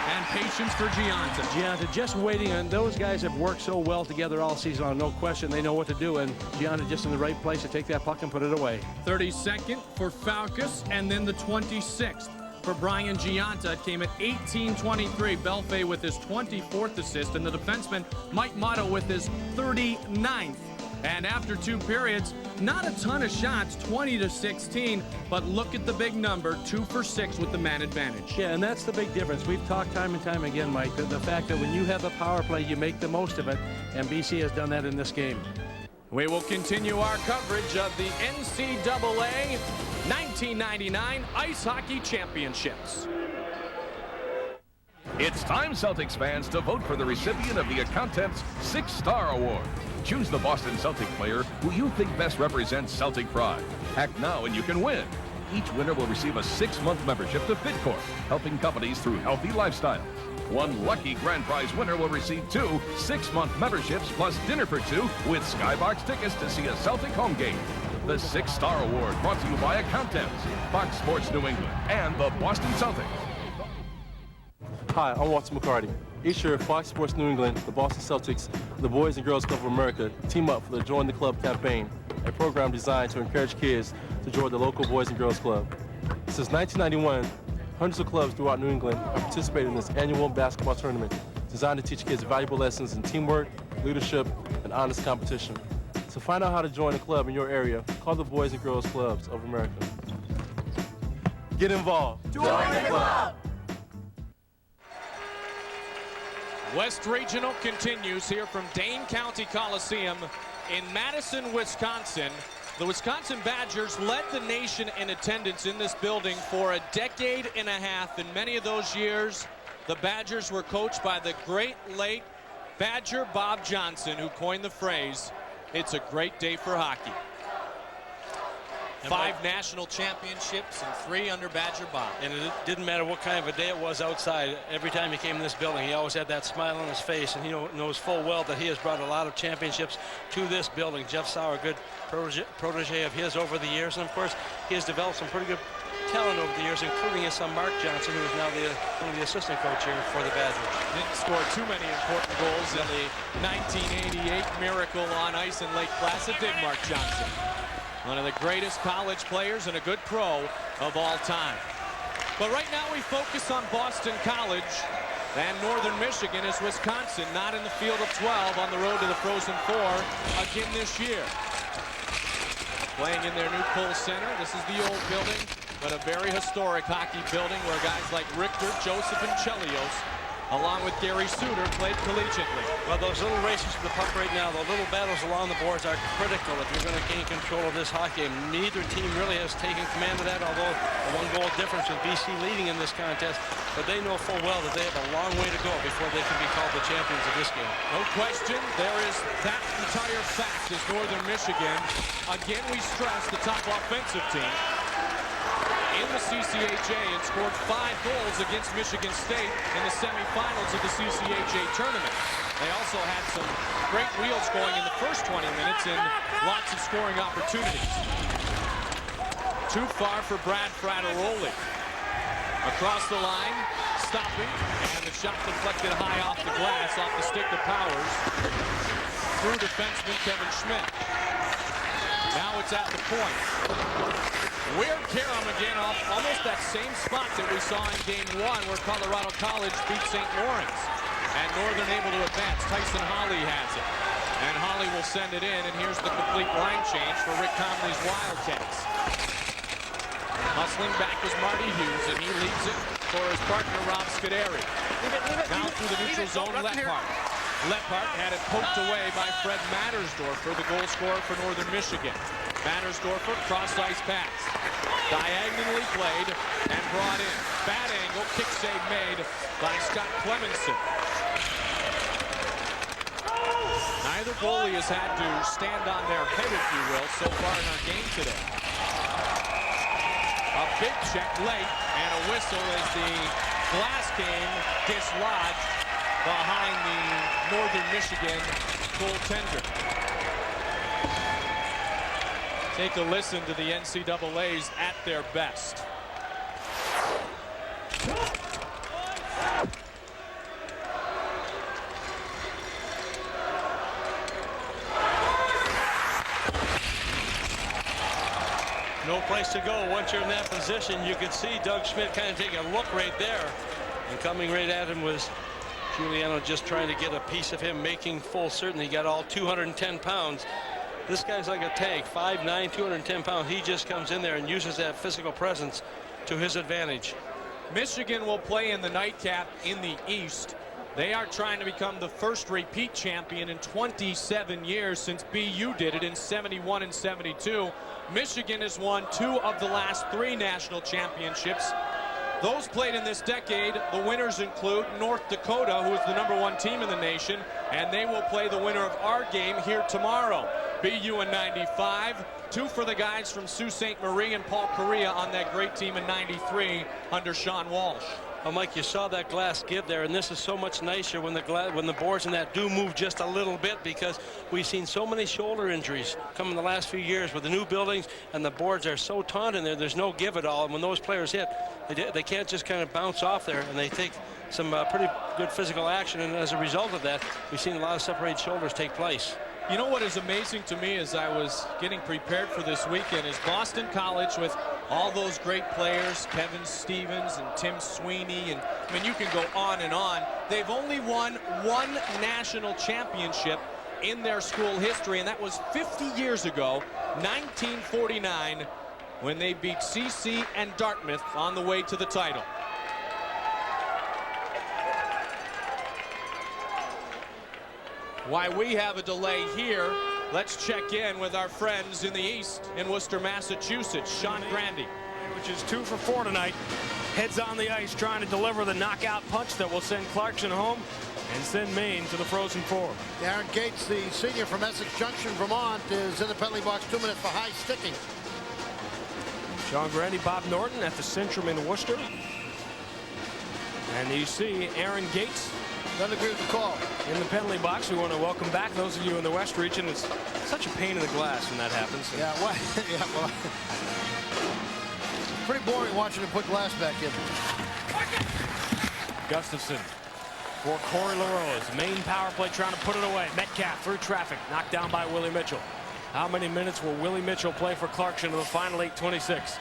Speaker 1: and patience for Gianta.
Speaker 2: Gianta just waiting, and those guys have worked so well together all season long, no question. They know what to do, and Gianta just in the right place to take that puck and put it away.
Speaker 1: 32nd for Farkas, and then the 26th. For Brian Gianta, it came at 18:23. Belfay with his 24th assist, and the defenseman Mike Motto with his 39th. And after 2 periods, not a ton of shots, 20-16, but look at the big number, 2 for 6 with the man advantage.
Speaker 2: Yeah, and that's the big difference. We've talked time and time again, Mike, the fact that when you have a power play, you make the most of it, and BC has done that in this game.
Speaker 1: We will continue our coverage of the NCAA 1999 Ice Hockey Championships.
Speaker 6: It's time, Celtics fans, to vote for the recipient of the Accountants 6-Star Award. Choose the Boston Celtic player who you think best represents Celtic pride. Act now and you can win. Each winner will receive a 6-month membership to FitCorp, helping companies through healthy lifestyles. One lucky grand prize winner will receive 2 6-month memberships plus dinner for 2 with Skybox tickets to see a Celtic home game. The 6-Star Award brought to you by Accountants, Fox Sports New England, and the Boston Celtics.
Speaker 13: Hi, I'm Walter McCarty. Each year, Fox Sports New England, the Boston Celtics, and the Boys and Girls Club of America team up for the Join the Club campaign, a program designed to encourage kids to join the local Boys and Girls Club. Since 1991, hundreds of clubs throughout New England have participated in this annual basketball tournament designed to teach kids valuable lessons in teamwork, leadership, and honest competition. To find out how to join a club in your area, call the Boys and Girls Clubs of America. Get involved.
Speaker 21: Join the club.
Speaker 1: West Regional continues here from Dane County Coliseum in Madison, Wisconsin. The Wisconsin Badgers led the nation in attendance in this building for a decade and a half. In many of those years, the Badgers were coached by the great late Badger Bob Johnson, who coined the phrase, "It's a great day for hockey." 5 national championships and 3 under Badger Bob.
Speaker 7: And it didn't matter what kind of a day it was outside. Every time he came in this building, he always had that smile on his face, and he knows full well that he has brought a lot of championships to this building. Jeff Sauer, a good protege of his over the years, and of course, he has developed some pretty good talent over the years, including his son Mark Johnson, who is now one of the assistant coach here for the Badgers.
Speaker 1: Didn't score too many important goals in the 1988 Miracle on Ice in Lake Placid, did Mark Johnson. One of the greatest college players and a good pro of all time. But right now we focus on Boston College, and Northern Michigan is Wisconsin, not in the field of 12 on the road to the Frozen Four again this year. Playing in their new Kohl Center. This is the old building, but a very historic hockey building where guys like Richter, Joseph, and Chelios, along with Gary Suter, played collegiately.
Speaker 7: Well, those little races to the puck right now, the little battles along the boards are critical if you're going to gain control of this hockey game. Neither team really has taken command of that, although a 1-goal difference with BC leading in this contest. But they know full well that they have a long way to go before they can be called the champions of this game.
Speaker 1: No question, there is that entire fact is Northern Michigan. Again, we stress the top offensive team in the CCHA and scored 5 goals against Michigan State in the semifinals of the CCHA tournament. They also had some great wheels going in the first 20 minutes and lots of scoring opportunities. Too far for Brad Frattaroli. Across the line, stopping, and the shot deflected high off the glass, off the stick of Powers, through defenseman Kevin Schmidt. Now it's at the point. Weird Karam again off almost that same spot that we saw in game 1 where Colorado College beat St. Lawrence. And Northern able to advance. Tyson Holly has it. And Holly will send it in, and here's the complete line change for Rick Conley's Wildcats. Hustling back was Marty Hughes, and he leads it for his partner Rob Scuderi. Now through the neutral zone, Leppard. Leppard had it poked away by Fred Mattersdorfer, the goal scorer for Northern Michigan. Mattersdorfer, cross-ice pass. Diagonally played and brought in. Bad angle, kick save made by Scott Clemenson. Neither goalie has had to stand on their head, if you will, so far in our game today. A big check late, and a whistle as the glass game dislodged behind the Northern Michigan goaltender. Take a listen to the NCAAs at their best.
Speaker 7: No place to go once you're in that position. You could see Doug Schmidt kind of taking a look right there. And coming right at him was Giuliano, just trying to get a piece of him, making full certain he got all 210 pounds. This guy's like a tank, 5'9", 210 pounds. He just comes in there and uses that physical presence to his advantage.
Speaker 1: Michigan will play in the nightcap in the East. They are trying to become the first repeat champion in 27 years since BU did it in 71 and 72. Michigan has won 2 of the last 3 national championships. Those played in this decade, the winners include North Dakota, who is the #1 team in the nation, and they will play the winner of our game here tomorrow. BU in 95, 2 for the guys from Sault Ste. Marie and Paul Correa on that great team in 93 under Sean Walsh.
Speaker 7: Well, Mike, you saw that glass give there, and this is so much nicer when the boards in that do move just a little bit, because we've seen so many shoulder injuries come in the last few years with the new buildings, and the boards are so taut in there, there's no give at all. And when those players hit, they can't just kind of bounce off there, and they take some pretty good physical action, and as a result of that, we've seen a lot of separated shoulders take place.
Speaker 1: You know what is amazing to me as I was getting prepared for this weekend is Boston College with all those great players, Kevin Stevens and Tim Sweeney, and I mean, you can go on and on. They've only won 1 national championship in their school history, and that was 50 years ago, 1949, when they beat CC and Dartmouth on the way to the title. Why we have a delay here, let's check in with our friends in the East in Worcester, Massachusetts. Sean Grandy.
Speaker 16: Which is 2 for 4 tonight. Heads on the ice trying to deliver the knockout punch that will send Clarkson home and send Maine to the Frozen Four.
Speaker 17: Aaron Gates, the senior from Essex Junction, Vermont, is in the penalty box. 2 minutes for high sticking.
Speaker 16: Sean Grandy, Bob Norton at the Centrum in Worcester. And you see Aaron Gates.
Speaker 17: Doesn't agree with the call.
Speaker 16: In the penalty box. We want to welcome back those of you in the West region. It's such a pain in the glass when that happens.
Speaker 17: Yeah, well, pretty boring watching him put glass back in.
Speaker 16: Gustafson for Corey LaRose. Main power play trying to put it away. Metcalf through traffic. Knocked down by Willie Mitchell. How many minutes will Willie Mitchell play for Clarkson in the final 8:26?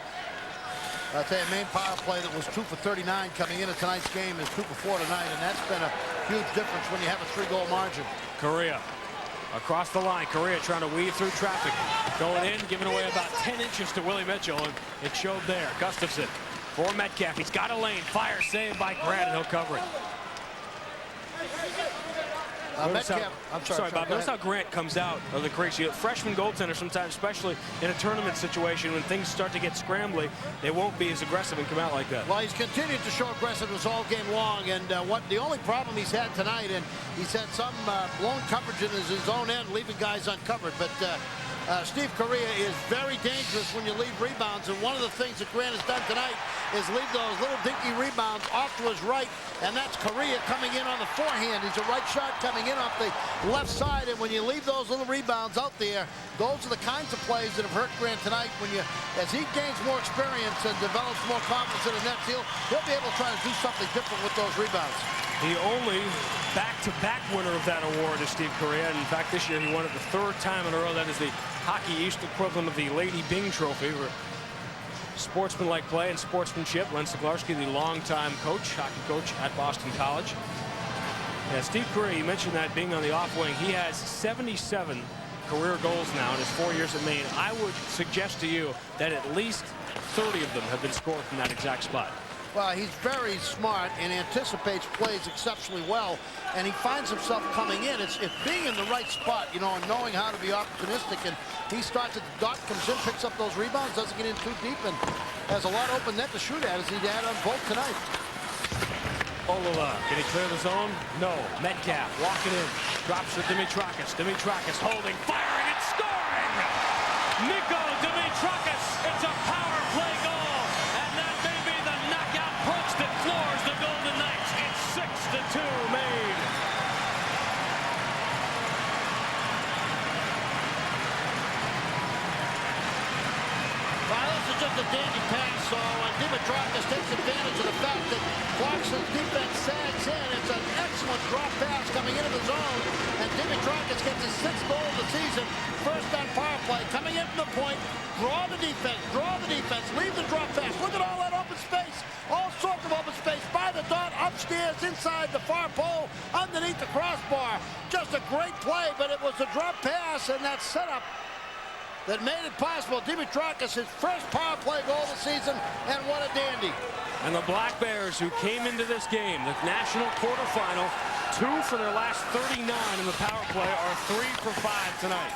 Speaker 17: I'll tell you, main power play that was 2 for 39 coming into tonight's game is 2 for 4 tonight, and that's been a huge difference when you have a 3-goal margin.
Speaker 16: Correa across the line. Correa trying to weave through traffic. Going in, giving away about 10 inches to Willie Mitchell, and it showed there. Gustafson for Metcalf. He's got a lane. Fire saved by Grant, and he'll cover it.
Speaker 17: Metcalf, I'm sorry,
Speaker 16: Bob. Notice how Grant comes out of the crease. Freshman goaltenders sometimes, especially in a tournament situation, when things start to get scrambly, they won't be as aggressive and come out like that.
Speaker 17: Well, he's continued to show aggressiveness all game long, and the only problem he's had tonight, and he's had some blown coverage in his own end, leaving guys uncovered, but Steve Correa is very dangerous when you leave rebounds, and one of the things that Grant has done tonight is leave those little dinky rebounds off to his right, and that's Correa coming in on the forehand. He's a right shot coming in off the left side, and when you leave those little rebounds out there, those are the kinds of plays that have hurt Grant tonight. As he gains more experience and develops more confidence in the net, he'll be able to try to do something different with those rebounds.
Speaker 16: The only back-to-back winner of that award is Steve Correa. And in fact, this year he won it the 3rd time in a row. That is the Hockey East equivalent of the Lady Byng Trophy for sportsmanlike play and sportsmanship. Len Siglarski, the longtime coach, hockey coach at Boston College. Yeah, Steve Correa, you mentioned that being on the off wing. He has 77 career goals now in his 4 years at Maine. I would suggest to you that at least 30 of them have been scored from that exact spot.
Speaker 17: Well, he's very smart and anticipates plays exceptionally well, and he finds himself coming in. It's being in the right spot, and knowing how to be opportunistic. And he starts at the dot, comes in, picks up those rebounds, doesn't get in too deep, and has a lot of open net to shoot at, as he had on both tonight.
Speaker 16: Olala, can he clear the zone? No. Metcalf walking in, drops to Dimitrakis. Dimitrakis holding, firing, and scoring! Nico Dimitrakis, it's a power play goal, and that may be the knockout punch that floors the Golden Knights. It's 6-2 Maine.
Speaker 17: Well, this is just a dandy pass, so Dimitrakis takes advantage of the fact that Clarkson's defense sags in. It's an excellent drop pass coming into the zone, and Dimitrakis gets his 6th goal of the season. First on power play, coming in from the point, draw the defense, leave the drop pass. Look at all that open space, all sorts of open space, by the dot, upstairs, inside the far pole, underneath the crossbar. Just a great play, but it was a drop pass, and that setup that made it possible. Dimitrakis, his first power play goal of the season, and what a dandy.
Speaker 16: And the Black Bears, who came into this game, the national quarterfinal, 2 for their last 39 in the power play, are 3 for 5 tonight.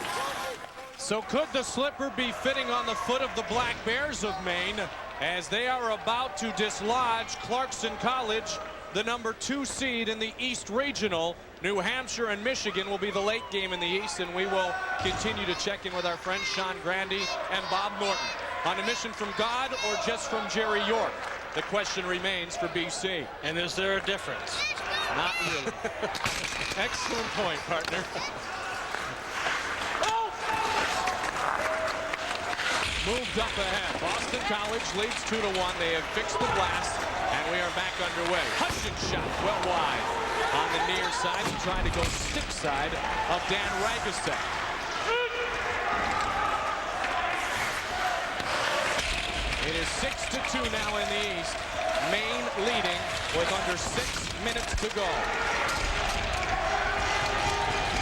Speaker 1: So could the slipper be fitting on the foot of the Black Bears of Maine as they are about to dislodge Clarkson College, the number 2 seed in the East Regional. New Hampshire and Michigan will be the late game in the East, and we will continue to check in with our friends Sean Grandy and Bob Norton. On a mission from God or just from Jerry York? The question remains for BC.
Speaker 7: And is there a difference?
Speaker 1: Not really. Excellent point, partner. Moved up ahead. Boston College leads 2-1. They have fixed the glass, and we are back underway. Hutchins shot well wide on the near side. He's trying to go stick side of Dan Ragusak. It is 6-2 now in the East. Maine leading with under 6 minutes to go.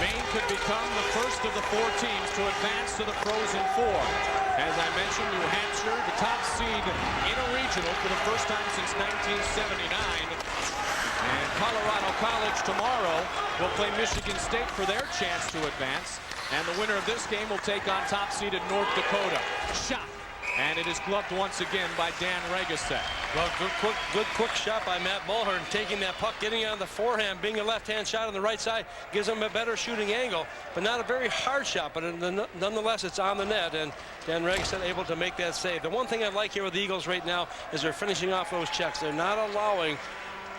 Speaker 1: Maine could become the first of the 4 teams to advance to the Frozen Four. As I mentioned, New Hampshire, the top seed in a regional for the first time since 1979. And Colorado College tomorrow will play Michigan State for their chance to advance. And the winner of this game will take on top seeded North Dakota. Shot. And it is gloved once again by Dan Regaset.
Speaker 7: Well, good quick shot by Matt Mulhern, taking that puck, getting it on the forehand, being a left-hand shot on the right side, gives him a better shooting angle, but not a very hard shot, but nonetheless, it's on the net, and Dan Regaset able to make that save. The one thing I like here with the Eagles right now is they're finishing off those checks. They're not allowing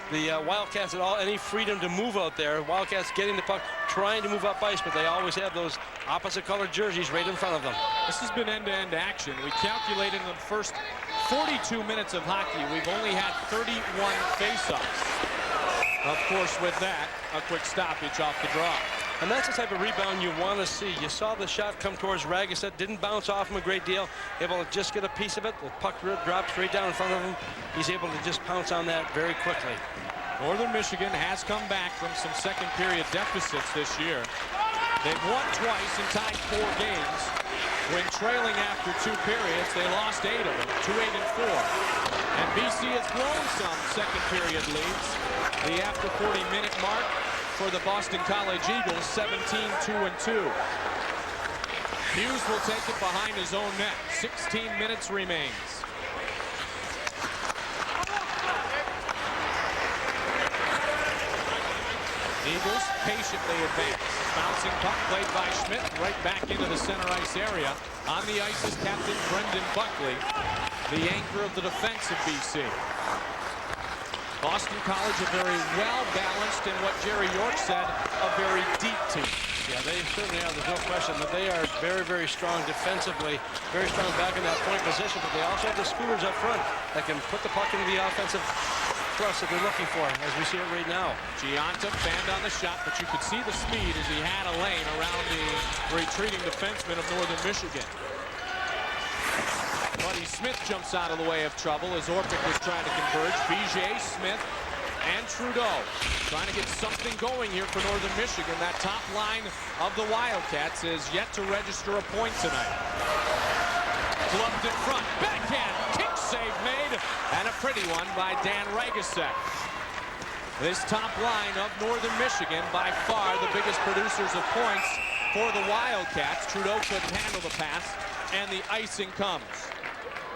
Speaker 7: the Wildcats at all any freedom to move out there. Wildcats getting the puck, trying to move up ice, but they always have those opposite colored jerseys right in front of them.
Speaker 1: This has been end-to-end action. We calculated in the first 42 minutes of hockey, we've only had 31 face-offs. Of course, with that, a quick stoppage off the draw.
Speaker 7: And that's the type of rebound you want to see. You saw the shot come towards Regaset, didn't bounce off him a great deal, able to just get a piece of it. The puck drops straight down in front of him. He's able to just pounce on that very quickly.
Speaker 1: Northern Michigan has come back from some second period deficits this year. They've won twice and tied 4 games. When trailing after 2 periods, they lost 8 of them, 2-8 and 4. And BC has blown some second period leads. The after 40-minute mark for the Boston College Eagles, 17-2-2. Hughes will take it behind his own net. 16 minutes remains. Eagles patiently advance. Bouncing puck played by Schmidt right back into the center ice area. On the ice is Captain Brendan Buckley, the anchor of the defense of BC. Boston College, a very well-balanced, and what Jerry York said, a very deep team.
Speaker 7: Yeah, they certainly are. There's no question that they are very, very strong defensively, very strong back in that point position, but they also have the scooters up front that can put the puck into the offensive thrust that they're looking for, as we see it right now.
Speaker 1: Gianta banned on the shot, but you could see the speed as he had a lane around the retreating defenseman of Northern Michigan. Buddy Smith jumps out of the way of trouble as Orpik was trying to converge. Biget, Smith, and Trudeau trying to get something going here for Northern Michigan. That top line of the Wildcats is yet to register a point tonight. Gloved in front, backhand, kick save made, and a pretty one by Dan Regaset. This top line of Northern Michigan, by far the biggest producers of points for the Wildcats. Trudeau couldn't handle the pass, and the icing comes.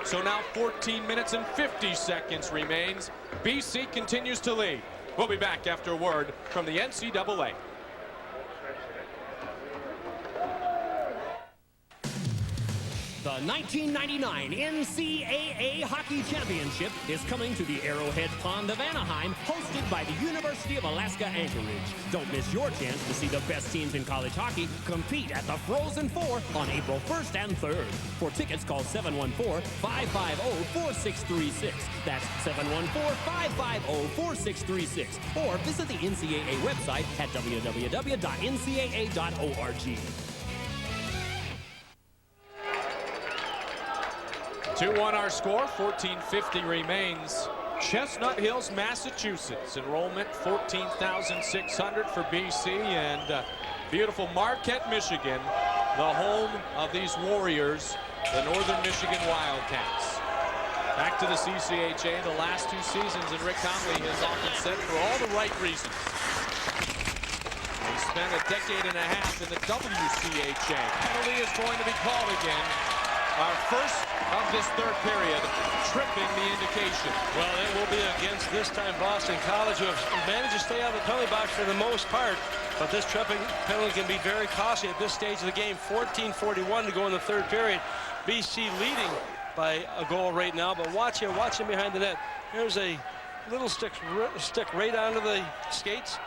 Speaker 1: So now 14 minutes and 50 seconds remains. BC continues to lead. We'll be back after a word from the NCAA.
Speaker 4: The 1999 NCAA Hockey Championship is coming to the Arrowhead Pond of Anaheim, hosted by the University of Alaska Anchorage. Don't miss your chance to see the best teams in college hockey compete at the Frozen Four on April 1st and 3rd. For tickets, call 714-550-4636. That's 714-550-4636. Or visit the NCAA website at www.ncaa.org.
Speaker 1: 2-1 our score, 14:50 remains. Chestnut Hills, Massachusetts. Enrollment 14,600 for BC, and beautiful Marquette, Michigan, the home of these Warriors, the Northern Michigan Wildcats. Back to the CCHA the last 2 seasons, and Rick Conley has often said for all the right reasons. He spent a decade and a half in the WCHA. Penalty is going to be called again. Our first of this 3rd period, tripping the indication.
Speaker 7: Well, it will be against this time Boston College, who have managed to stay out of the penalty box for the most part. But this tripping penalty can be very costly at this stage of the game. 14:41 to go in the 3rd period. BC leading by a goal right now. But watch him behind the net. There's a little stick right onto the skates.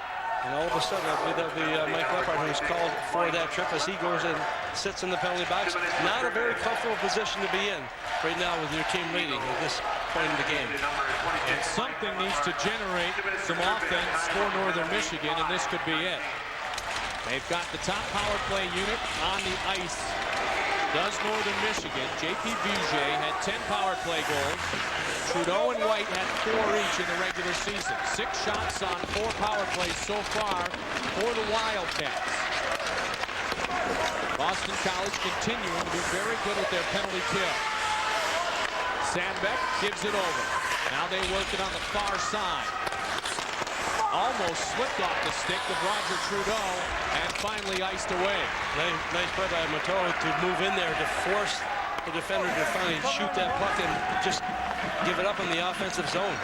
Speaker 7: And all of a sudden, I believe that'll be Mike Leppard who's called for that trip as he goes and sits in the penalty box. Not a very comfortable position to be in right now with your team leading at this point in the game.
Speaker 1: And something needs to generate some offense for Northern Michigan, and this could be it. They've got the top power play unit on the ice. Does Northern Michigan. JP Biget had 10 power play goals. Trudeau and White had 4 each in the regular season. 6 shots on 4 power plays so far for the Wildcats. Boston College continuing to be very good with their penalty kill. Sandbeck gives it over. Now they work it on the far side. Almost slipped off the stick of Roger Trudeau and finally iced away.
Speaker 7: Nice play by Matteau to move in there to force the defender to finally shoot that puck and just give it up in the offensive zone.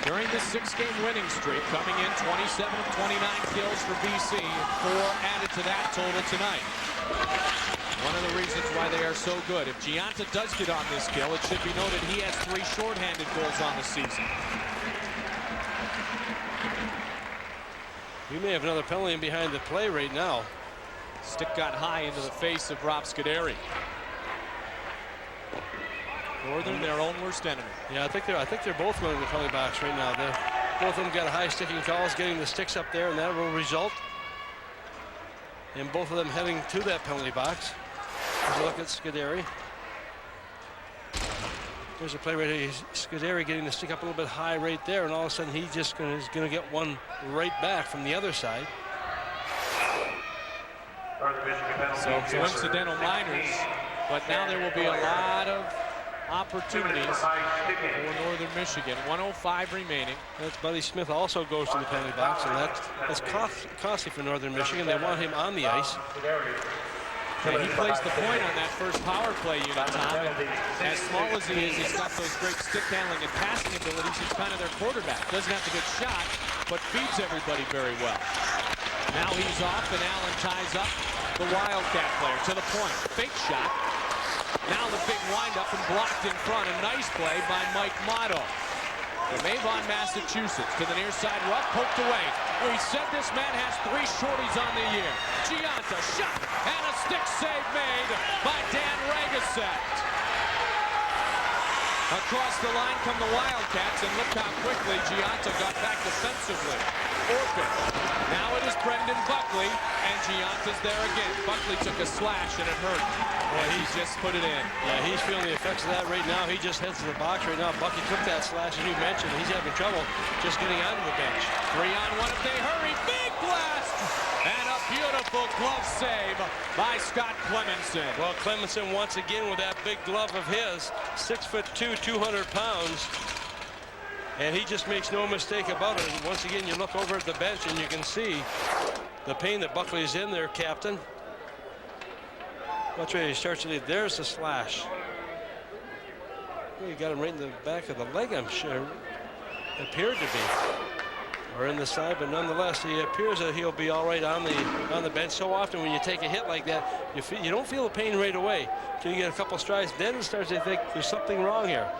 Speaker 1: During this 6-game winning streak, coming in 27 of 29 kills for BC, 4 added to that total tonight. One of the reasons why they are so good. If Gianta does get on this kill, it should be noted he has 3 shorthanded goals on the season.
Speaker 7: We may have another penalty in behind the play right now.
Speaker 1: Stick got high into the face of Rob Scuderi. Northern, their own worst enemy.
Speaker 7: Yeah, I think they're both going to the penalty box right now. Both of them got high sticking calls, getting the sticks up there, and that will result in both of them heading to that penalty box. There's a look at Scuderi. There's a play right here. Scuderi getting the stick up a little bit high right there, and all of a sudden he's just is going to get one right back from the other side.
Speaker 1: So coincidental minors, but now there will be a lot of opportunities for Northern Michigan. 1:05 remaining.
Speaker 7: That's Buddy Smith also goes to the penalty box, and that's costly for Northern Michigan. They want him on the ice.
Speaker 1: Yeah, he plays the point on that first power play unit, Tom. And as small as he is, he's got those great stick handling and passing abilities. He's kind of their quarterback. Doesn't have a good shot, but feeds everybody very well. Now he's off, and Allen ties up the Wildcat player to the point. Fake shot. Now the big windup and blocked in front. A nice play by Mike Motto. From Avon, Massachusetts, to the near side rough, poked away. We said this man has 3 shorties on the year. Gianta shot, and a stick save made by Dan Ragasset. Across the line come the Wildcats, and look how quickly Gianta got back defensively. Orpin. Now it is Brendan Buckley, and Gianta's there again. Buckley took a slash, and it hurt. Boy, he just put it in.
Speaker 7: Yeah, he's feeling the effects of that right now. He just heads to the box right now. Bucky took that slash, as you mentioned. He's having trouble just getting onto the bench.
Speaker 1: 3-on-1 if they hurry. Big blast! And a beautiful glove save by Scott Clemenson.
Speaker 7: Well, Clemenson once again with that big glove of his. 6'2", 200 pounds. And he just makes no mistake about it. Once again, you look over at the bench and you can see the pain that Buckley is in there, Captain. Watch where he starts to leave. There's the slash. Well, you got him right in the back of the leg, I'm sure. Appeared to be. Or in the side, but nonetheless, he appears that he'll be all right on the bench. So often when you take a hit like that, you don't feel the pain right away until you get a couple strides. Then it starts to think there's something wrong here.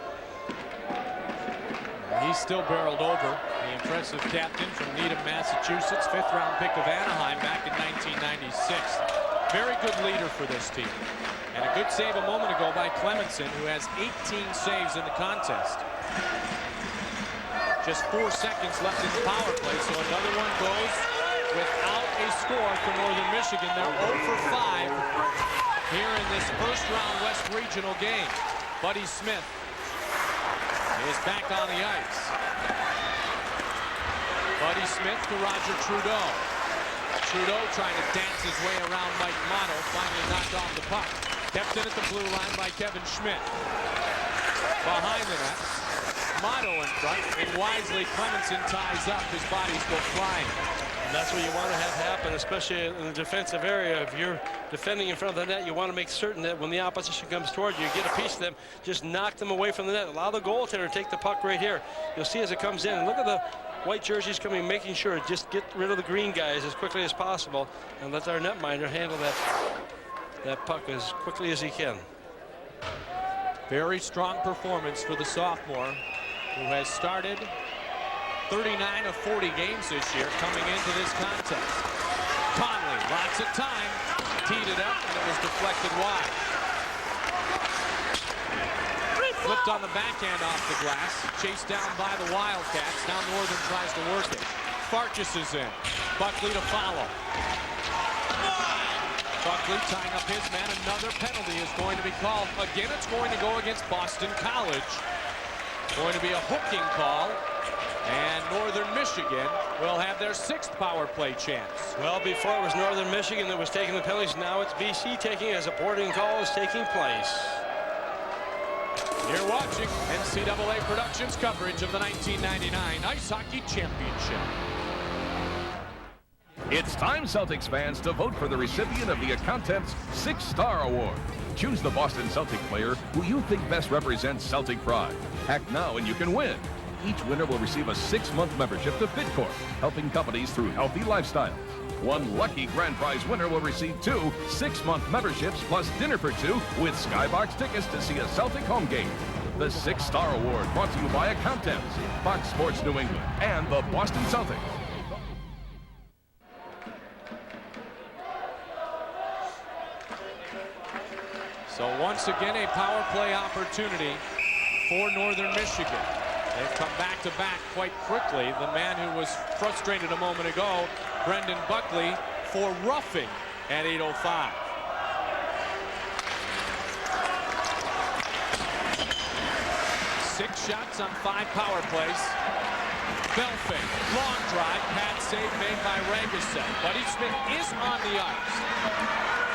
Speaker 1: He's still barreled over. The impressive captain from Needham, Massachusetts, 5th-round pick of Anaheim back in 1996. Very good leader for this team. And a good save a moment ago by Clemenson, who has 18 saves in the contest. Just 4 seconds left in the power play, so another one goes without a score for Northern Michigan. They're 0 for 5 here in this first-round West Regional game. Buddy Smith is back on the ice. Buddy Smith to Roger Trudeau. Trudeau trying to dance his way around Mike Motto, finally knocked off the puck. Kept in at the blue line by Kevin Schmidt. Behind the net, Motto in front, and wisely Clemenson ties up. His body's go flying.
Speaker 7: And that's what you want to have happen, especially in the defensive area. If you're defending in front of the net, you want to make certain that when the opposition comes toward you, you get a piece of them, just knock them away from the net. Allow the goaltender to take the puck right here. You'll see as it comes in. And look at the white jerseys coming, making sure just get rid of the green guys as quickly as possible and let our netminder handle that puck as quickly as he can.
Speaker 1: Very strong performance for the sophomore, who has started 39 of 40 games this year coming into this contest. Conley, lots of time, teed it up, and it was deflected wide. Flipped on the backhand off the glass, chased down by the Wildcats. Now Northern tries to work it. Farkas is in. Buckley to follow. Buckley tying up his man. Another penalty is going to be called. Again, it's going to go against Boston College. Going to be a hooking call And Northern Michigan will have their 6th power play chance.
Speaker 7: Well, before it was Northern Michigan that was taking the penalties. Now it's BC taking as a boarding call is taking place.
Speaker 1: You're watching NCAA Productions coverage of the 1999 Ice Hockey Championship.
Speaker 6: It's time, Celtics fans, to vote for the recipient of the Accountants 6-Star Award. Choose the Boston Celtic player who you think best represents Celtic pride. Act now and you can win. Each winner will receive a 6-month membership to FitCorp, helping companies through healthy lifestyles. One lucky grand prize winner will receive 2 6-month memberships plus dinner for 2 with Skybox tickets to see a Celtic home game. The 6-Star Award brought to you by Accountants, Fox Sports New England, and the Boston Celtics.
Speaker 1: So once again, a power play opportunity for Northern Michigan. They've come back-to-back quite quickly. The man who was frustrated a moment ago, Brendan Buckley, for roughing at 8:05. Six shots on 5 power plays. Belfing, long drive, pad save made by Ragusa. Buddy Smith is on the ice.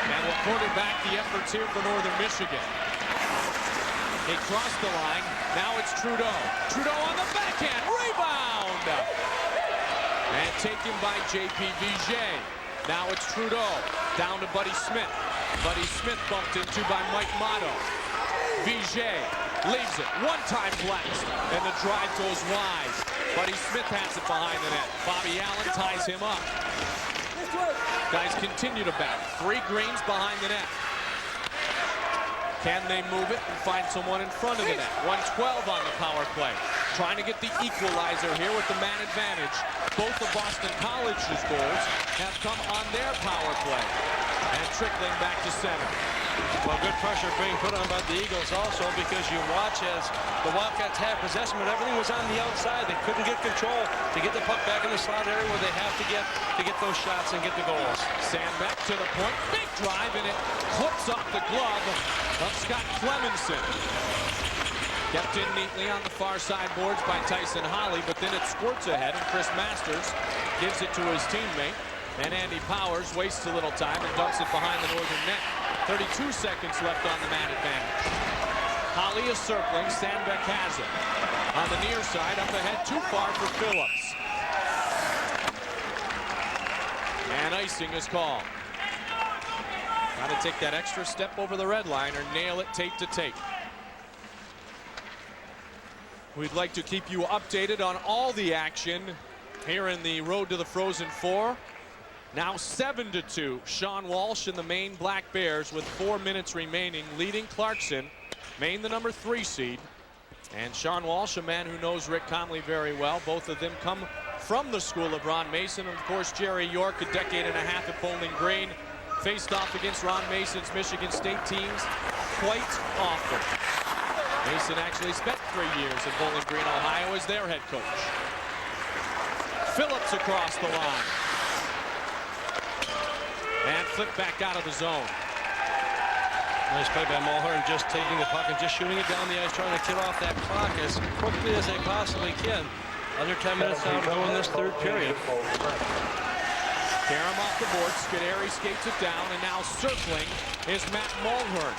Speaker 1: And will quarterback the efforts here for Northern Michigan. He crossed the line. Now it's Trudeau. Trudeau on the backhand. Rebound! And taken by J.P. Vigier. Now it's Trudeau. Down to Buddy Smith. Buddy Smith bumped into by Mike Motto. Vigier leaves it. One-time blast. And the drive goes wide. Buddy Smith has it behind the net. Bobby Allen ties him up. Guys continue to battle. 3 greens behind the net. Can they move it and find someone in front of the net? 112 on the power play. Trying to get the equalizer here with the man advantage. Both of Boston College's goals have come on their power play. And trickling back to center.
Speaker 7: Well, good pressure being put on by the Eagles also, because you watch as the Wildcats had possession, but everything was on the outside. They couldn't get control to get the puck back in the slot area where they have to get those shots and get the goals.
Speaker 1: Sandbeck to the point. Big drive, and it clips off the glove of Scott Clemenson. Kept in neatly on the far side boards by Tyson Holly, but then it squirts ahead, and Chris Masters gives it to his teammate. And Andy Powers wastes a little time and dumps it behind the Northern net. 32 seconds left on the man advantage. Holly is circling. Sandbeck has it. On the near side, up ahead, too far for Phillips. And icing is called. Got to take that extra step over the red line or nail it tape to tape. We'd like to keep you updated on all the action here in the Road to the Frozen Four. Now 7-2. Sean Walsh and the Maine Black Bears with 4 minutes remaining, leading Clarkson. Maine the number 3 seed. And Sean Walsh, a man who knows Rick Comley very well. Both of them come from the school of Ron Mason. And of course, Jerry York, a decade and a half at Bowling Green, faced off against Ron Mason's Michigan State teams quite often. Mason actually spent 3 years at Bowling Green, Ohio as their head coach. Phillips across the line. And flipped back out of the zone.
Speaker 7: Nice play by Mulhern, just taking the puck and just shooting it down the ice, trying to kill off that clock as quickly as they possibly can. Under 10 minutes now to go in this 3rd period.
Speaker 1: Karam off the board. Scuderi skates it down, and now circling is Matt Mulhern.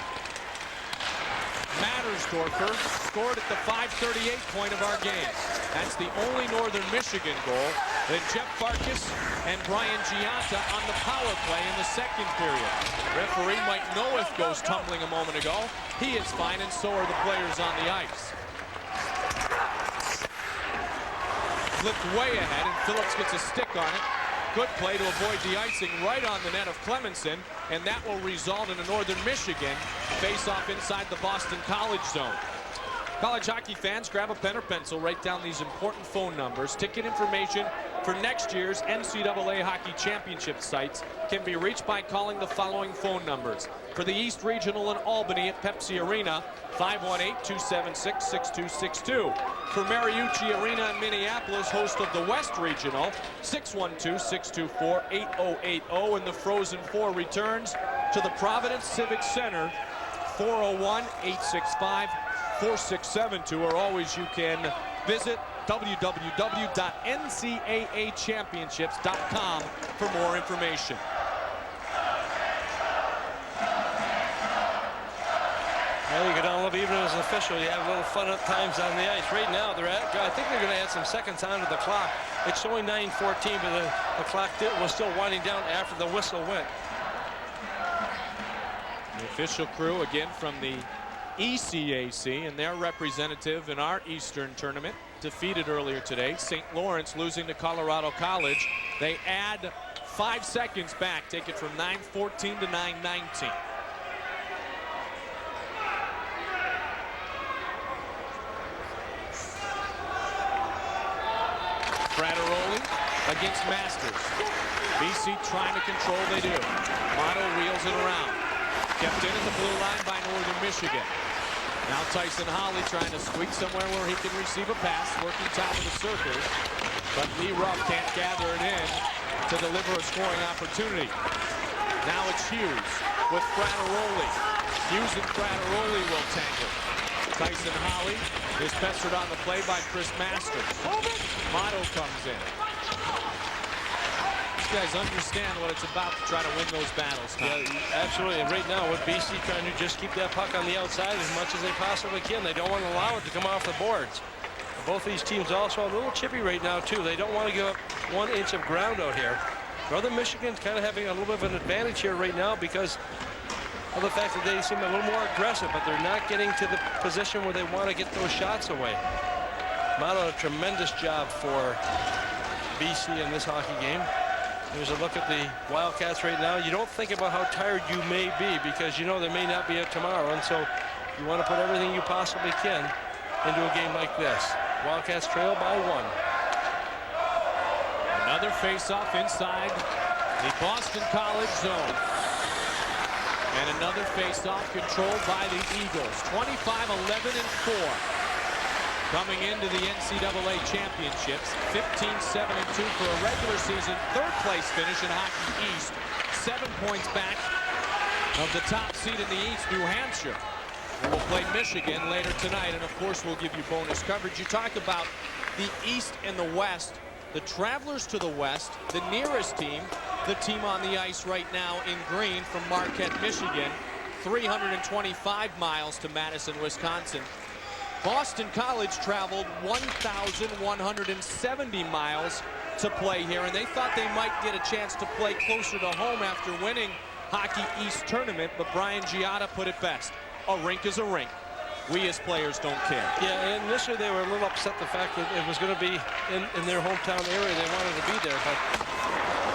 Speaker 1: Mattersdorfer scored at the 5:38 point of our game. That's the only Northern Michigan goal. Then Jeff Farkas and Brian Gianta on the power play in the 2nd period. Referee Mike Noeth goes tumbling a moment ago. He is fine, and so are the players on the ice. Flipped way ahead, and Phillips gets a stick on it. Good play to avoid the icing right on the net of Clemenson, and that will result in a Northern Michigan face-off inside the Boston College zone. College hockey fans, grab a pen or pencil, write down these important phone numbers. Ticket information for next year's NCAA Hockey Championship sites can be reached by calling the following phone numbers. For the East Regional in Albany at Pepsi Arena, 518-276-6262. For Mariucci Arena in Minneapolis, host of the West Regional, 612-624-8080. And the Frozen Four returns to the Providence Civic Center, 401-865-4672, or always you can visit www.ncaachampionships.com for more information.
Speaker 7: Well, you go down a little bit, even as an official, you have a little fun at times on the ice. Right now, I think they're going to add some seconds onto the clock. It's showing 9:14, but the clock was still winding down after the whistle went.
Speaker 1: The official crew, again, from the ECAC, and their representative in our Eastern tournament, defeated earlier today. St. Lawrence losing to Colorado College. They add 5 seconds back, take it from 9:14 to 9:19. Frattaroli against Masters. BC trying to control, they do. Motto reels it around. Kept in at the blue line by Northern Michigan. Now Tyson Holly trying to squeak somewhere where he can receive a pass, working top of the circle. But Lee Ruff can't gather it in to deliver a scoring opportunity. Now it's Hughes with Frattaroli. Hughes and Frattaroli will tangle. Tyson Holly is pestered on the play by Chris Masters. Motto comes in. These guys understand what it's about to try to win those battles.
Speaker 7: Yeah, absolutely. And right now, with BC trying to just keep that puck on the outside as much as they possibly can. They don't want to allow it to come off the boards. Both these teams also a little chippy right now, too. They don't want to give up 1 inch of ground out here. Northern Michigan's kind of having a little bit of an advantage here right now because of the fact that they seem a little more aggressive, but they're not getting to the position where they want to get those shots away. Motto, a tremendous job for BC in this hockey game. There's a look at the Wildcats right now. You don't think about how tired you may be because you know there may not be a tomorrow, and so you want to put everything you possibly can into a game like this. Wildcats trail by 1.
Speaker 1: Another face-off inside the Boston College zone. And another face-off controlled by the Eagles. 25-11-4. Coming into the NCAA championships. 15-7-2 for a regular season. 3rd place finish in Hockey East. 7 points back of the top seed in the East, New Hampshire. We'll play Michigan later tonight. And of course, we'll give you bonus coverage. You talk about the East and the West. The Travelers to the west, the nearest team, the team on the ice right now in green from Marquette, Michigan, 325 miles to Madison, Wisconsin. Boston College traveled 1,170 miles to play here, and they thought they might get a chance to play closer to home after winning Hockey East tournament, but Brian Giotta put it best. A rink is a rink. We as players don't care.
Speaker 7: Yeah, initially they were a little upset the fact that it was going to be in their hometown area. They wanted to be there, but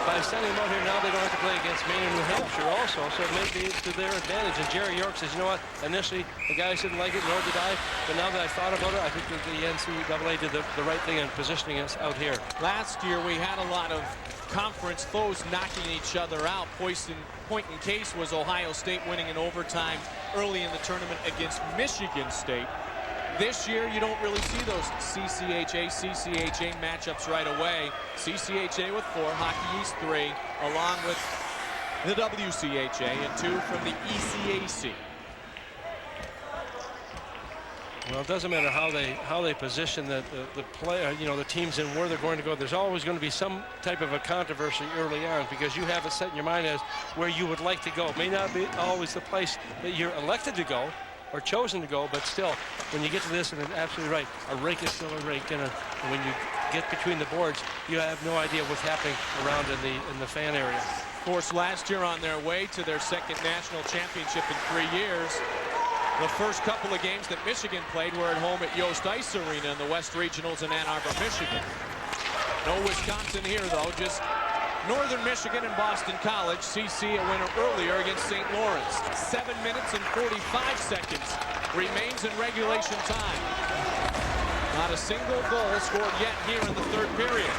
Speaker 7: by sending them out here now, they don't have to play against Maine and New Hampshire also, so it may be to their advantage. And Jerry York says, you know what, initially the guys didn't like it, nor did I, but now that I thought about it, I think that the NCAA did the right thing in positioning us out here.
Speaker 1: Last year we had a lot of conference foes knocking each other out. Point in case was Ohio State winning in overtime early in the tournament against Michigan State. This year, you don't really see those CCHA matchups right away. CCHA with 4, Hockey East 3, along with the WCHA and 2 from the ECAC.
Speaker 7: Well, it doesn't matter how they position the player, you know, the teams and where they're going to go. There's always going to be some type of a controversy early on because you have it set in your mind as where you would like to go. It may not be always the place that you're elected to go or chosen to go, but still, when you get to this, and it's absolutely right, a rink is still a rink, and when you get between the boards, you have no idea what's happening around in the fan area.
Speaker 1: Of course, last year on their way to their 2nd national championship in 3 years, the first couple of games that Michigan played were at home at Yost Ice Arena in the West Regionals in Ann Arbor, Michigan. No Wisconsin here, though, just Northern Michigan and Boston College. CC a winner earlier against St. Lawrence. 7 minutes and 45 seconds remains in regulation time. Not a single goal scored yet here in the 3rd period.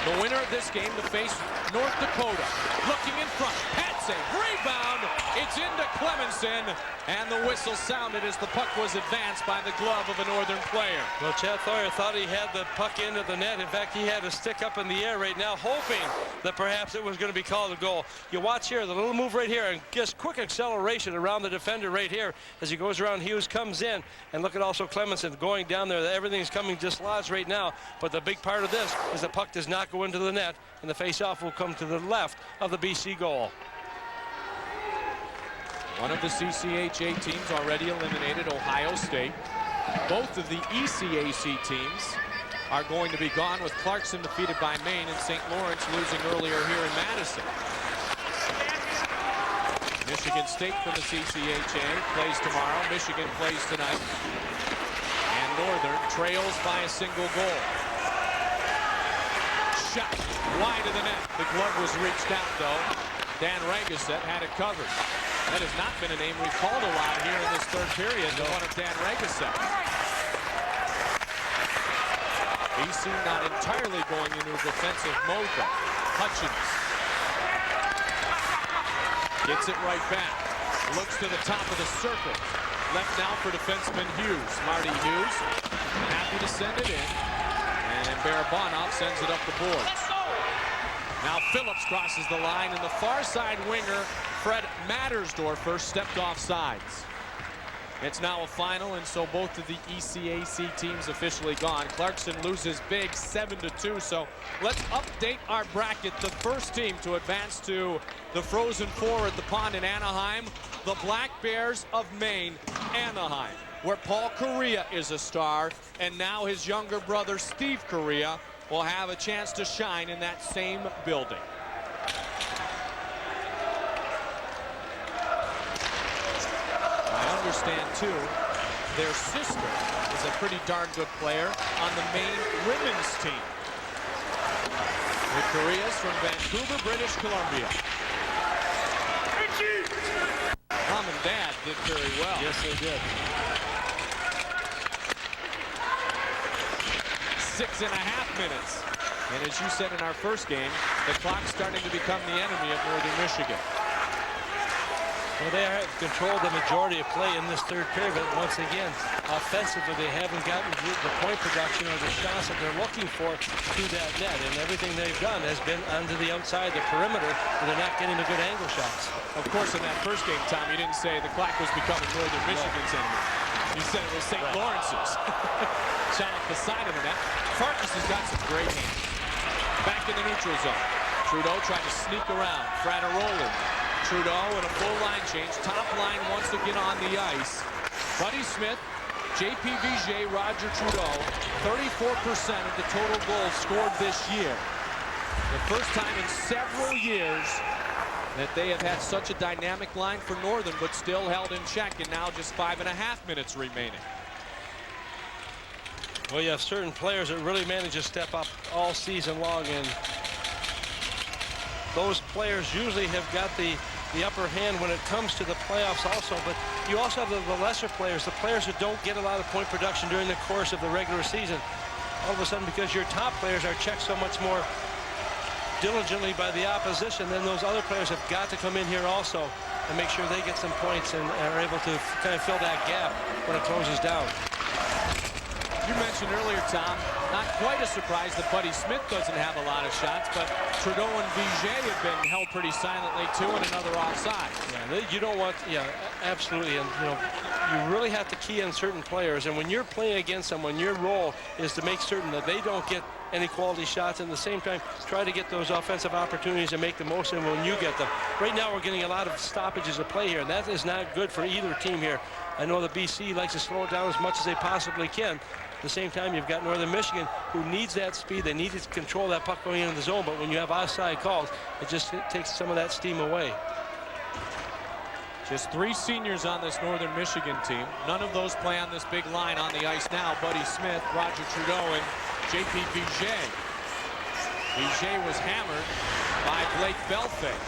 Speaker 1: The winner of this game to face North Dakota. Looking in front. Pets save. Rebound. It's into Clemenson. And the whistle sounded as the puck was advanced by the glove of a Northern player.
Speaker 7: Well, Chad Thoryer thought he had the puck into the net. In fact, he had a stick up in the air right now, hoping that perhaps it was going to be called a goal. You watch here, the little move right here, and just quick acceleration around the defender right here as he goes around. Hughes comes in, and look at also Clemenson going down there. Everything's coming dislodged right now, but the big part of this is the puck does not go into the net, and the face-off will come to the left of the BC goal.
Speaker 1: One of the CCHA teams already eliminated, Ohio State. Both of the ECAC teams are going to be gone, with Clarkson defeated by Maine and St. Lawrence losing earlier here in Madison. Michigan State from the CCHA plays tomorrow. Michigan plays tonight. And Northern trails by a single goal. Shot wide of the net. The glove was reached out, though. Dan Regaset had it covered. That has not been a name we've called a lot here in this third period, the one of Dan Regaset. BC not entirely going into a defensive mode, though. Hutchins gets it right back. Looks to the top of the circle. Left now for defenseman Hughes. Marty Hughes happy to send it in. And Barabanov sends it up the boards. Now Phillips crosses the line, and the far side winger, Fred Mattersdorfer, stepped off sides. It's now a final, and so both of the ECAC teams officially gone. Clarkson loses big 7-2, so let's update our bracket. The first team to advance to the Frozen Four at the Pond in Anaheim, the Black Bears of Maine, Anaheim, where Paul Correa is a star, and now his younger brother Steve Correa will have a chance to shine in that same building. I understand, too, their sister is a pretty darn good player on the Maine women's team. The Correas from Vancouver, British Columbia. Mom and Dad did very well.
Speaker 7: Yes, they did.
Speaker 1: 6.5 minutes. And as you said in our first game, the clock's starting to become the enemy of Northern Michigan.
Speaker 7: Well, they have controlled the majority of play in this third period, but once again, offensively, they haven't gotten the point production or the shots that they're looking for through that net. And everything they've done has been onto the outside, the perimeter, and they're not getting the good angle shots.
Speaker 1: Of course, in that first game, Tom, you didn't say the clock was becoming Northern Michigan's enemy. You said it was St. Lawrence's. Shot off the side of the net. Farkas has got some great hands. Back in the neutral zone. Trudeau tried to sneak around. Frateroli. Trudeau in a full line change. Top line wants to get on the ice. Buddy Smith, JP Vigier, Roger Trudeau. 34% of the total goals scored this year. The first time in several years that they have had such a dynamic line for Northern, but still held in check, and now just 5.5 minutes remaining.
Speaker 7: Well, you have certain players that really manage to step up all season long, and those players usually have got the upper hand when it comes to the playoffs also, but you also have the lesser players, the players that don't get a lot of point production during the course of the regular season. All of a sudden, because your top players are checked so much more diligently by the opposition, then those other players have got to come in here also and make sure they get some points and are able to kind of fill that gap when it closes down.
Speaker 1: You mentioned earlier, Tom, not quite a surprise that Buddy Smith doesn't have a lot of shots, but Trudeau and Vigier have been held pretty silently too, and another offside.
Speaker 7: Yeah, you don't want, absolutely, and you really have to key on certain players, and when you're playing against someone, your role is to make certain that they don't get any quality shots, and at the same time try to get those offensive opportunities and make the most of them when you get them. Right now we're getting a lot of stoppages of play here, and that is not good for either team here. I know the BC likes to slow it down as much as they possibly can. At the same time, you've got Northern Michigan, who needs that speed. They need to control that puck going into the zone, but when you have offside calls, it just takes some of that steam away.
Speaker 1: Just 3 seniors on this Northern Michigan team. None of those play on this big line on the ice now. Buddy Smith, Roger Trudeau, and JP Vigier. Vigier was hammered by Blake Belfay.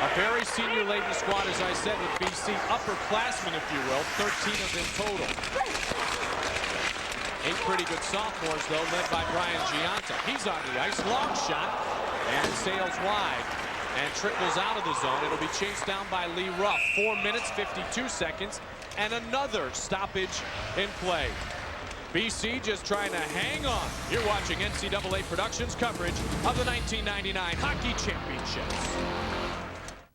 Speaker 1: A very senior-laden squad, as I said, with BC upperclassmen, if you will. 13 of them total. 8 pretty good sophomores, though, led by Brian Gianta. He's on the ice. Long shot. And sails wide. and trickles out of the zone. It'll be chased down by Lee Ruff. 4 minutes, 52 seconds, and another stoppage in play. BC just trying to hang on. You're watching NCAA Productions coverage of the 1999 Hockey Championships.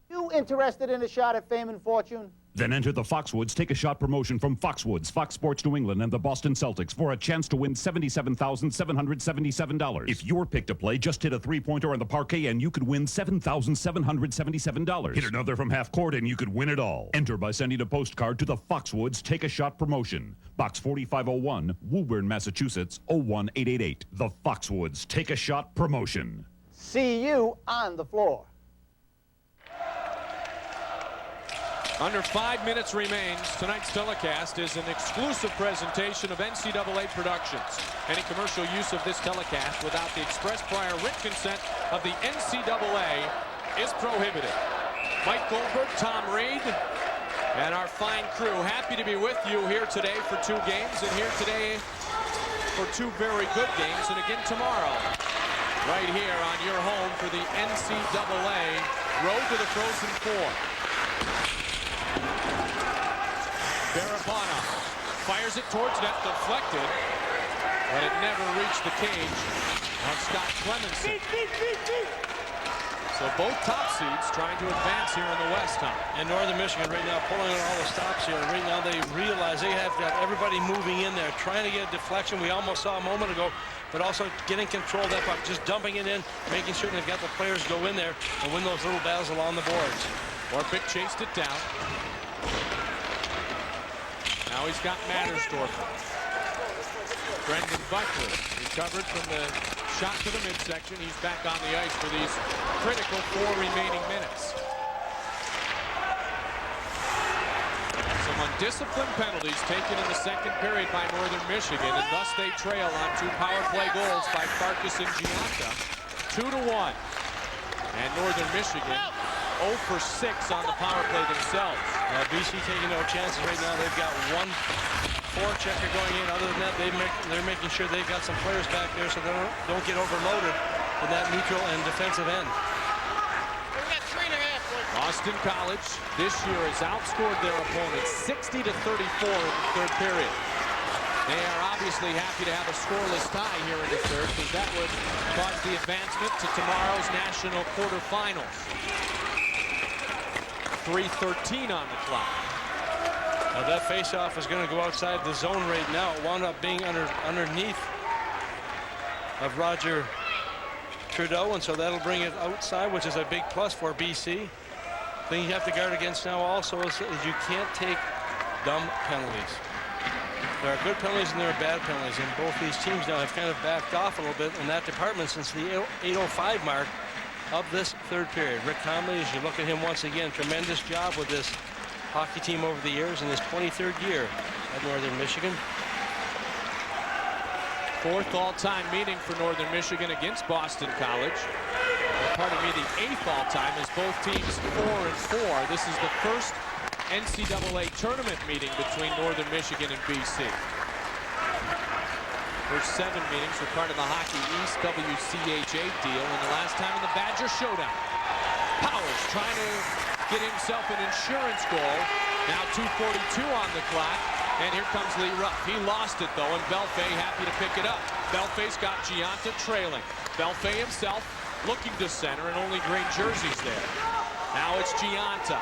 Speaker 14: You interested in a shot at fame and fortune?
Speaker 19: Then enter the Foxwoods Take a Shot promotion from Foxwoods, Fox Sports New England, and the Boston Celtics for a chance to win $77,777. If you're picked to play, just hit a three-pointer on the parquet and you could win $7,777. Hit another from half court and you could win it all. Enter by sending a postcard to the Foxwoods Take a Shot promotion. Box 4501, Woburn, Massachusetts, 01888. The Foxwoods Take a Shot promotion.
Speaker 14: See you on the floor.
Speaker 1: Under 5 minutes remains. Tonight's telecast is an exclusive presentation of NCAA Productions. Any commercial use of this telecast without the express prior written consent of the NCAA is prohibited. Mike Goldberg, Tom Reed, and our fine crew, happy to be with you here today for 2 games, and here today for 2 very good games, and again tomorrow, right here on your home for the NCAA Road to the Frozen Four. Barabana fires it towards net, deflected, but it never reached the cage on Scott Clemenson. So both top seeds trying to advance here in the West, Tom.
Speaker 7: And Northern Michigan right now pulling on all the stops here. Right now they realize they have got everybody moving in there, trying to get a deflection. We almost saw a moment ago, but also getting control of that puck, just dumping it in, making sure they've got the players go in there and win those little battles along the boards.
Speaker 1: Orpik chased it down. Now he's got Mattersdorfer. Brendan Buckley recovered from the shot to the midsection. He's back on the ice for these critical 4 remaining minutes. Some undisciplined penalties taken in the second period by Northern Michigan, and thus they trail on 2 power play goals by Farkas and Gianta. 2-1. And Northern Michigan 0 for 6 on the power play themselves.
Speaker 7: BC taking no chances right now. They've got 1 forechecker going in. Other than that, they're making sure they've got some players back there so they don't get overloaded in that neutral and defensive end.
Speaker 1: Boston College this year has outscored their opponents 60-34 in the third period. They are obviously happy to have a scoreless tie here in the third, because that would cause the advancement to tomorrow's national quarterfinals. 3:13 on the clock.
Speaker 7: Now that faceoff is going to go outside the zone right now. It wound up being underneath of Roger Trudeau, and so that'll bring it outside, which is a big plus for BC. The thing you have to guard against now also is you can't take dumb penalties. There are good penalties and there are bad penalties, and both these teams now have kind of backed off a little bit in that department since the 8:05 mark of this third period. Rick Conley, as you look at him once again, tremendous job with this hockey team over the years in his 23rd year at Northern Michigan.
Speaker 1: 4th all-time meeting for Northern Michigan against Boston College. Pardon me, the 8th all-time as both teams 4-4. This is the first NCAA tournament meeting between Northern Michigan and BC. First 7 meetings were part of the Hockey East WCHA deal, and the last time in the Badger Showdown. Powers trying to get himself an insurance goal. Now 2:42 on the clock, and here comes Lee Ruff. He lost it, though, and Belfay happy to pick it up. Belfay's got Gianta trailing. Belfay himself looking to center, and only green jerseys there. Now it's Gianta.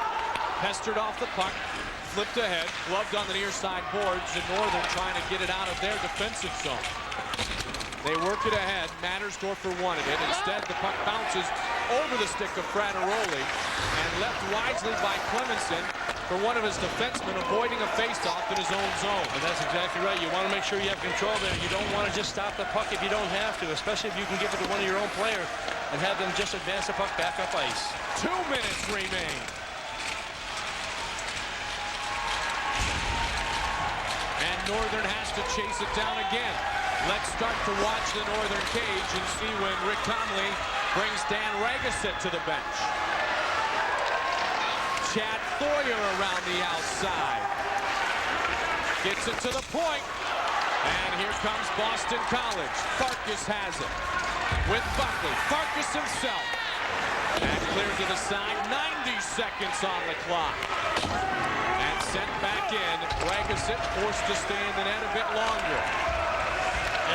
Speaker 1: Pestered off the puck. Flipped ahead, gloved on the near side boards, and Northern trying to get it out of their defensive zone. They work it ahead. Mattersdorfer wanted it. Instead, the puck bounces over the stick of Frattaroli and left wisely by Clemenson for one of his defensemen avoiding a faceoff in his own zone.
Speaker 7: And that's exactly right. You want to make sure you have control there. You don't want to just stop the puck if you don't have to, especially if you can give it to one of your own players and have them just advance the puck back up ice.
Speaker 1: 2 minutes remain. And Northern has to chase it down again. Let's start to watch the Northern cage and see when Rick Conley brings Dan Ragaset to the bench. Chad Thoyer around the outside. Gets it to the point. And here comes Boston College. Farkas has it. With Buckley. Farkas himself. And cleared to the side, 90 seconds on the clock. And sent back in. Ragusic forced to stay in the net a bit longer.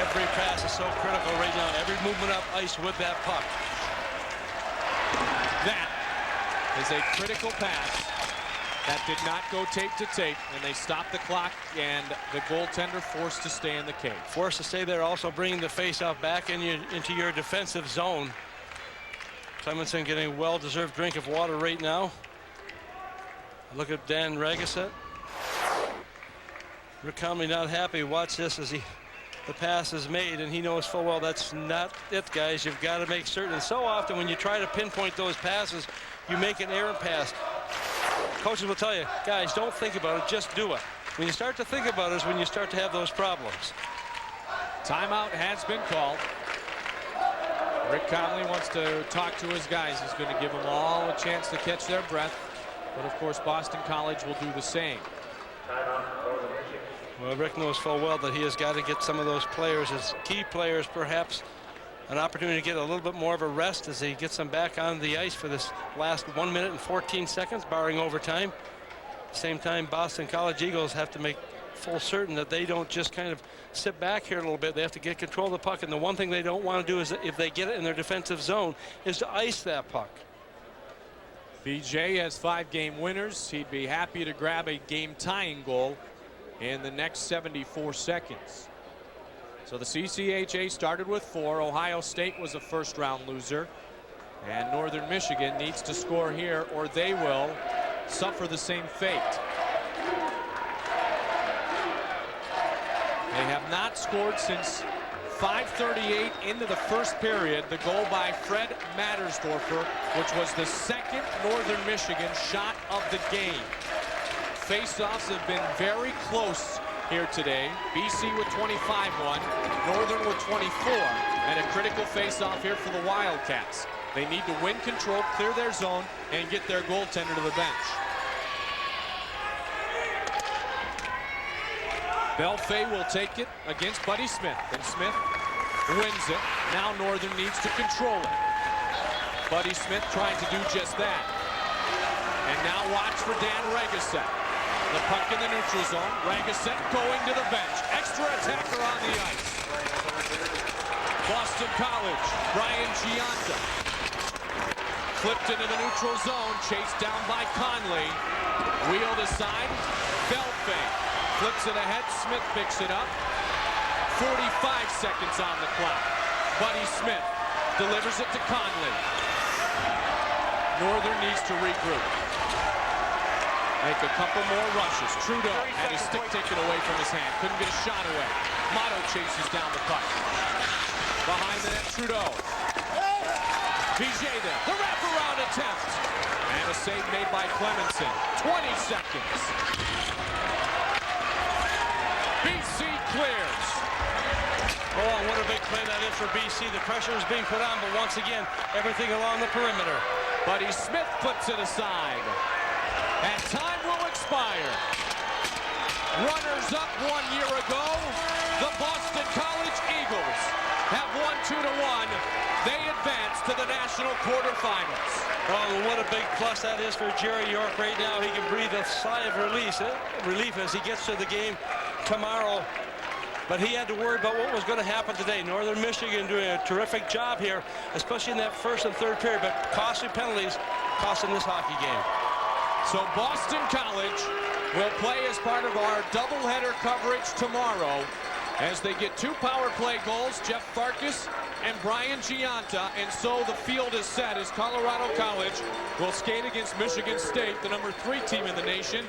Speaker 7: Every pass is so critical right now. Every movement up ice with that puck.
Speaker 1: That is a critical pass that did not go tape to tape, and they stopped the clock, and the goaltender forced to stay in the cage.
Speaker 7: Forced to stay there, also bringing the faceoff back into your defensive zone. Clemenson getting a well-deserved drink of water right now. Look at Dan Ragusic. Rick Comrie not happy. Watch this as the pass is made, and he knows full well that's not it, guys. You've got to make certain. And so often when you try to pinpoint those passes, you make an errant pass. Coaches will tell you, guys, don't think about it, just do it. When you start to think about it is when you start to have those problems.
Speaker 1: Timeout has been called. Rick Comrie wants to talk to his guys. He's going to give them all a chance to catch their breath. But of course, Boston College will do the same.
Speaker 7: Well, Rick knows full well that he has got to get some of those players, his key players, perhaps an opportunity to get a little bit more of a rest as he gets them back on the ice for this last 1 minute and 14 seconds, barring overtime. Same time, Boston College Eagles have to make full certain that they don't just kind of sit back here a little bit. They have to get control of the puck, and the one thing they don't want to do is, if they get it in their defensive zone, is to ice that puck.
Speaker 1: BJ has 5 game winners. He'd be happy to grab a game-tying goal in the next 74 seconds. So the CCHA started with 4. Ohio State was a first-round loser. And Northern Michigan needs to score here, or they will suffer the same fate. They have not scored since 5:38 into the first period. The goal by Fred Mattersdorfer, which was the second Northern Michigan shot of the game. Faceoffs have been very close here today. BC with 25-1, Northern with 24, and a critical faceoff here for the Wildcats. They need to win control, clear their zone, and get their goaltender to the bench. Belfay will take it against Buddy Smith, and Smith wins it. Now Northern needs to control it. Buddy Smith trying to do just that. And now watch for Dan Ragusic. The puck in the neutral zone. Ragusic going to the bench. Extra attacker on the ice. Boston College, Brian Gianta. Flipped into the neutral zone. Chased down by Conley. Wheeled aside. Belfay flips it ahead. Smith picks it up. 45 seconds on the clock. Buddy Smith delivers it to Conley. Northern needs to regroup. Make a couple more rushes. Trudeau had his stick taken away from his hand. Couldn't get a shot away. Motto chases down the puck. Behind the net, Trudeau. Bijay there. The wraparound attempt. And a save made by Clemenson. 20 seconds. BC clears.
Speaker 7: Oh, what a big play that is for BC. The pressure is being put on, but once again, everything along the perimeter.
Speaker 1: Buddy Smith puts it aside. And time will expire. Runners up 1 year ago, the Boston College Eagles have won 2-1. They advance to the national quarterfinals.
Speaker 7: Oh, what a big plus that is for Jerry York right now. He can breathe a sigh of relief as he gets to the game tomorrow. But he had to worry about what was going to happen today. Northern Michigan doing a terrific job here, especially in that first and third period, but costly penalties costing this hockey game.
Speaker 1: So Boston College will play as part of our doubleheader coverage tomorrow as they get 2 power play goals, Jeff Farkas and Brian Gianta, and so the field is set as Colorado College will skate against Michigan State, the number 3 team in the nation,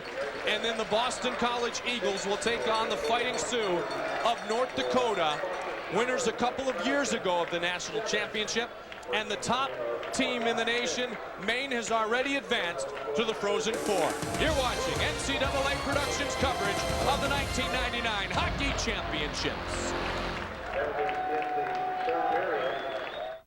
Speaker 1: and then the Boston College Eagles will take on the Fighting Sioux of North Dakota, winners a couple of years ago of the national championship, and the top team in the nation, Maine, has already advanced to the Frozen Four. You're watching NCAA Productions coverage of the 1999 Hockey Championships.